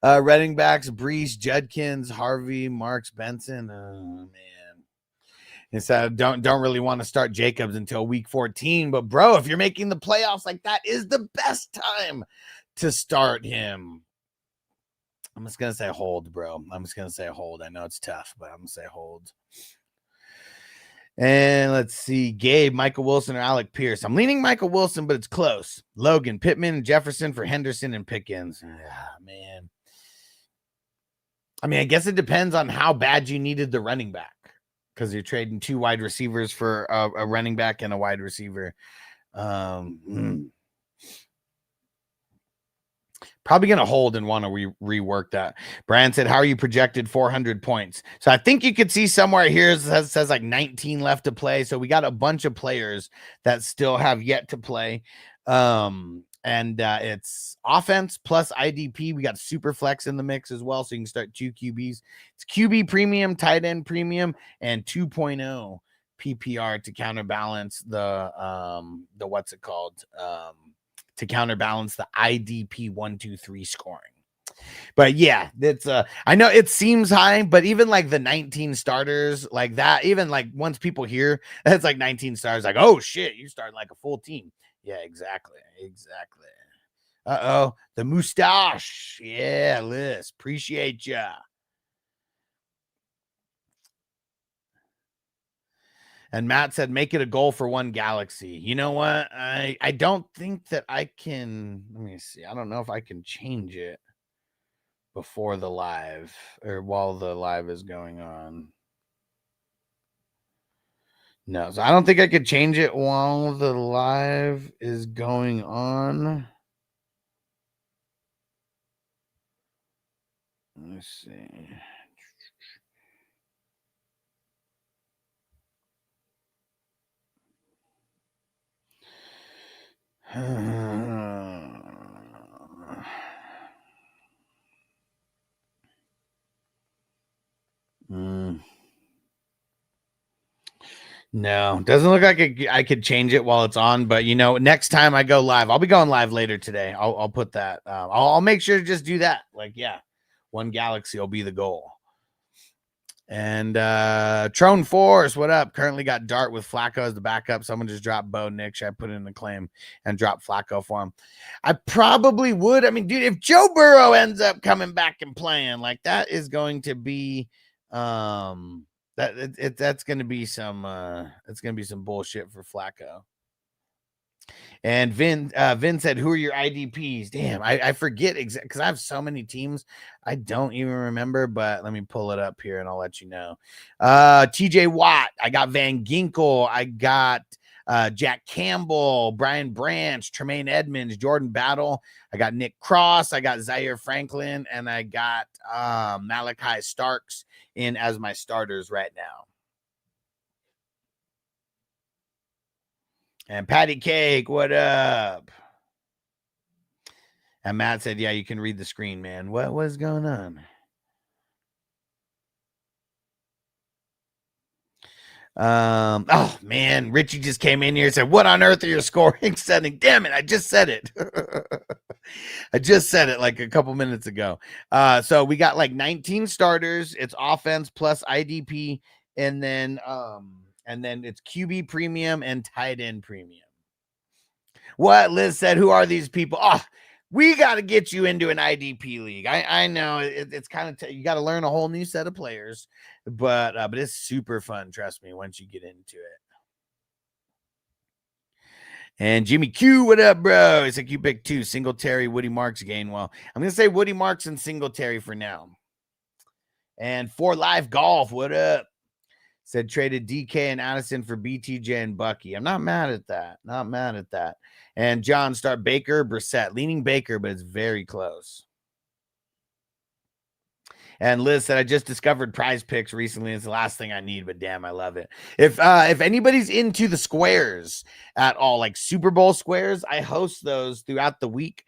Running backs, Brees, Judkins, Harvey, Marks, Benson. Oh, man. And so don't really want to start Jacobs until week 14. But, bro, if you're making the playoffs, like that is the best time to start him. I'm just going to say hold, bro. I'm just going to say hold. I know it's tough, but I'm going to say hold. And let's see, Gabe, Michael Wilson, or Alec Pierce. I'm leaning Michael Wilson, but it's close. Logan, Pittman, Jefferson for Henderson and Pickens. Man. I mean, I guess it depends on how bad you needed the running back because you're trading 2 wide receivers for a running back and a wide receiver. Probably going to hold and want to rework that. Brian said, how are you projected 400 points? So I think you could see somewhere here says like 19 left to play. So we got a bunch of players that still have yet to play. And it's offense plus IDP. We got super flex in the mix as well. So you can start 2 QBs. It's QB premium, tight end premium, and 2.0 PPR to counterbalance the what's it called? To counterbalance the IDP 1, 2, 3 scoring. But yeah, it's I know it seems high, but even like the 19 starters like that, even like once people hear that's like 19 stars, like, oh shit, you start like a full team. Yeah, exactly. Uh-oh, the mustache. Yeah, Liz, appreciate ya. And Matt said, make it a goal for one galaxy. You know what? I don't think that I can. Let me see. I don't know if I can change it before the live or while the live is going on. No, so I don't think I could change it while the live is going on. Let's see. No, doesn't look like I could change it while it's on, but you know, next time I go live, I'll be going live later today. I'll put that. I'll make sure to just do that. Like, yeah, one galaxy will be the goal. And Trone Force, what up? Currently got Dart with Flacco as the backup. Someone just dropped Bo Nick. Should I put in the claim and drop Flacco for him? I probably would. I mean, dude, if Joe Burrow ends up coming back and playing, like that is going to be that's going to be some it's going to be some bullshit for Flacco. And Vin said, who are your IDPs? Damn, I forget exactly because I have so many teams. I don't even remember, but let me pull it up here and I'll let you know. TJ Watt, I got Van Ginkel, I got Jack Campbell, Brian Branch, Tremaine Edmonds, Jordan Battle, I got Nick Cross, I got Zaire Franklin, and I got Malachi Starks in as my starters right now. And Patty Cake, what up? And Matt said, yeah, you can read the screen, man. What was going on? Oh, man. Richie just came in here and said, what on earth are your scoring setting? Damn it, I just said it. I just said it like a couple minutes ago. So we got like 19 starters. It's offense plus IDP, and then it's QB premium and tight end premium. What Liz said, who are these people? Oh, we got to get you into an IDP league. I know it's kind of you got to learn a whole new set of players, but it's super fun. Trust me, once you get into it. And Jimmy Q, what up, bro? It's like you picked 2, Singletary, Woody Marks, Gainwell. I'm gonna say Woody Marks and Singletary for now. And For Life Golf, what up? Said traded DK and Addison for BTJ and Bucky. I'm not mad at that. Not mad at that. And John, start Baker, Brissett. Leaning Baker, but it's very close. And Liz said, I just discovered Prize Picks recently. It's the last thing I need, but damn, I love it. If anybody's into the squares at all, like Super Bowl squares, I host those throughout the week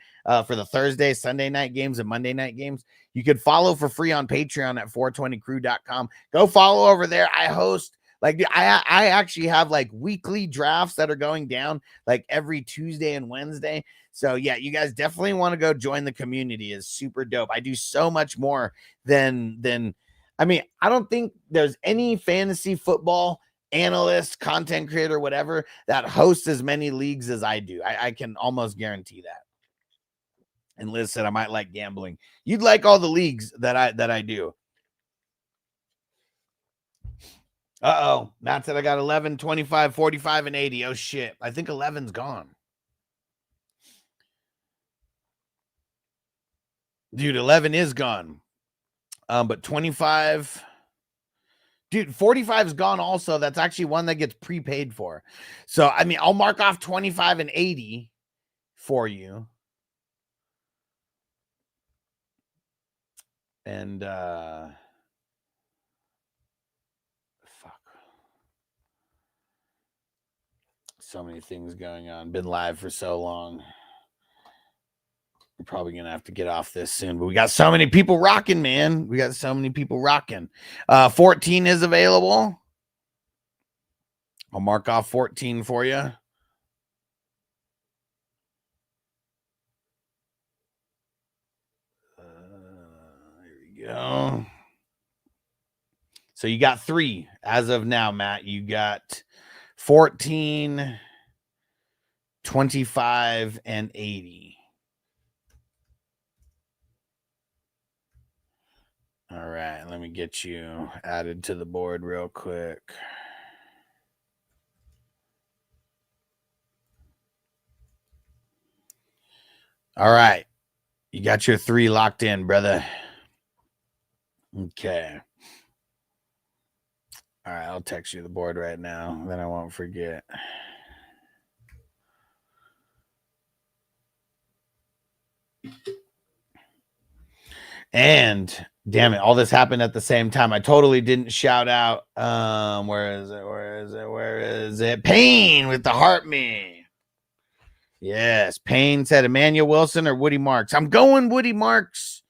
for the Thursday, Sunday night games and Monday night games. You could follow for free on Patreon at 420crew.com. Go follow over there. I host, like, I actually have like weekly drafts that are going down like every Tuesday and Wednesday. So yeah, you guys definitely want to go join the community. It's super dope. I do so much more than I mean, I don't think there's any fantasy football analyst, content creator, whatever, that hosts as many leagues as I do. I can almost guarantee that. And Liz said I might like gambling. You'd like all the leagues that I do. Uh-oh. Matt said I got 11, 25, 45, and 80. Oh, shit. I think 11's gone. Dude, 11 is gone. But 25... Dude, 45 is gone also. That's actually one that gets prepaid for. So, I mean, I'll mark off 25 and 80 for you. And fuck. So many things going on. Been live for so long. We're probably gonna have to get off this soon, but we got so many people rocking, man. We got so many people rocking. 14 is available. I'll mark off 14 for you. Here we go. So you got 3 as of now, Matt. You got 14, 25, and 80. All right, let me get you added to the board real quick. All right, you got your 3 locked in, brother. Okay. All right, I'll text you the board right now, then I won't forget. And damn it, all this happened at the same time. I totally didn't shout out. Where is it? Payne with the heart me. Yes, Payne said Emmanuel Wilson or Woody Marks. I'm going Woody Marks.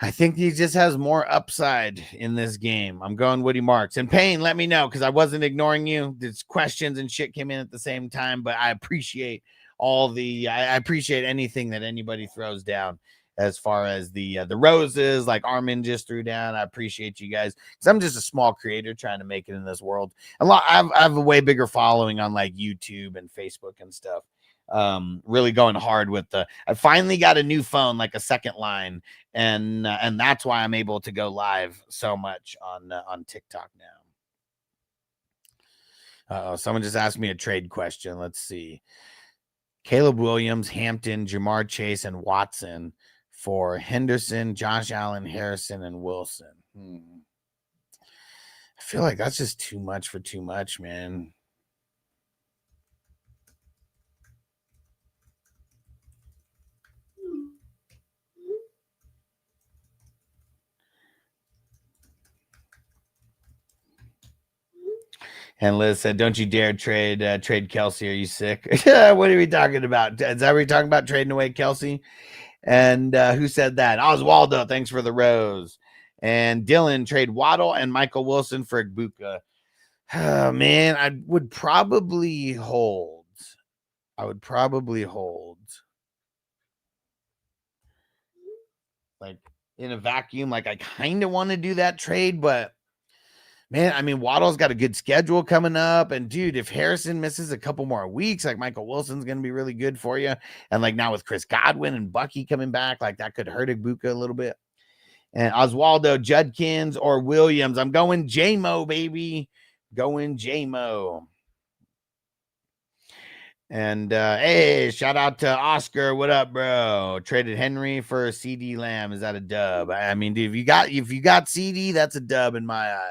I think he just has more upside in this game. I'm going Woody Marks. And Payne, let me know, because I wasn't ignoring you. There's questions and shit came in at the same time, but I appreciate I appreciate anything that anybody throws down as far as the roses, like Armin just threw down. I appreciate you guys, because I'm just a small creator trying to make it in this world. I have a way bigger following on like YouTube and Facebook and stuff. Really going hard with I finally got a new phone, like a second line, and that's why I'm able to go live so much on TikTok now. Someone just asked me a trade question. Let's see. Caleb Williams, Hampton, Jamar Chase, and Watson for Henderson, Josh Allen, Harrison, and Wilson. I feel like that's just too much for too much, man. And Liz said, "Don't you dare trade Kelsey. Are you sick?" What are we talking about? Is that what we're talking about, trading away Kelsey? And who said that? Oswaldo, thanks for the rose. And Dylan, trade Waddle and Michael Wilson for Igbuka. Oh, man, I would probably hold. Like in a vacuum, like I kind of want to do that trade, but man, I mean, Waddle's got a good schedule coming up. And dude, if Harrison misses a couple more weeks, like Michael Wilson's going to be really good for you. And like now with Chris Godwin and Bucky coming back, like that could hurt Igbuka a little bit. And Oswaldo, Judkins, or Williams. I'm going J-Mo, baby. Going J-Mo. And hey, shout out to Oscar. What up, bro? Traded Henry for CD Lamb. Is that a dub? I mean, dude, if you got CD, that's a dub in my eyes.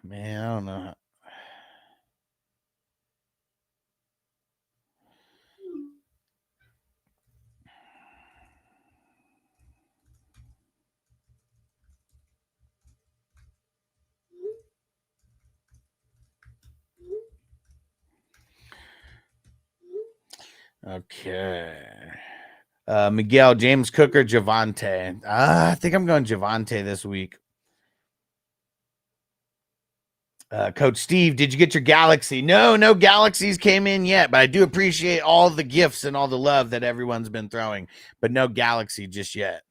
Man, I don't know. Okay. Miguel, James Cook, or Javante? I think I'm going Javante this week. Coach Steve, did you get your Galaxy? No Galaxies came in yet, but I do appreciate all the gifts and all the love that everyone's been throwing, but no Galaxy just yet.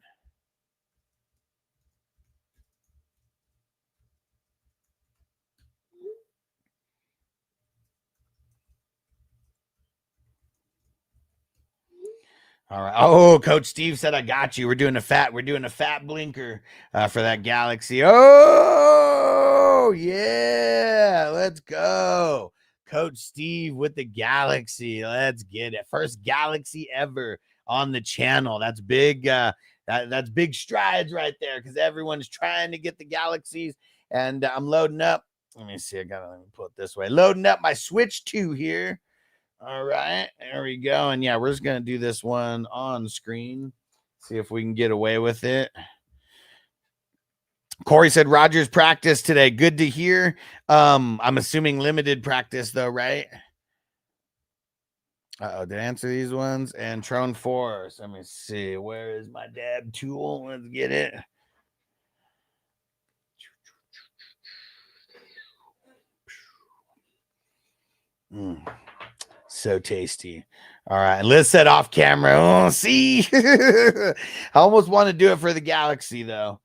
All right. Oh, Coach Steve said, I got you. We're doing a fat blinker for that Galaxy. Oh, yeah. Let's go. Coach Steve with the Galaxy. Let's get it. First Galaxy ever on the channel. That's big. That's big strides right there, because everyone's trying to get the Galaxies. And I'm loading up. Let me see. Let me pull it this way. Loading up my Switch 2 here All right, there we go. And yeah, we're just gonna do this one on screen. See if we can get away with it. Corey said Rogers practice today. Good to hear. I'm assuming limited practice though, right? Did I answer these ones? And Trone Force. Let me see. Where is my dab tool? Let's get it. So tasty. All right. Liz said off camera. Oh, see. I almost want to do it for the Galaxy though.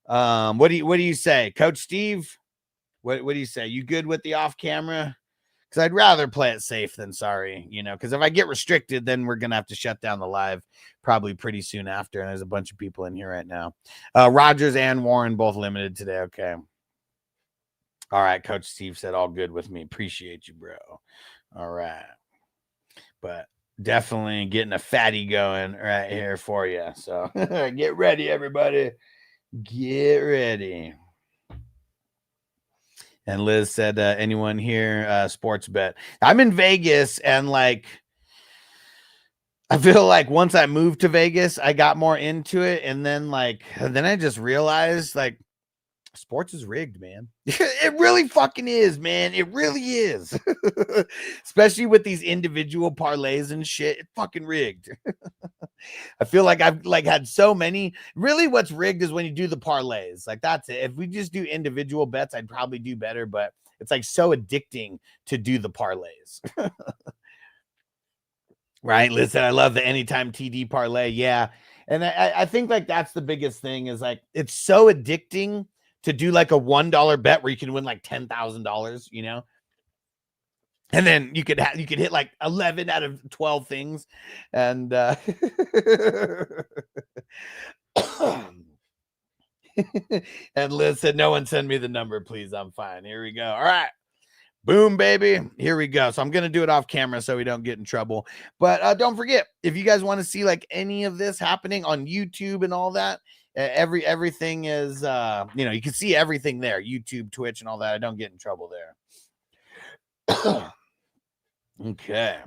What do you say, Coach Steve? What do you say? You good with the off camera? Because I'd rather play it safe than sorry, because if I get restricted, then we're going to have to shut down the live probably pretty soon after. And there's a bunch of people in here right now. Rogers and Warren both limited today. Okay. All right. Coach Steve said all good with me. Appreciate you, bro. All right. But definitely getting a fatty going right here for you. So get ready, everybody. Get ready. And Liz said, anyone here sports bet? I'm in Vegas, and I feel like once I moved to Vegas, I got more into it. And then I just realized sports is rigged, man. It really fucking is, man. It really is. Especially with these individual parlays and shit. It's fucking rigged. I feel like I've had so many. Really what's rigged is when you do the parlays. That's it. If we just do individual bets, I'd probably do better, but it's so addicting to do the parlays. Right? Listen, I love the anytime TD parlay. Yeah. And I think that's the biggest thing is it's so addicting to do a $1 bet where you can win $10,000, and then you could hit 11 out of 12 things. And and Liz said, no one send me the number, please. I'm fine. Here we go. All right. Boom, baby. Here we go. So I'm going to do it off camera so we don't get in trouble. But don't forget, if you guys want to see any of this happening on YouTube and all that, everything is, you can see everything there, YouTube, Twitch, and all that. I don't get in trouble there. Okay.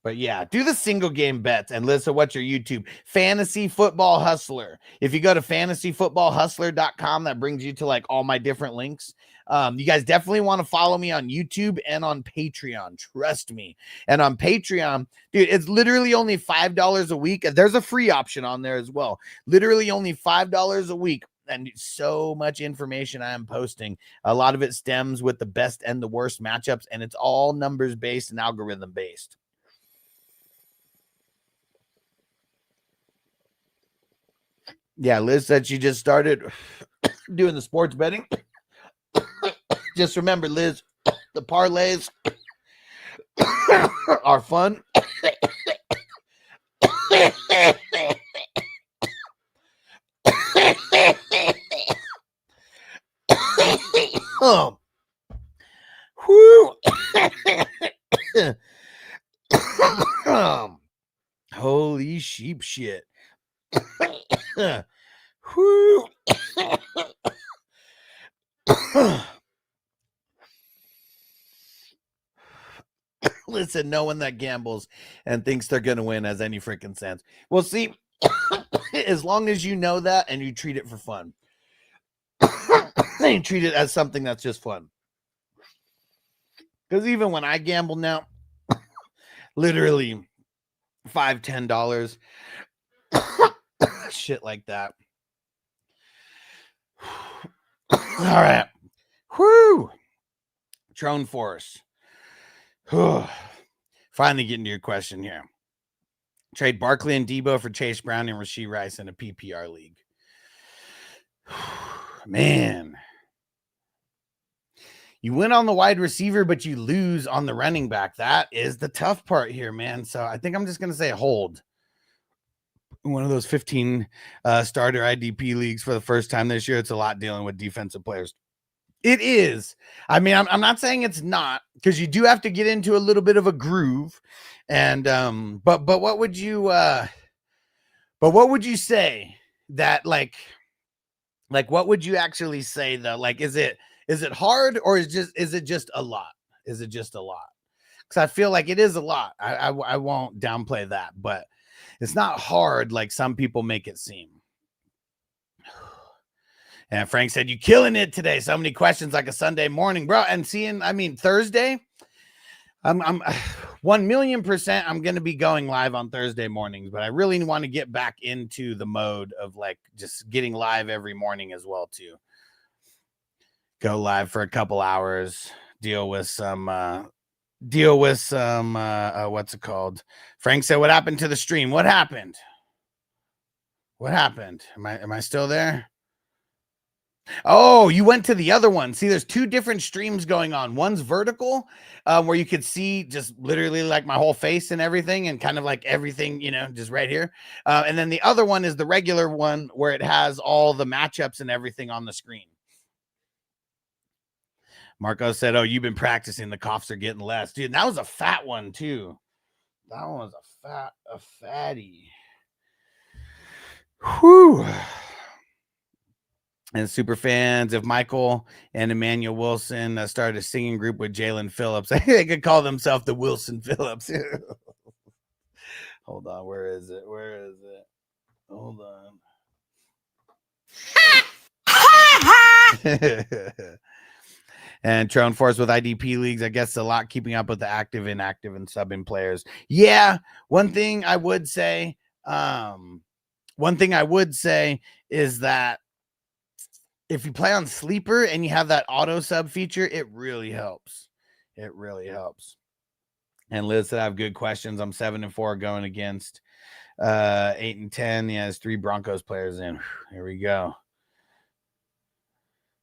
But yeah, do the single game bets. And Lisa, what's your YouTube? Fantasy Football Hustler. If you go to fantasyfootballhustler.com, that brings you to all my different links. You guys definitely want to follow me on YouTube and on Patreon. Trust me. And on Patreon, dude, it's literally only $5 a week. There's a free option on there as well. Literally only $5 a week. And so much information I am posting. A lot of it stems with the best and the worst matchups, and it's all numbers based and algorithm based. Yeah, Liz said she just started doing the sports betting. Just remember, Liz, the parlays are fun. Holy sheep shit. Listen, no one that gambles and thinks they're going to win has any freaking sense. Well, see, as long as you know that and you treat it for fun, you treat it as something that's just fun. Because even when I gamble now, literally $5-10, shit like that. All right. Whoo. Trone Force. Finally getting to your question here. Trade Barkley and Debo for Chase Brown and Rashee Rice in a PPR league. Man. You win on the wide receiver, but you lose on the running back. That is the tough part here, man. So I think I'm just going to say hold. One of those 15 starter IDP leagues for the first time this year. It's a lot dealing with defensive players. It is. I mean, I'm not saying it's not, because you do have to get into a little bit of a groove. And but what would you say that what would you actually say though? Is it hard, or is it just a lot? Is it just a lot? because I feel like it is a lot. I won't downplay that, but it's not hard like some people make it seem. And Frank said, "You killing it today. So many questions like a Sunday morning, bro." And Thursday, I'm 1,000,000%. I'm going to be going live on Thursday mornings, but I really want to get back into the mode of like just getting live every morning as well too. Go live for a couple hours, deal with some what's it called? Frank said, "What happened to the stream? What happened? What happened? Am I still there?" Oh, you went to the other one. See, there's two different streams going on. One's vertical, where you could see just literally like my whole face and everything, and kind of like everything, just right here. And then the other one is the regular one where it has all the matchups and everything on the screen. Marco said, "Oh, you've been practicing. The coughs are getting less." Dude, that was a fat one too. That one was a fatty. Whew. And super fans, if Michael and Emmanuel Wilson started a singing group with Jalen Phillips, they could call themselves the Wilson Phillips. Hold on, where is it? Hold on. And Tron Force with IDP leagues, I guess a lot keeping up with the active, inactive, and sub-in players. Yeah, one thing I would say is that if you play on Sleeper and you have that auto sub feature, it really helps. It really helps. And Liz said, "I have good questions. I'm 7-4 going against 8-10. Yeah, there's 3 Broncos players in. Here we go."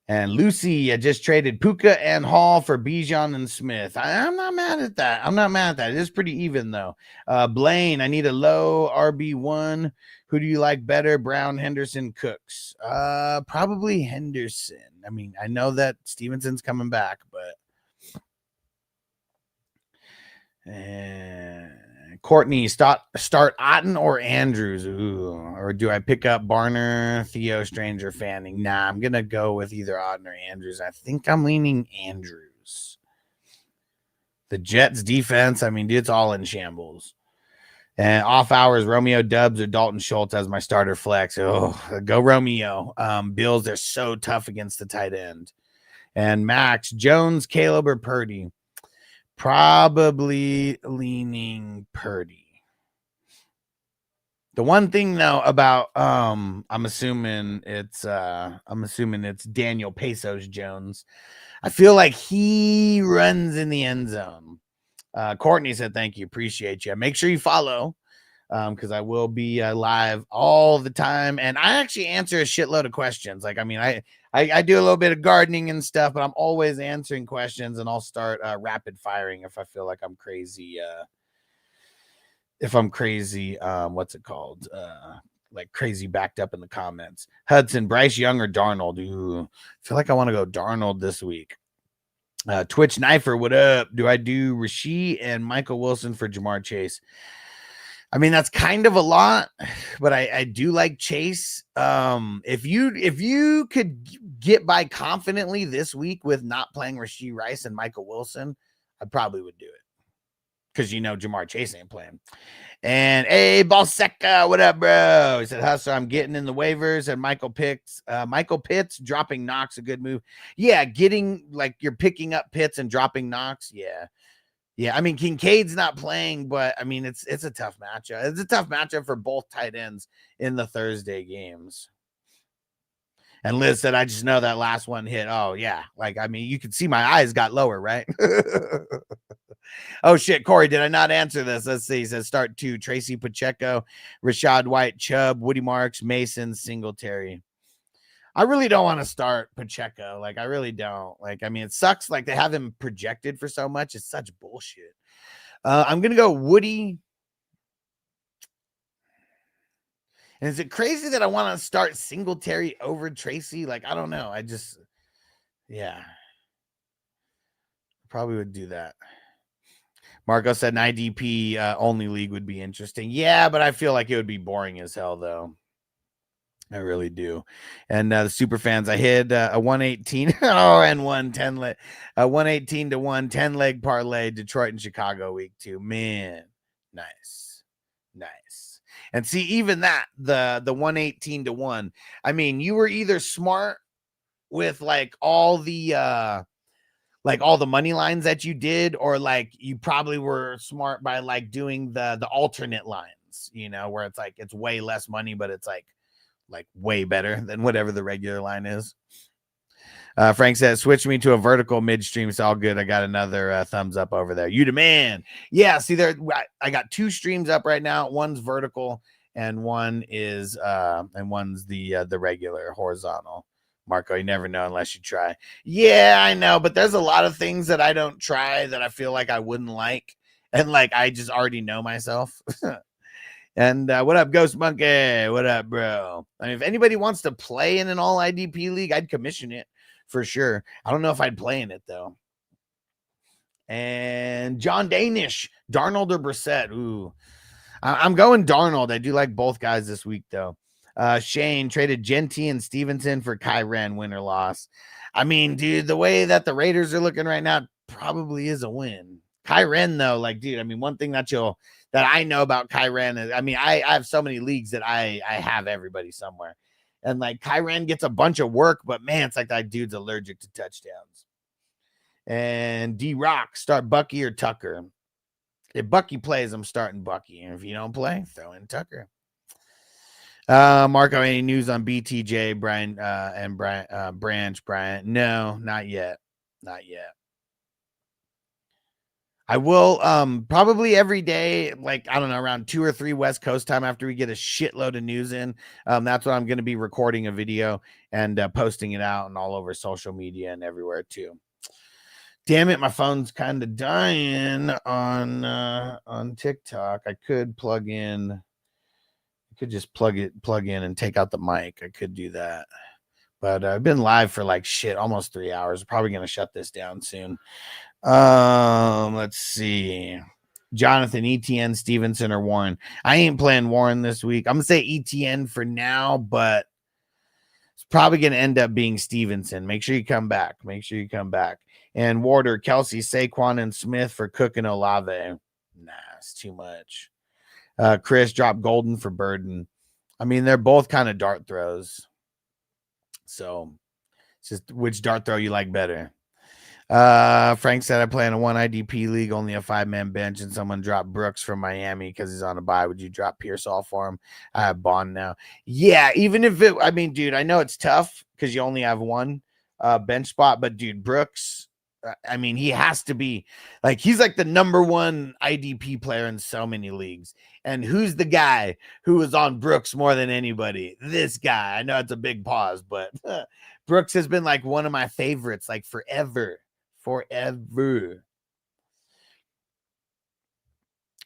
And Lucy, I just traded Puka and Hall for Bijan and Smith. I'm not mad at that. It is pretty even, though. Blaine, I need a low RB1. Who do you like better, Brown, Henderson, Cooks? Probably Henderson. I mean, I know that Stevenson's coming back, but... Courtney, start Otten or Andrews? Ooh. Or do I pick up Barner, Theo, Stranger, Fanning? Nah, I'm going to go with either Otten or Andrews. I think I'm leaning Andrews. The Jets defense, I mean, it's all in shambles. And off hours, Romeo Dubs or Dalton Schultz as my starter flex. Oh, go Romeo. Bills, they're so tough against the tight end. And Max, Jones, Caleb, or Purdy? Probably leaning Purdy. The one thing though about I'm assuming it's Daniel Pesos Jones. I feel like he runs in the end zone. Courtney said, "Thank you, appreciate you. Make sure you follow, because I will be live all the time, and I actually answer a shitload of questions. Like, I mean, I do a little bit of gardening and stuff, but I'm always answering questions, and I'll start rapid firing if I feel like I'm crazy. What's it called? Like crazy backed up in the comments. Hudson, Bryce Young or Darnold? Ooh, I feel like I want to go Darnold this week. Twitch Knifer, what up? Do I do Rasheed and Michael Wilson for Jamar Chase? I mean, that's kind of a lot, but I do like Chase. If you could get by confidently this week with not playing Rasheed Rice and Michael Wilson, I probably would do it. Because Jamar Chase ain't playing. And hey, Balseca, what up, bro? He said, "Hustler, I'm getting in the waivers." And Michael Pitts dropping Knox, a good move. Yeah, getting like you're picking up Pitts and dropping Knox. Yeah. I mean, Kincaid's not playing, but I mean, it's a tough matchup. It's a tough matchup for both tight ends in the Thursday games. And Liz said, "I just know that last one hit." Oh yeah, like I mean, you could see my eyes got lower, right? Oh shit, Corey, did I not answer this? Let's see. He says start 2: Tracy Pacheco, Rashad White, Chubb, Woody Marks, Mason, Singletary. I really don't want to start Pacheco. Like, I really don't. Like, I mean, it sucks. Like, they have him projected for so much. It's such bullshit. I'm gonna go Woody. And is it crazy that I want to start Singletary over Tracy? Like, I don't know. Probably would do that. Marco said an IDP only league would be interesting. Yeah, but I feel like it would be boring as hell, though. I really do. And the super fans, I hit a 118 and 110 leg, a 118 to 110 leg parlay, Detroit and Chicago week 2. Man, nice. And see, even that, the 118 to 1. I mean, you were either smart with like all the money lines that you did, or like you probably were smart by like doing the alternate lines, where it's like it's way less money, but it's like way better than whatever the regular line is. Frank says, switch me to a vertical midstream. It's all good. I got another thumbs up over there. You demand. Yeah, see there, I got 2 streams up right now. One's vertical and one is and one's the regular horizontal. Marco, you never know unless you try. Yeah, I know, but there's a lot of things that I don't try that I feel like I wouldn't like. And like I just already know myself. And what up, Ghost Monkey? What up, bro? I mean, if anybody wants to play in an all IDP league, I'd commission it for sure. I don't know if I'd play in it though. And John Danish, Darnold or Brissett? Ooh, I'm going Darnold. I do like both guys this week though. Shane traded Genty and Stevenson for Kyren, win or loss. I mean, dude, the way that the Raiders are looking right now probably is a win. Kyren though, like, dude, I mean, one thing that I know about Kyren is, I mean, I have so many leagues that I have everybody somewhere. And like Kyren gets a bunch of work, but man, it's like that dude's allergic to touchdowns. And D-Rock, start Bucky or Tucker. If Bucky plays, I'm starting Bucky. And if you don't play, throw in Tucker. Marco, any news on BTJ, Brian, and Brian, Branch, Brian? No, not yet. I will probably every day, like, I don't know, around 2 or 3 West Coast time after we get a shitload of news in. That's when I'm going to be recording a video and posting it out and all over social media and everywhere too. Damn it, my phone's kind of dying on TikTok. I could just plug in and take out the mic. I could do that. But I've been live for like shit, almost 3 hours. Probably going to shut this down soon. Let's see. Jonathan, ETN, Stevenson, or Warren. I ain't playing Warren this week. I'm gonna say ETN for now, but it's probably gonna end up being Stevenson. Make sure you come back. And Warder, Kelsey, Saquon, and Smith for Cook and Olave. Nah, it's too much. Chris, drop Golden for Burden. I mean, they're both kind of dart throws. So it's just which dart throw you like better. Frank said, I play in a 1 IDP league, only a 5-man bench, and someone dropped Brooks from Miami because he's on a bye. Would you drop Pearsall for him? I have Bond now. Yeah, even if I mean, dude, I know it's tough because you only have one bench spot, but dude, Brooks, I mean, he has to be like, he's like the number 1 IDP player in so many leagues. And who's the guy who was on Brooks more than anybody? This guy. I know it's a big pause, but Brooks has been like one of my favorites, like forever.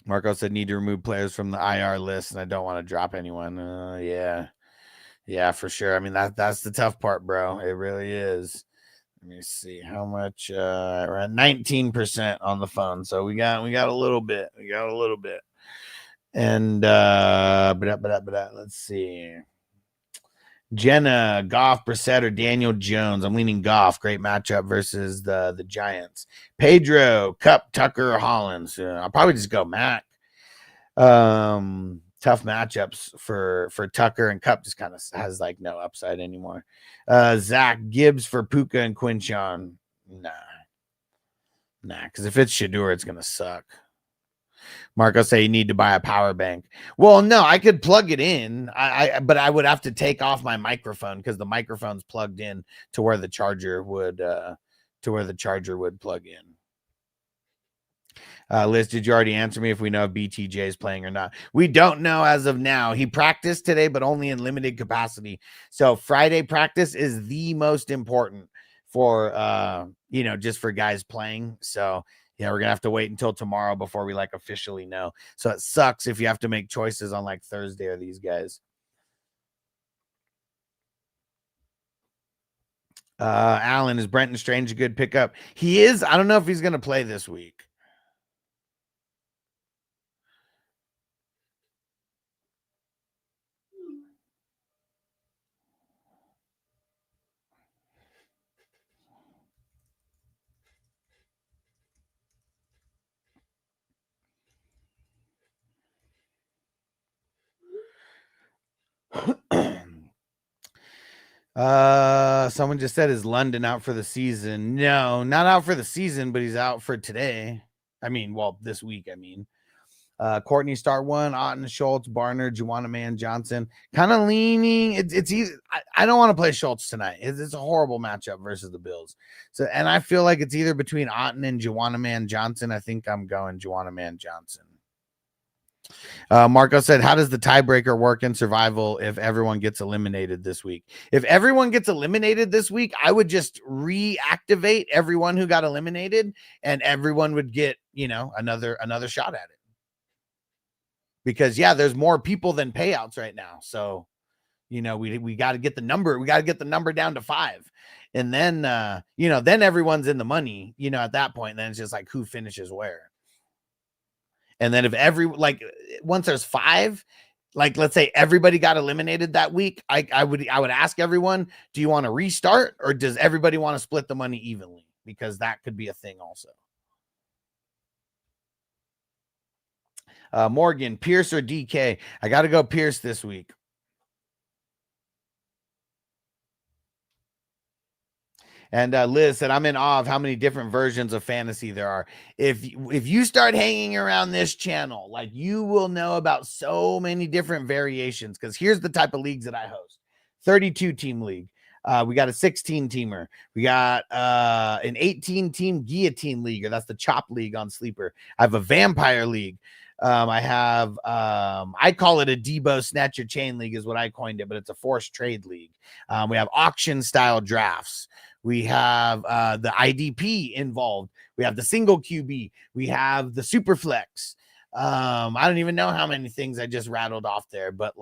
Marco said, need to remove players from the IR list, and I don't want to drop anyone. Yeah, for sure. I mean, that's the tough part, bro. It really is. Let me see how much. We're at 19% on the phone, so we got a little bit. And let's see. Jenna, Goff, Brissett, or Daniel Jones. I'm leaning Goff. Great matchup versus the Giants. Pedro, Cup, Tucker, or Hollins. I'll probably just go Mac. Tough matchups for Tucker, and Cup just kind of has like no upside anymore. Zach, Gibbs for Puka and Quinchon. Nah, because if it's Shadur, it's gonna suck. Marco say you need to buy a power bank. Well, no, I could plug it in. But I would have to take off my microphone because the microphone's plugged in to where the charger would plug in. Liz, did you already answer me if we know if BTJ is playing or not? We don't know as of now. He practiced today, but only in limited capacity. So Friday practice is the most important for just for guys playing. So yeah, we're gonna have to wait until tomorrow before we like officially know. So it sucks if you have to make choices on like Thursday or these guys. Alan, is Brenton Strange a good pickup? He is. I don't know if he's gonna play this week. Someone just said, is London out for the season? No, not out for the season, but he's out for today. I mean, well, this week, I mean. Courtney start one, Otten, Schultz, Barner, Juwanna Man, Johnson. Kind of leaning. It's easy. I don't want to play Schultz tonight. It's a horrible matchup versus the Bills. So, and I feel like it's either between Otten and Juwanna Man Johnson. I think I'm going Juwanna Man Johnson. Marco said, how does the tiebreaker work in survival if everyone gets eliminated this week? If everyone gets eliminated this week, I would just reactivate everyone who got eliminated and everyone would get, another shot at it. Because there's more people than payouts right now. So, we got to get the number. We got to get the number down to 5. And then, then everyone's in the money, at that point. Then it's just like who finishes where. And then if once there's 5, let's say everybody got eliminated that week, I would ask everyone, do you want to restart or does everybody want to split the money evenly? Because that could be a thing also. Morgan, Pierce or DK? I got to go Pierce this week. And Liz said, I'm in awe of how many different versions of fantasy there are. If you start hanging around this channel, you will know about so many different variations. Because here's the type of leagues that I host. 32-team league. We got a 16-teamer. We got an 18-team guillotine league, or that's the chop league on Sleeper. I have a vampire league. I have, I call it a Debo Snatcher Chain League is what I coined it, but it's a forced trade league. We have auction style drafts. We have the IDP involved. We have the single QB. We have the super flex. I don't even know how many things I just rattled off there, but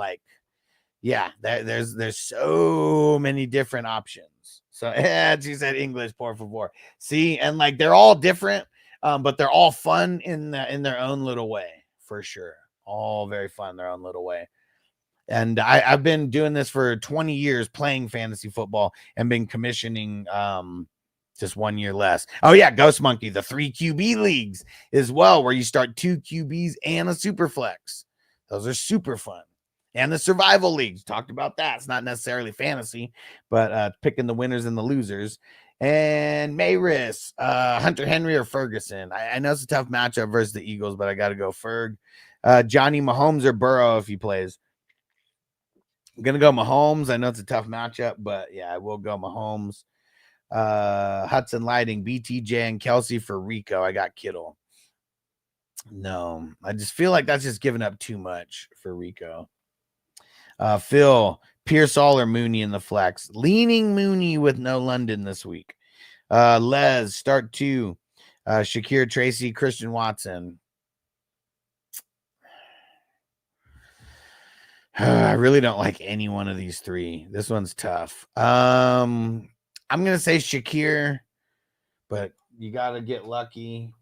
there's so many different options. So she said English, por favor. See, and they're all different, but they're all fun in their own little way. For sure. All very fun in their own little way. And I've been doing this for 20 years, playing fantasy football and been commissioning just 1 year less. Oh, yeah, Ghost Monkey, the 3 QB leagues as well, where you start 2 QBs and a super flex. Those are super fun. And the survival leagues, talked about that. It's not necessarily fantasy, but picking the winners and the losers. And Mayris, Hunter Henry or Ferguson. I know it's a tough matchup versus the Eagles, but I got to go Ferg. Johnny Mahomes or Burrow if he plays. I'm going to go Mahomes. I know it's a tough matchup, but I will go Mahomes. Hudson Lighting, BTJ, and Kelsey for Rico. I got Kittle. No, I just feel like that's just giving up too much for Rico. Phil, Pearsall or Mooney in the flex. Leaning Mooney with no London this week. Les, start 2. Shakir, Tracy, Christian Watson. I really don't like any one of these 3. This one's tough. I'm going to say Shakir, but you got to get lucky.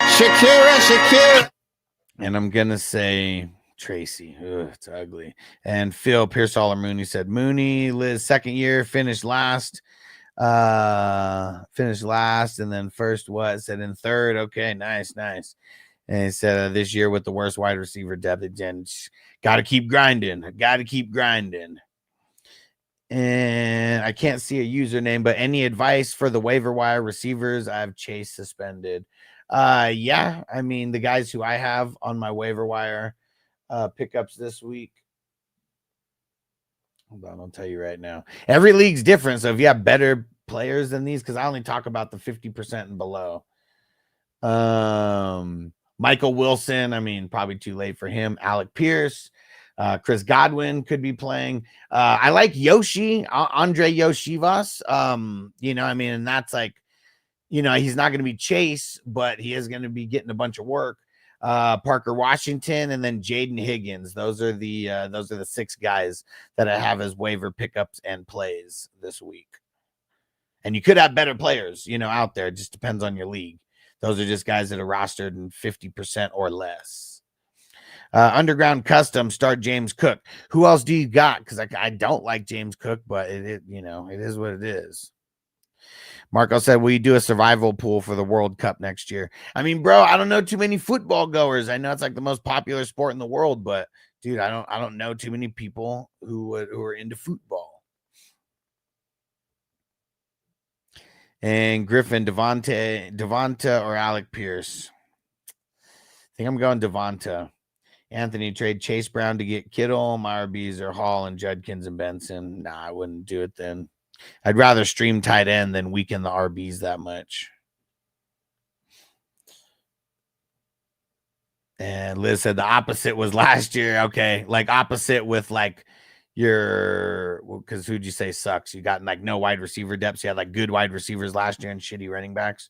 Shakira. And I'm going to say Tracy. Ugh, it's ugly. And Phil, Pearsall or Mooney said Mooney. Liz, second year, finished last. And then first what? Said in third. Okay, nice. And he said this year with the worst wide receiver depth, got to keep grinding. And I can't see a username, but any advice for the waiver wire receivers? I have Chase suspended. I mean, the guys who I have on my waiver wire pickups this week. Hold on, I'll tell you right now. Every league's different, so if you have better players than these, because I only talk about the 50% and below. Michael Wilson, I mean, probably too late for him. Alec Pierce, Chris Godwin could be playing. I like Yoshi, Andre Yoshivas. And that's he's not going to be Chase, but he is going to be getting a bunch of work. Parker Washington, and then Jaden Higgins. Those are the 6 guys that I have as waiver pickups and plays this week. And you could have better players, out there. It just depends on your league. Those are just guys that are rostered in 50% or less. Underground Custom, start James Cook. Who else do you got? Because I don't like James Cook, but it is what it is. Marco said, will you do a survival pool for the World Cup next year? I mean, bro, I don't know too many football goers. I know it's like the most popular sport in the world, but dude, I don't know too many people who are into football. And Griffin, Devonta or Alec Pierce? I think I'm going Devonta. Anthony, trade Chase Brown to get Kittle. My RBs are Hall and Judkins and Benson. Nah, I wouldn't do it then. I'd rather stream tight end than weaken the RBs that much. And Liz said the opposite was last year. Okay, like opposite with like your, because who'd you say sucks? You got like no wide receiver depth. You had like good wide receivers last year and shitty running backs.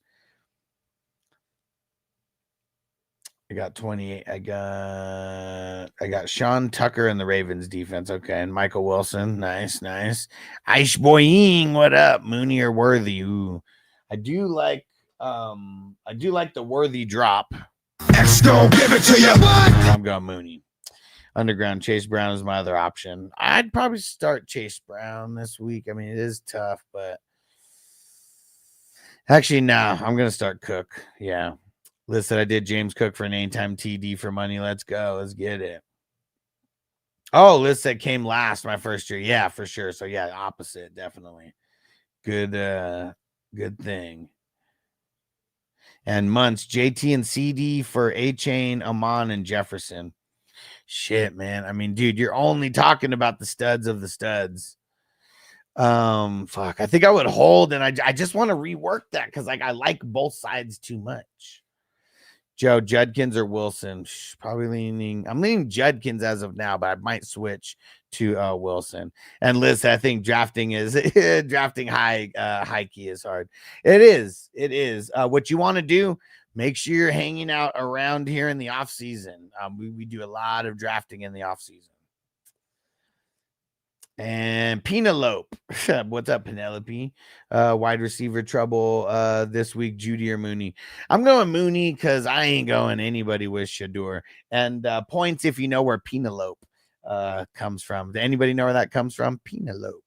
I got 28. I got Sean Tucker in the Ravens defense. Okay. And Michael Wilson. Nice. Ice Boying. What up? Mooney or Worthy? Ooh. I do like the Worthy drop. X gon' give it to you. I'm going Mooney. Underground Chase Brown is my other option. I'd probably start Chase Brown this week. I mean, it is tough, but actually, no, I'm gonna start Cook. Yeah. Liz said I did James Cook for an anytime TD for money. Let's go. Let's get it. Oh, Liz said came last my first year. Yeah, for sure. So yeah, opposite, definitely. Good thing. And Muntz, JT and CD for A-Chain, Amon, and Jefferson. Shit, man. I mean, dude, you're only talking about the studs of the studs. Fuck. I think I would hold, and I just want to rework that because like I like both sides too much. Joe, Judkins or Wilson? Probably I'm leaning Judkins as of now, but I might switch to Wilson. And Liz, I think drafting high key is hard. It is. What you want to do, make sure you're hanging out around here in the off season. We do a lot of drafting in the off season. And Penelope. What's up, Penelope? Wide receiver trouble this week, Judy or Mooney? I'm going Mooney because I ain't going anybody with Shador. And points if you know where Penelope comes from. Does anybody know where that comes from? Penelope.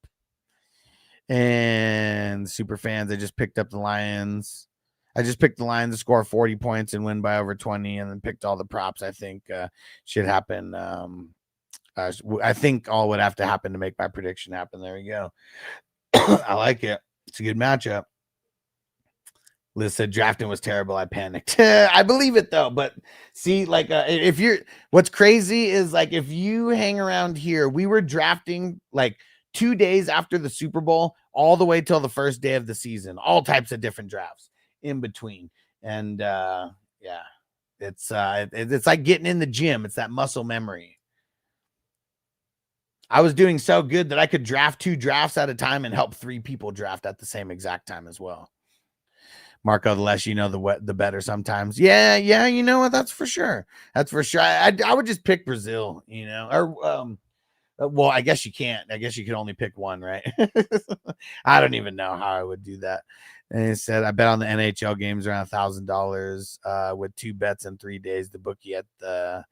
And super fans, I just picked up the Lions. I just picked the Lions to score 40 points and win by over 20, and then picked all the props I think should happen. I think all would have to happen to make my prediction happen. There you go. I like it. It's a good matchup. Liz said drafting was terrible. I panicked. I believe it though. But see, like what's crazy is like if you hang around here, we were drafting like 2 days after the Super Bowl, all the way till the first day of the season, all types of different drafts in between. And yeah, it's like getting in the gym. It's that muscle memory. I was doing so good that I could draft 2 drafts at a time and help 3 people draft at the same exact time as well. Marco, the less you know, the better sometimes. Yeah, you know what? That's for sure. I would just pick Brazil, you know, or well, I guess you can't. I guess you can only pick one, right? I don't even know how I would do that. And he said, I bet on the NHL games around $1,000 with 2 bets in 3 days. The bookie at the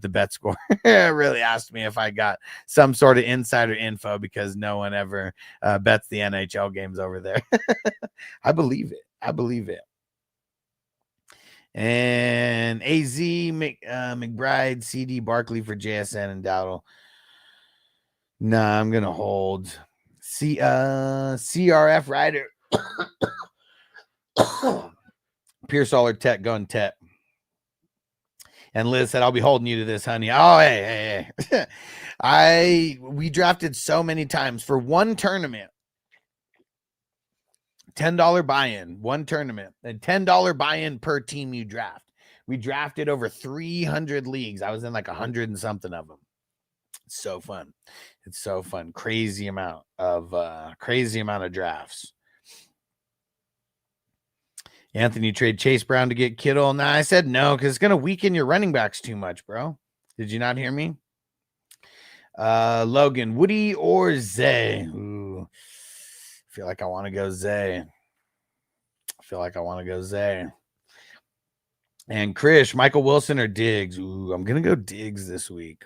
bet score really asked me if I got some sort of insider info because no one ever bets the NHL games over there. I believe it. And AZ McBride, CD Barkley for JSN and Dowdle. Nah, I'm gonna hold CRF Rider. Pierce Aller Tech going Tech. And Liz said, I'll be holding you to this, honey. Oh, hey. We drafted so many times for one tournament. $10 buy-in, one tournament, and $10 buy-in per team you draft. We drafted over 300 leagues. I was in like 100 and something of them. It's so fun. Crazy amount of drafts. Anthony, trade Chase Brown to get Kittle. Nah, I said no because it's going to weaken your running backs too much, bro. Did you not hear me? Logan, Woody or Zay? Ooh, I feel like I want to go Zay. And Krish, Michael Wilson or Diggs? Ooh, I'm going to go Diggs this week.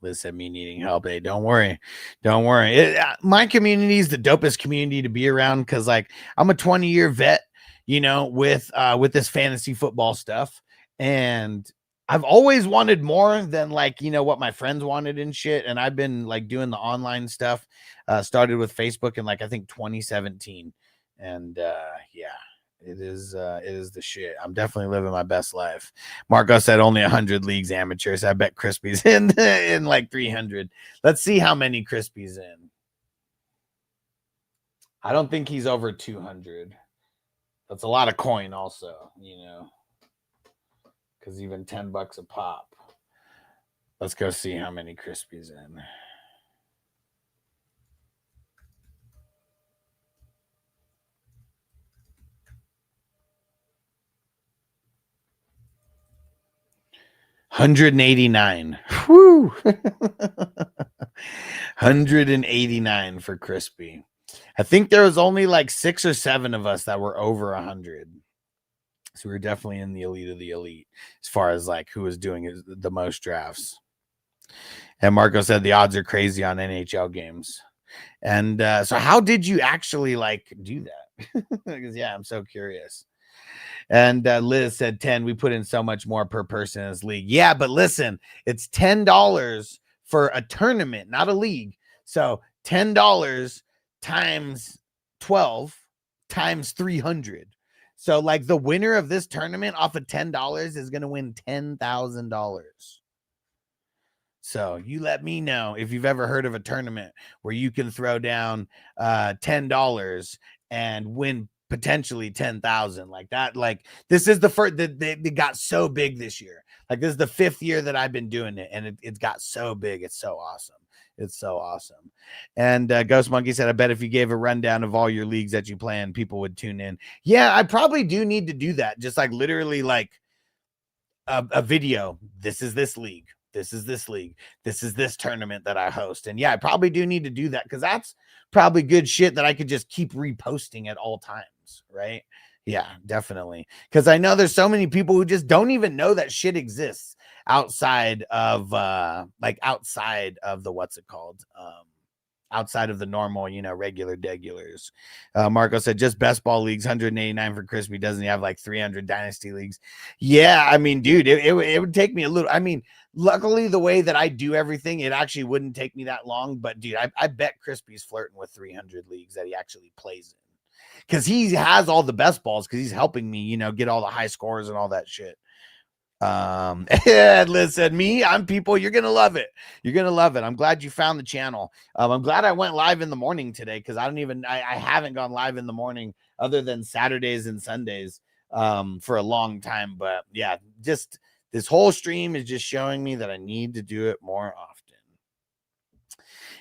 Liz said me needing help. Hey, don't worry. Don't worry. My community is the dopest community to be around because, like, I'm a 20-year vet, with this fantasy football stuff. And I've always wanted more than, like, what my friends wanted and shit. And I've been, like, doing the online stuff. Started with Facebook in, like, I think 2017. And yeah. It is the shit. I'm definitely living my best life. Marco said only 100 leagues amateurs. I bet Crispy's in like 300. Let's see how many Crispy's in. I don't think he's over 200. That's a lot of coin also, because even $10 a pop. Let's go see how many Crispy's in. $189. Whoo. 189 for Crispy. I think there was only like 6 or 7 of us that were over 100. So we were definitely in the elite of the elite as far as like who was doing the most drafts. And Marco said the odds are crazy on NHL games. And so how did you actually like do that? Because yeah, I'm so curious. And Liz said 10. We put in so much more per person in this league. Yeah, but listen, it's $10 for a tournament, not a league. So $10 times 12 times 300. So like the winner of this tournament off of $10 is going to win $10,000. So you let me know if you've ever heard of a tournament where you can throw down $10 and win potentially 10,000 like that. Like this is the first that they got so big this year. Like this is the 5th year that I've been doing it, and it's got so big. It's so awesome. It's so awesome. And Ghost Monkey said, I bet if you gave a rundown of all your leagues that you play in, people would tune in. Yeah, I probably do need to do that. Just like literally like a video. This is this league. This is this league. This is this tournament that I host. And yeah, I probably do need to do that because that's probably good shit that I could just keep reposting at all times, right? Yeah, definitely. Because I know there's so many people who just don't even know that shit exists outside of outside of the what's it called? Outside of the normal, regular degulars. Marco said just best ball leagues, 189 for Crispy. Doesn't he have like 300 dynasty leagues? Yeah, I mean, dude, it would take me a little. I mean, luckily the way that I do everything, it actually wouldn't take me that long. But dude, I bet Crispy's flirting with 300 leagues that he actually plays in because he has all the best balls because he's helping me, get all the high scores and all that shit. And Liz said, I'm people, you're gonna love it. You're gonna love it. I'm glad you found the channel. I'm glad I went live in the morning today because I haven't gone live in the morning other than Saturdays and Sundays for a long time. But yeah, just this whole stream is just showing me that I need to do it more often.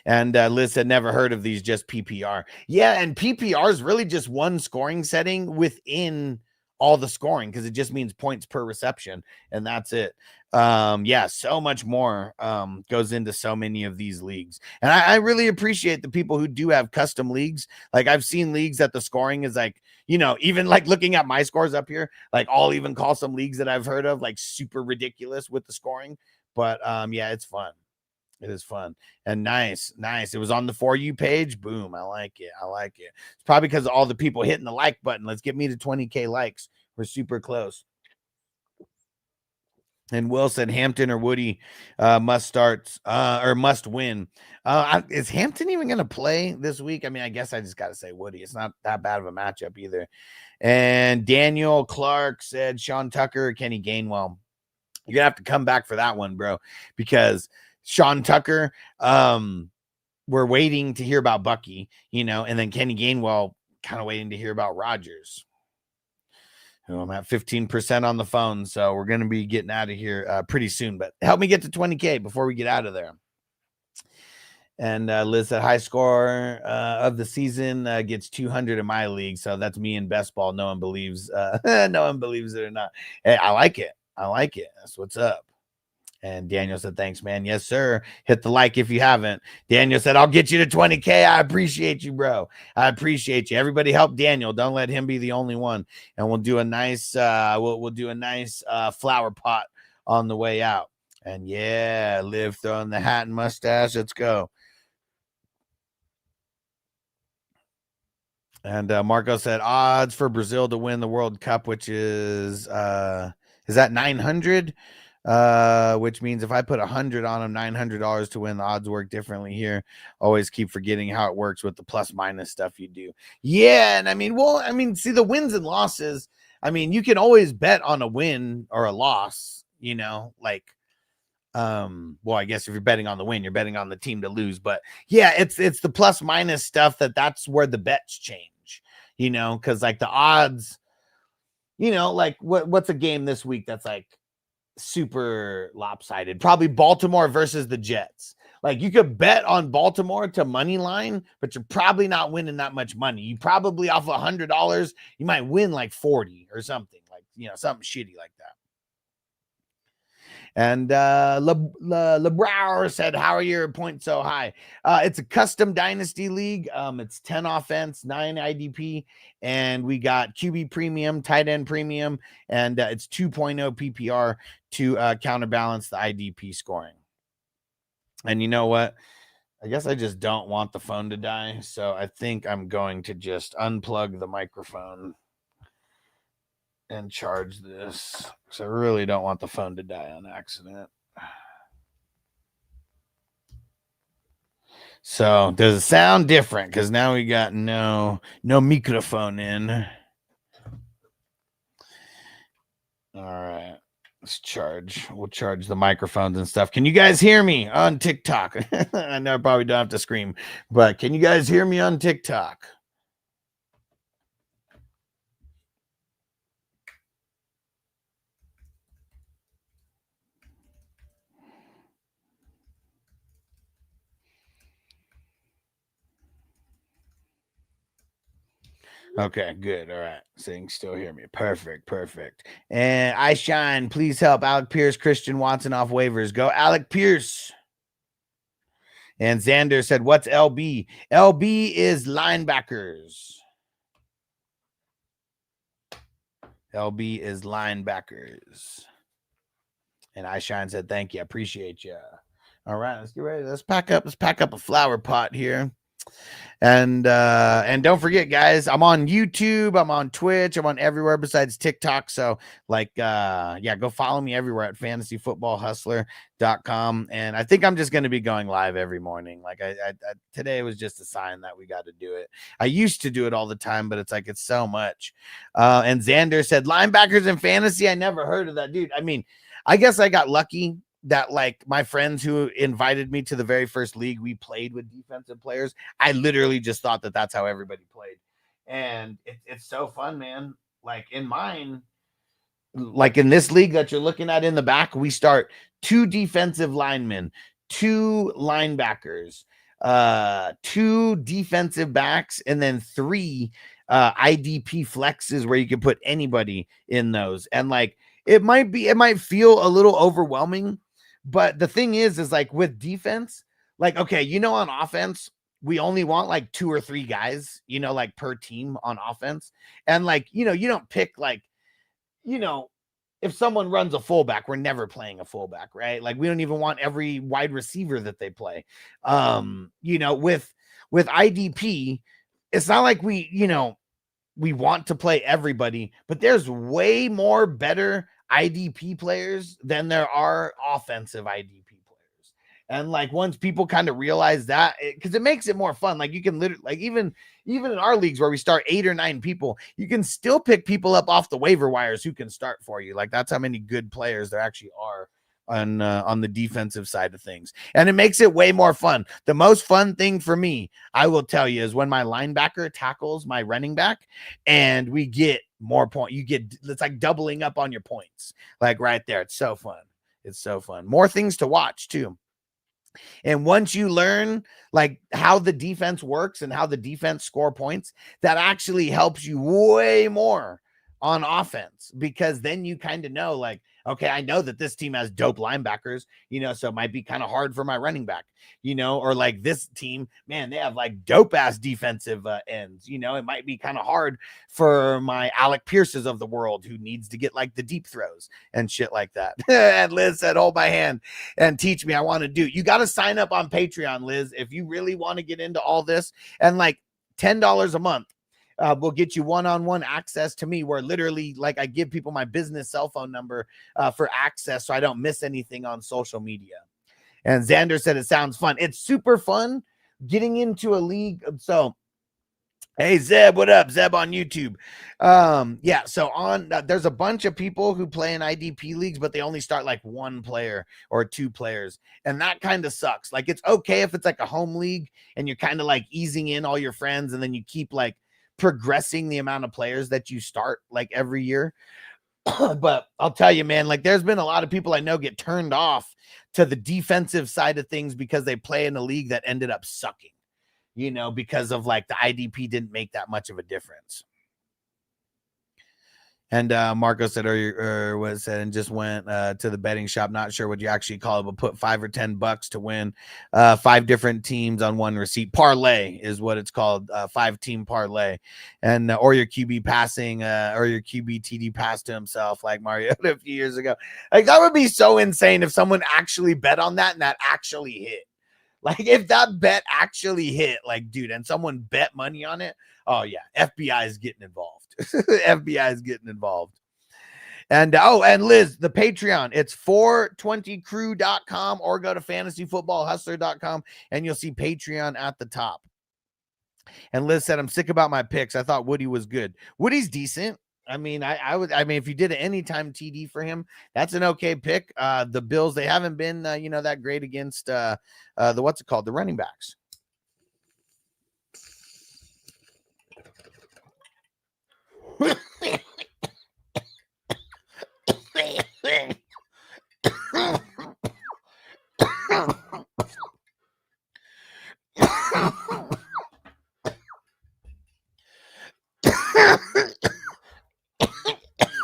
And Liz said, never heard of these, just PPR. Yeah, and PPR is really just one scoring setting within all the scoring because it just means points per reception, and that's it. Yeah, so much more goes into so many of these leagues. And I really appreciate the people who do have custom leagues. Like I've seen leagues that the scoring is like, even like looking at my scores up here, like I'll even call some leagues that I've heard of like super ridiculous with the scoring. But yeah, it's fun. It is fun and nice. It was on the For You page. Boom. I like it. It's probably because of all the people hitting the like button. Let's get me to 20K likes. We're super close. And Will said Hampton or Woody must start or must win. Is Hampton even going to play this week? I mean, I guess I just got to say Woody. It's not that bad of a matchup either. And Daniel Clark said Sean Tucker or Kenny Gainwell. You're going to have to come back for that one, bro, because Sean Tucker, we're waiting to hear about Bucky, and then Kenny Gainwell kind of waiting to hear about Rodgers. I'm at 15% on the phone, so we're going to be getting out of here pretty soon, but help me get to 20K before we get out of there. And Liz said high score of the season gets 200 in my league, so that's me in best ball. No one believes it or not. Hey, I like it. That's what's up. And Daniel said, thanks, man. Yes, sir. Hit the like if you haven't. Daniel said, I'll get you to 20K. I appreciate you, bro. I appreciate you. Everybody help Daniel. Don't let him be the only one. And we'll do a nice, we'll do a nice flower pot on the way out. And yeah, Liv throwing the hat and mustache. Let's go. And Marco said odds for Brazil to win the World Cup, which is that 900? Which means if I put 100 on them, $900 to win, the odds work differently here. Always keep forgetting how it works with the plus minus stuff you do. Yeah, and I mean, see the wins and losses. I mean, you can always bet on a win or a loss, you know, like well, I guess if you're betting on the win, you're betting on the team to lose, but yeah, it's the plus minus stuff that's where the bets change, you know, because like the odds, you know, like what's a game this week that's like super lopsided? Probably Baltimore versus the Jets. Like you could bet on Baltimore to money line, but you're probably not winning that much money. You probably off $100, you might win like 40 or something, like, you know, something shitty like that. And LeBrower said, how are your points so high? It's a custom dynasty league. It's 10 offense, 9 IDP, and we got QB premium, tight end premium, and it's 2.0 PPR to counterbalance the IDP scoring. And you know what? I guess I just don't want the phone to die, so I think I'm going to just unplug the microphone and charge this, because I really don't want the phone to die on accident. So does it sound different? Because now we got no microphone in. All right, let's charge. We'll charge the microphones and stuff. Can you guys hear me on TikTok? I know I probably don't have to scream, but can you guys hear me on TikTok? Okay, good. All right. So you can still hear me. Perfect. And I shine. Please help Alec Pierce, Christian Watson off waivers. Go Alec Pierce. And Xander said, what's LB? LB is linebackers. LB is linebackers. And I shine said, thank you. I appreciate you. All right, let's get ready. Let's pack up a flower pot here. And don't forget, guys, I'm on YouTube, I'm on Twitch, I'm on everywhere besides TikTok. So like yeah, go follow me everywhere at fantasyfootballhustler.com. And I think I'm just going to be going live every morning. Like I today was just a sign that we got to do it. I used to do it all the time, but it's like it's so much. And Xander said linebackers in fantasy. I never heard of that, dude. I mean, I guess I got lucky that like my friends who invited me to the very first league we played with defensive players. I literally just thought that that's how everybody played. And it's so fun, man. Like in mine, like in this league that you're looking at in the back, we start 2 defensive linemen, 2 linebackers, 2 defensive backs, and then 3 IDP flexes where you can put anybody in those. And like, it might feel a little overwhelming, but the thing is like with defense, like, okay, you know, on offense, we only want like 2 or 3 guys, you know, like per team on offense. And like, you know, you don't pick like, you know, if someone runs a fullback, we're never playing a fullback, right? Like we don't even want every wide receiver that they play. You know, with IDP, it's not like we, you know, we want to play everybody, but there's way more better IDP players than there are offensive IDP players. And like once people kind of realize that, because it makes it more fun. Like you can literally, like even in our leagues where we start 8 or 9 people, you can still pick people up off the waiver wires who can start for you. Like that's how many good players there actually are on the defensive side of things. And it makes it way more fun. The most fun thing for me, I will tell you, is when my linebacker tackles my running back and we get more points. It's like doubling up on your points. Like right there. It's so fun. It's so fun. More things to watch too. And once you learn like how the defense works and how the defense score points, that actually helps you way more on offense, because then you kind of know like, Okay, I know that this team has dope linebackers, so it might be kind of hard for my running back, or like this team, man, they have like dope ass defensive ends, it might be kind of hard for my Alec Pierces of the world who needs to get like the deep throws and shit like that. And Liz said, hold my hand and teach me. I want to do. You got to sign up on Patreon, Liz, if you really want to get into all this. And like $10 a month. Will get you one-on-one access to me where literally like I give people my business cell phone number for access so I don't miss anything on social media. And Xander said it sounds fun. It's super fun getting into a league. So, hey, Zeb, what up? Zeb on YouTube. Yeah, so there's a bunch of people who play in IDP leagues, but they only start like one player or two players. And that kind of sucks. Like it's okay if it's like a home league and you're kind of like easing in all your friends and then you keep like progressing the amount of players that you start like every year. But I'll tell you, man, like there's been a lot of people I know get turned off to the defensive side of things because they play in a league that ended up sucking, because of like the IDP didn't make that much of a difference. And Marco said and just went to the betting shop. Not sure what you actually call it, but put $5 or $10 to win 5 different teams on one receipt. Parlay is what it's called, 5-team parlay. And or your QB passing or your QB TD pass to himself like Mario a few years ago. Like that would be so insane if someone actually bet on that and that actually hit. Like if that bet actually hit, like dude, and someone bet money on it, oh yeah, FBI is getting involved. FBI is getting involved. And and Liz, the Patreon, it's 420crew.com or go to fantasyfootballhustler.com and you'll see Patreon at the top. And Liz said, I'm sick about my picks. I thought Woody was good. Woody's decent. I mean, I mean, if you did an anytime TD for him, that's an okay pick. The Bills, they haven't been, that great against the running backs.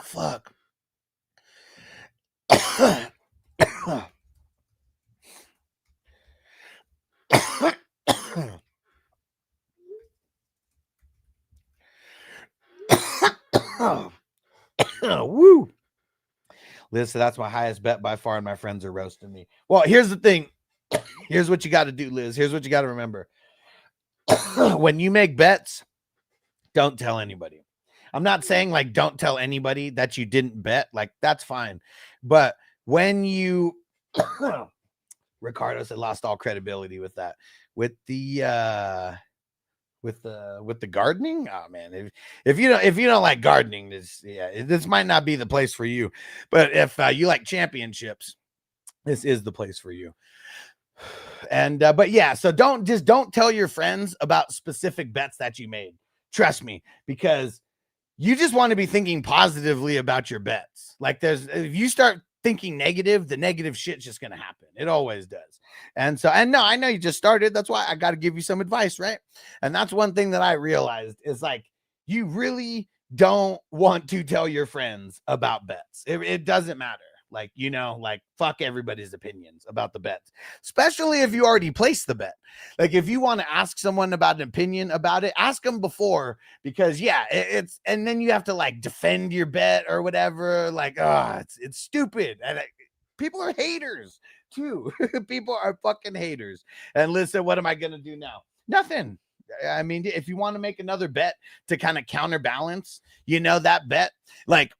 Fuck. Woo. Liz said that's my highest bet by far, and my friends are roasting me. Well, here's the thing. Here's what you got to do, Liz. Here's what you got to remember. When you make bets, don't tell anybody. I'm not saying like don't tell anybody that you didn't bet. Like that's fine. But when you Ricardo said lost all credibility with that. With the gardening. Oh man, if you don't like gardening, this might not be the place for you. But if you like championships, this is the place for you. And but yeah, so don't tell your friends about specific bets that you made. Trust me, because you just want to be thinking positively about your bets. Like if you start thinking negative, the negative shit's just going to happen. It always does. And no, I know you just started. That's why I got to give you some advice, right? And that's one thing that I realized is like, you really don't want to tell your friends about bets. It doesn't matter. Like, fuck everybody's opinions about the bets, especially if you already placed the bet. Like if you want to ask someone about an opinion about it, ask them before, because and then you have to like defend your bet or whatever. Like, it's stupid. And people are haters too. People are fucking haters. And listen, what am I going to do now? Nothing. I mean, if you want to make another bet to kind of counterbalance, that bet, like,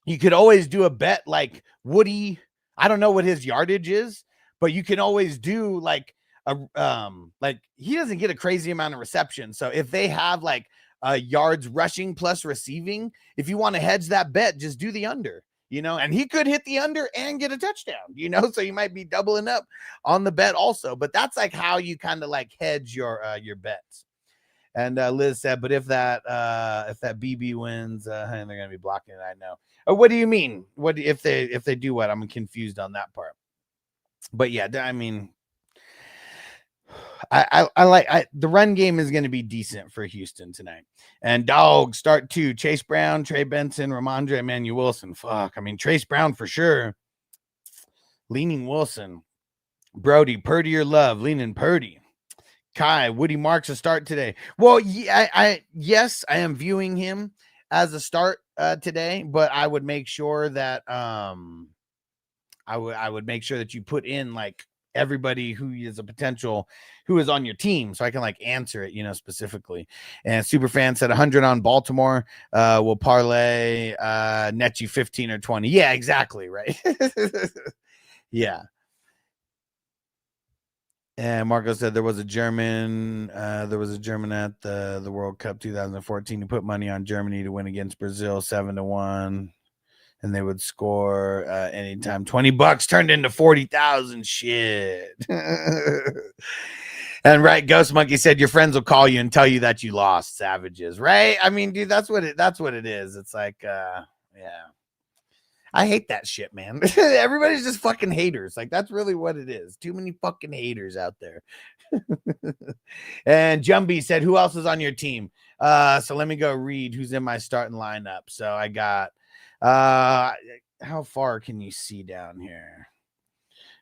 you could always do a bet like Woody. I don't know what his yardage is, but you can always do like like he doesn't get a crazy amount of reception. So if they have like yards rushing plus receiving, if you want to hedge that bet, just do the under, and he could hit the under and get a touchdown, so you might be doubling up on the bet also. But that's like how you kind of like hedge your bets. And Liz said, but if that BB wins, they're gonna be blocking it. I know. What do you mean? What if they do what? I'm confused on that part. But yeah, I mean, I like the run game is going to be decent for Houston tonight. And dog start 2, Chase Brown, Trey Benson, Ramondre, Emmanuel Wilson. Fuck. I mean, Chase Brown for sure. Leaning Wilson, Brody, Purdy or Love, leaning Purdy. Kai, Woody Marks a start today. Well, yeah, yes, I am viewing him as a start today, but I would make sure that I would make sure that you put in like everybody who is a potential who is on your team, so I can like answer it, specifically. And Superfan said 100 on Baltimore will parlay net you 15 or 20. Yeah, exactly, right. Yeah. And Marco said there was a German at the World Cup 2014 who put money on Germany to win against Brazil 7-1, and they would score anytime. $20 turned into 40,000. Shit. And right, Ghost Monkey said your friends will call you and tell you that you lost. Savages, right? I mean, dude, that's what it is. It's like, yeah. I hate that shit, man. Everybody's just fucking haters. Like, that's really what it is. Too many fucking haters out there. And Jumbie said, who else is on your team? So let me go read who's in my starting lineup. So I got, how far can you see down here?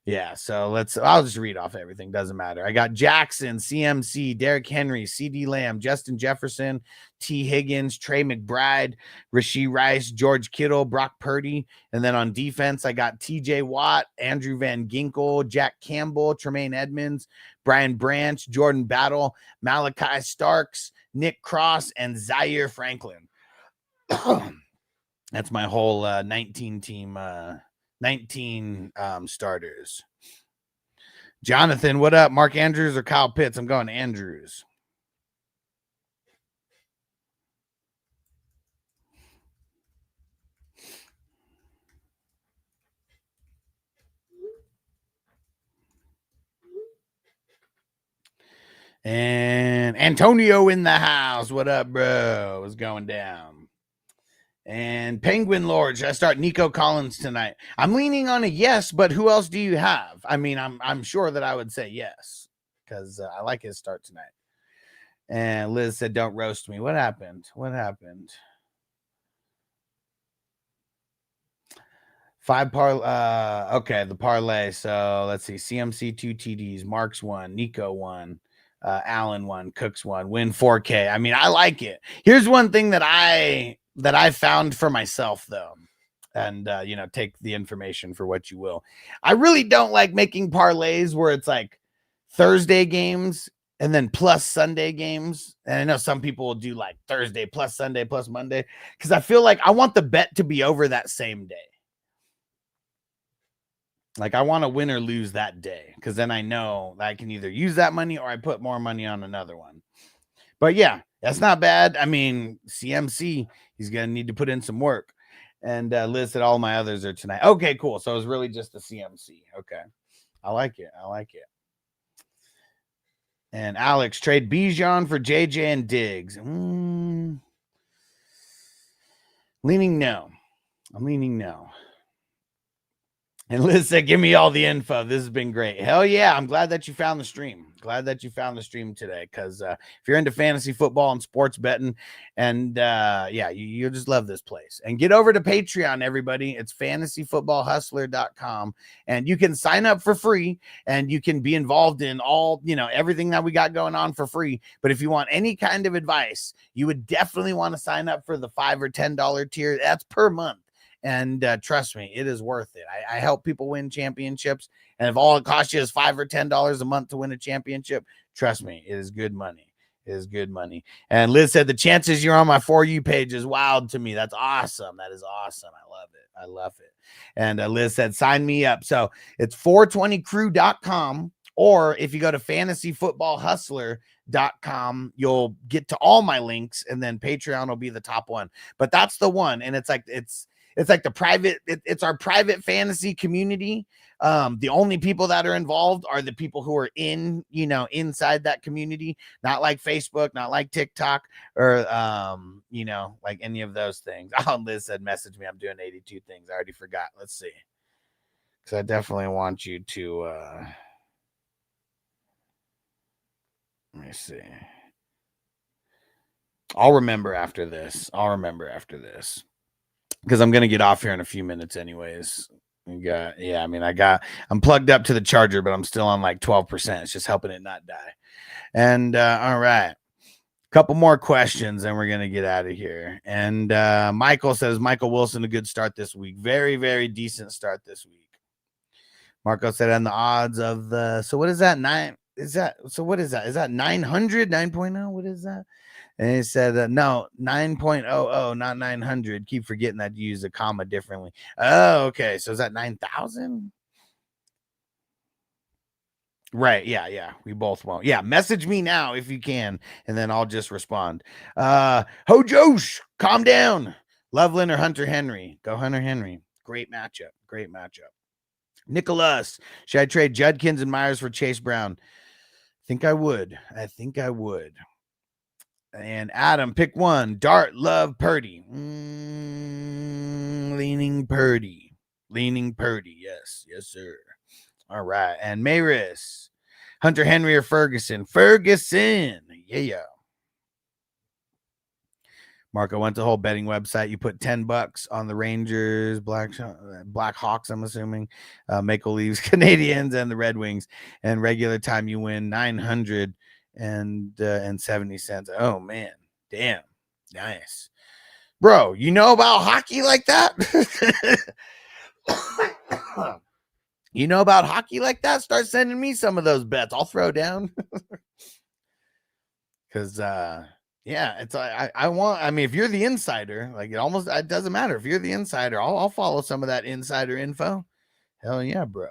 Yeah, so I'll just read off everything. Doesn't matter. I got Jackson, CMC, Derrick Henry, CD Lamb, Justin Jefferson, T. Higgins, Trey McBride, Rashee Rice, George Kittle, Brock Purdy. And then on defense, I got TJ Watt, Andrew Van Ginkel, Jack Campbell, Tremaine Edmonds, Brian Branch, Jordan Battle, Malachi Starks, Nick Cross, and Zaire Franklin. That's my whole 19 starters. Jonathan, what up? Mark Andrews or Kyle Pitts? I'm going Andrews. And Antonio in the house. What up, bro? What's going down? And Penguin Lord, should I start Nico Collins tonight? I'm leaning on a yes, but who else do you have? I mean, I'm sure that I would say yes because I like his start tonight. And Liz said, don't roast me. What happened? Okay, the parlay. So let's see. CMC 2 TDs, Marks 1, Nico 1, Allen 1, Cooks 1, win 4K. I mean, I like it. Here's one thing that I found for myself though, and take the information for what you will. I really don't like making parlays where it's like Thursday games and then plus Sunday games. And I know some people will do like Thursday plus Sunday plus Monday because I feel like I want the bet to be over that same day. Like I want to win or lose that day because then I know that I can either use that money or I put more money on another one. But yeah, that's not bad. I mean, CMC, he's going to need to put in some work. And Liz said all my others are tonight. Okay, cool. So it was really just the CMC. Okay. I like it. And Alex, trade Bijan for JJ and Diggs. Leaning no. I'm leaning no. And Liz said, give me all the info. This has been great. Hell yeah. I'm glad that you found the stream. Glad that you found the stream today. Because if you're into fantasy football and sports betting, and you'll just love this place. And get over to Patreon, everybody. It's fantasyfootballhustler.com. And you can sign up for free. And you can be involved in all, everything that we got going on for free. But if you want any kind of advice, you would definitely want to sign up for the $5 or $10 tier. That's per month. And trust me, it is worth it. I help people win championships. And if all it costs you is $5 or $10 a month to win a championship, trust me, it is good money. And Liz said, the chances you're on my For You page is wild to me. That's awesome. That is awesome. I love it. And Liz said, sign me up. So it's 420crew.com. Or if you go to fantasyfootballhustler.com, you'll get to all my links. And then Patreon will be the top one. But that's the one. And it's like the private, it's our private fantasy community. The only people that are involved are the people who are inside that community, not like Facebook, not like TikTok or, like any of those things. Oh, Liz said, message me. I'm doing 82 things. I already forgot. Let's see. Cause I definitely want you to, me see. I'll remember after this. Because I'm gonna get off here in a few minutes, anyways. I'm plugged up to the charger, but I'm still on like 12%. It's just helping it not die. And all right. Couple more questions, and we're gonna get out of here. And Michael says Michael Wilson a good start this week. Very, very decent start this week. Marco said, and the odds of the what is that? Is that 900, 9.0? What is that? And he said, no, 9.00, not 900. Keep forgetting that you use a comma differently. Oh, okay. So is that 9,000? Right. Yeah. We both won't. Yeah. Message me now if you can, and then I'll just respond. Ho Josh, calm down. Loveland or Hunter Henry? Go Hunter Henry. Great matchup. Nicholas, should I trade Judkins and Myers for Chase Brown? I think I would. And Adam, pick one. Dart, Love, Purdy. Leaning Purdy. Yes, sir. All right. And Maris, Hunter Henry or Ferguson? Yeah. Marco went to the whole betting website. You put $10 on the Rangers, Black Hawks, I'm assuming, Maple Leafs, Canadians, and the Red Wings. And regular time you win 970 cents. Oh man, damn, nice, bro. You know about hockey like that? You know about hockey like that? Start sending me some of those bets. I'll throw down. Because yeah, it's I mean, if you're the insider, like it doesn't matter. If you're the insider, I'll follow some of that insider info. Hell yeah, bro.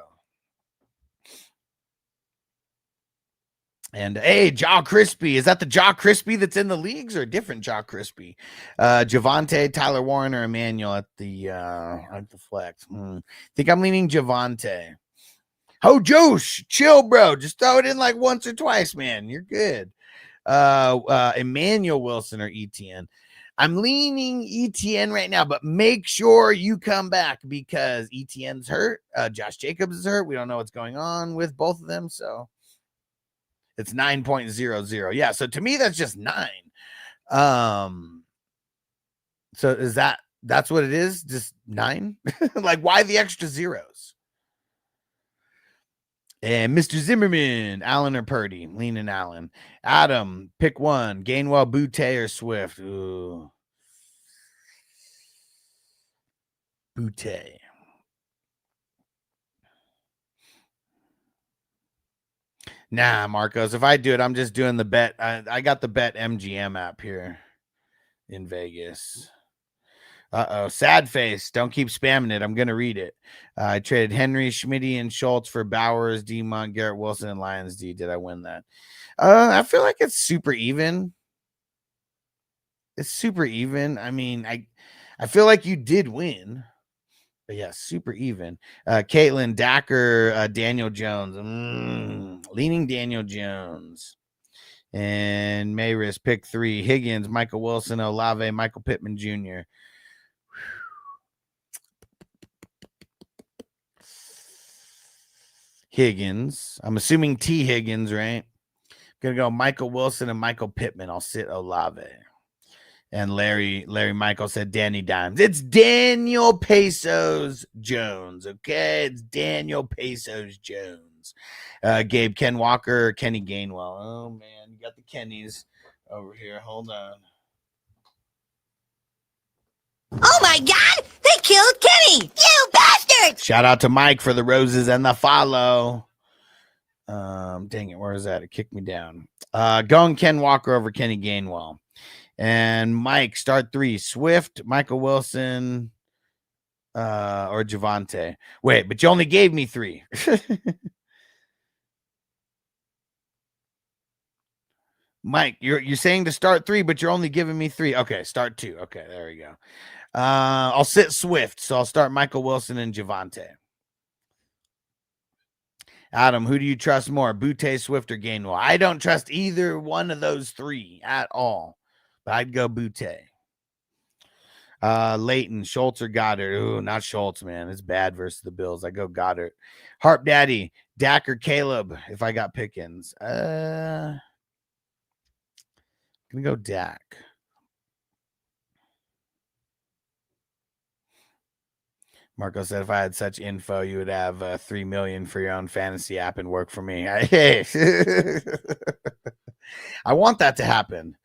And hey, Jaw Crispy. Is that the Jaw Crispy that's in the leagues or a different Jaw Crispy? Javante, Tyler Warren, or Emmanuel at the flex? Think I'm leaning Javante. Oh, Josh, chill, bro. Just throw it in like once or twice, man. You're good. Emmanuel Wilson or ETN. I'm leaning ETN right now, but make sure you come back because ETN's hurt. Josh Jacobs is hurt. We don't know what's going on with both of them, so it's 9.00. Yeah, so to me that's just 9. So is that's what it is? Just 9? Like, why the extra zeros? And Mr. Zimmerman, Allen or Purdy? Leaning Allen. Adam, pick one. Gainwell, Boutte, or Swift? Ooh. Boutte. Nah, Marcos. If I do it, I'm just doing the bet. I got the Bet MGM app here in Vegas. Sad face. Don't keep spamming it. I'm going to read it. I traded Henry, Schmitty, and Schultz for Bowers, Demont, Garrett Wilson, and Lyons D. Did I win that? I feel like it's super even. I mean, I feel like you did win. But yeah, super even. Caitlin, Dacker, Daniel Jones. Leaning Daniel Jones. And Maris, pick 3. Higgins, Michael Wilson, Olave, Michael Pittman Jr. Higgins. I'm assuming T. Higgins, right? I'm going to go Michael Wilson and Michael Pittman. I'll sit Olave. And Larry Michael said Danny Dimes. It's Daniel Pesos Jones, okay? It's Daniel Pesos Jones. Gabe, Ken Walker, Kenny Gainwell. Oh, man. You got the Kennys over here. Hold on. Oh, my God! They killed Kenny! You bastard! Shout out to Mike for the roses and the follow. Dang it. Where is that? It kicked me down. Going Ken Walker over Kenny Gainwell. And Mike, start 3. Swift, Michael Wilson, or Javante. Wait, but you only gave me 3. Mike, you're saying to start 3, but you're only giving me 3. Okay, start 2. Okay, there we go. I'll sit Swift, so I'll start Michael Wilson and Javante. Adam, who do you trust more, Boutte, Swift, or Gainwell? I don't trust either one of those 3 at all, but I'd go Boutte. Leighton, Schultz, or Goddard? Ooh, not Schultz, man. It's bad versus the Bills. I go Goddard. Harp Daddy, Dak or Caleb if I got Pickens. Gonna go Dak. Marco said, if I had such info, you would have 3 million for your own fantasy app and work for me. Hey, I want that to happen.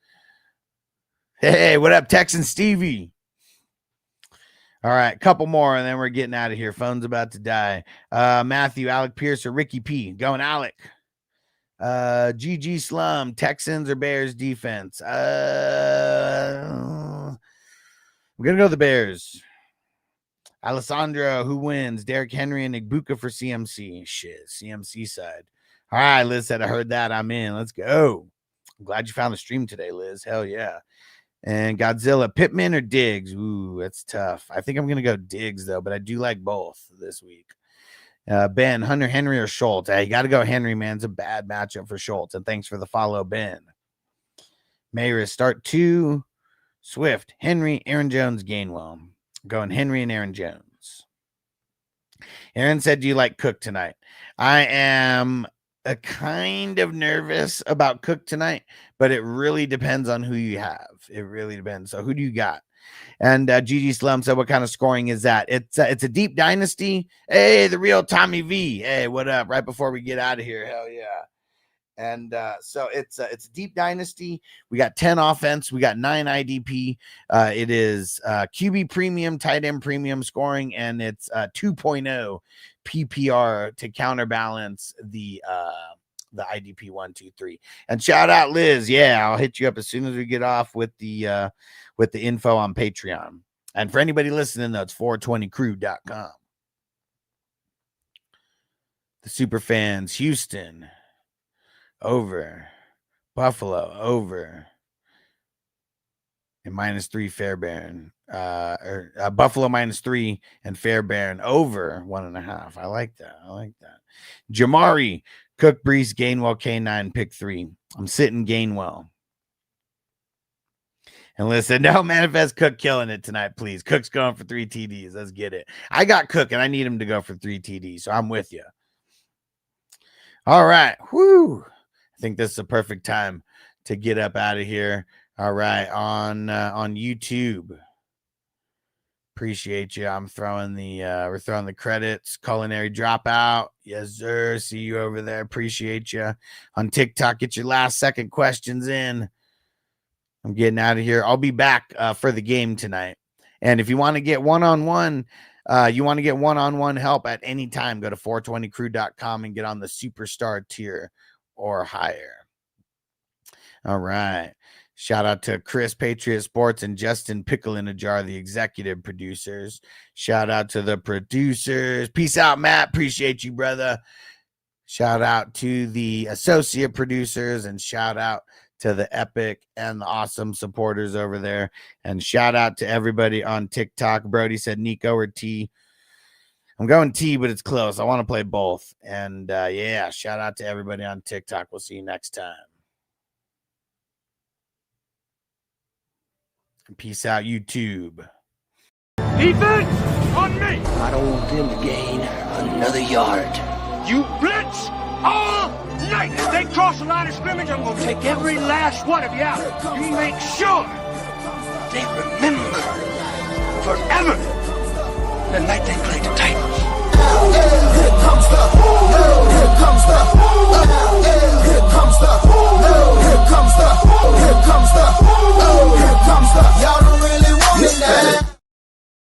Hey, what up, Texan Stevie? All right, couple more, and then we're getting out of here. Phone's about to die. Matthew, Alec Pierce, or Ricky P. Going Alec. GG Slum, Texans or Bears defense? We're going to go the Bears. Alessandro, who wins? Derrick Henry and Igbuka for CMC. Shit, CMC side. All right, Liz said, I heard that. I'm in. Let's go. I'm glad you found the stream today, Liz. Hell yeah. And Godzilla, Pittman or Diggs? Ooh, that's tough. I think I'm going to go Diggs, though, but I do like both this week. Ben, Hunter Henry or Schultz? Hey, you got to go Henry, man. It's a bad matchup for Schultz. And thanks for the follow, Ben. Mayris, start 2. Swift, Henry, Aaron Jones, Gainwell. Going Henry and Aaron Jones. Aaron said, do you like Cook tonight? I am kind of nervous about Cook tonight, but it really depends on who you have. It really depends. So who do you got? And GG Slum said, what kind of scoring is that? It's a deep dynasty. Hey, the real Tommy V. Hey, what up? Right before we get out of here. Hell yeah. And so it's a deep dynasty. We got 10 offense. We got 9 IDP. It is QB premium, tight end premium scoring, and it's 2.0 PPR to counterbalance the IDP 1, 2, 3. And shout out Liz. Yeah, I'll hit you up as soon as we get off with the info on Patreon. And for anybody listening, though, it's 420crew.com. The super fans, Houston over, Buffalo over, and -3 Fairbairn. Buffalo -3 and Fairbairn over 1.5. I like that. Jamari, Cook, Brees, Gainwell, K9, pick 3. I'm sitting Gainwell. And listen, no, manifest Cook killing it tonight, please. Cook's going for 3 TDs. Let's get it. I got Cook, and I need him to go for 3 TDs, so I'm with you. All right. Whoo. I think this is a perfect time to get up out of here. All right. On YouTube. Appreciate you. I'm throwing we're throwing the credits. Culinary Dropout. Yes, sir. See you over there. Appreciate you. On TikTok, get your last second questions in. I'm getting out of here. I'll be back for the game tonight. And if you want to get one-on-one, help at any time, go to 420crew.com and get on the superstar tier or higher. All right. Shout out to Chris, Patriot Sports, and Justin Pickle in a Jar, the executive producers. Shout out to the producers. Peace out, Matt. Appreciate you, brother. Shout out to the associate producers, and shout out to the epic and the awesome supporters over there. And shout out to everybody on TikTok. Brody said Nico or T. I'm going T, but it's close. I want to play both. And yeah, shout out to everybody on TikTok. We'll see you next time. And peace out, YouTube. Defense on me. I don't want them to gain another yard. You blitz all night. If they cross the line of scrimmage, I'm going to take every last one of you out. You make sure they remember forever the night they played the Titans. Here comes the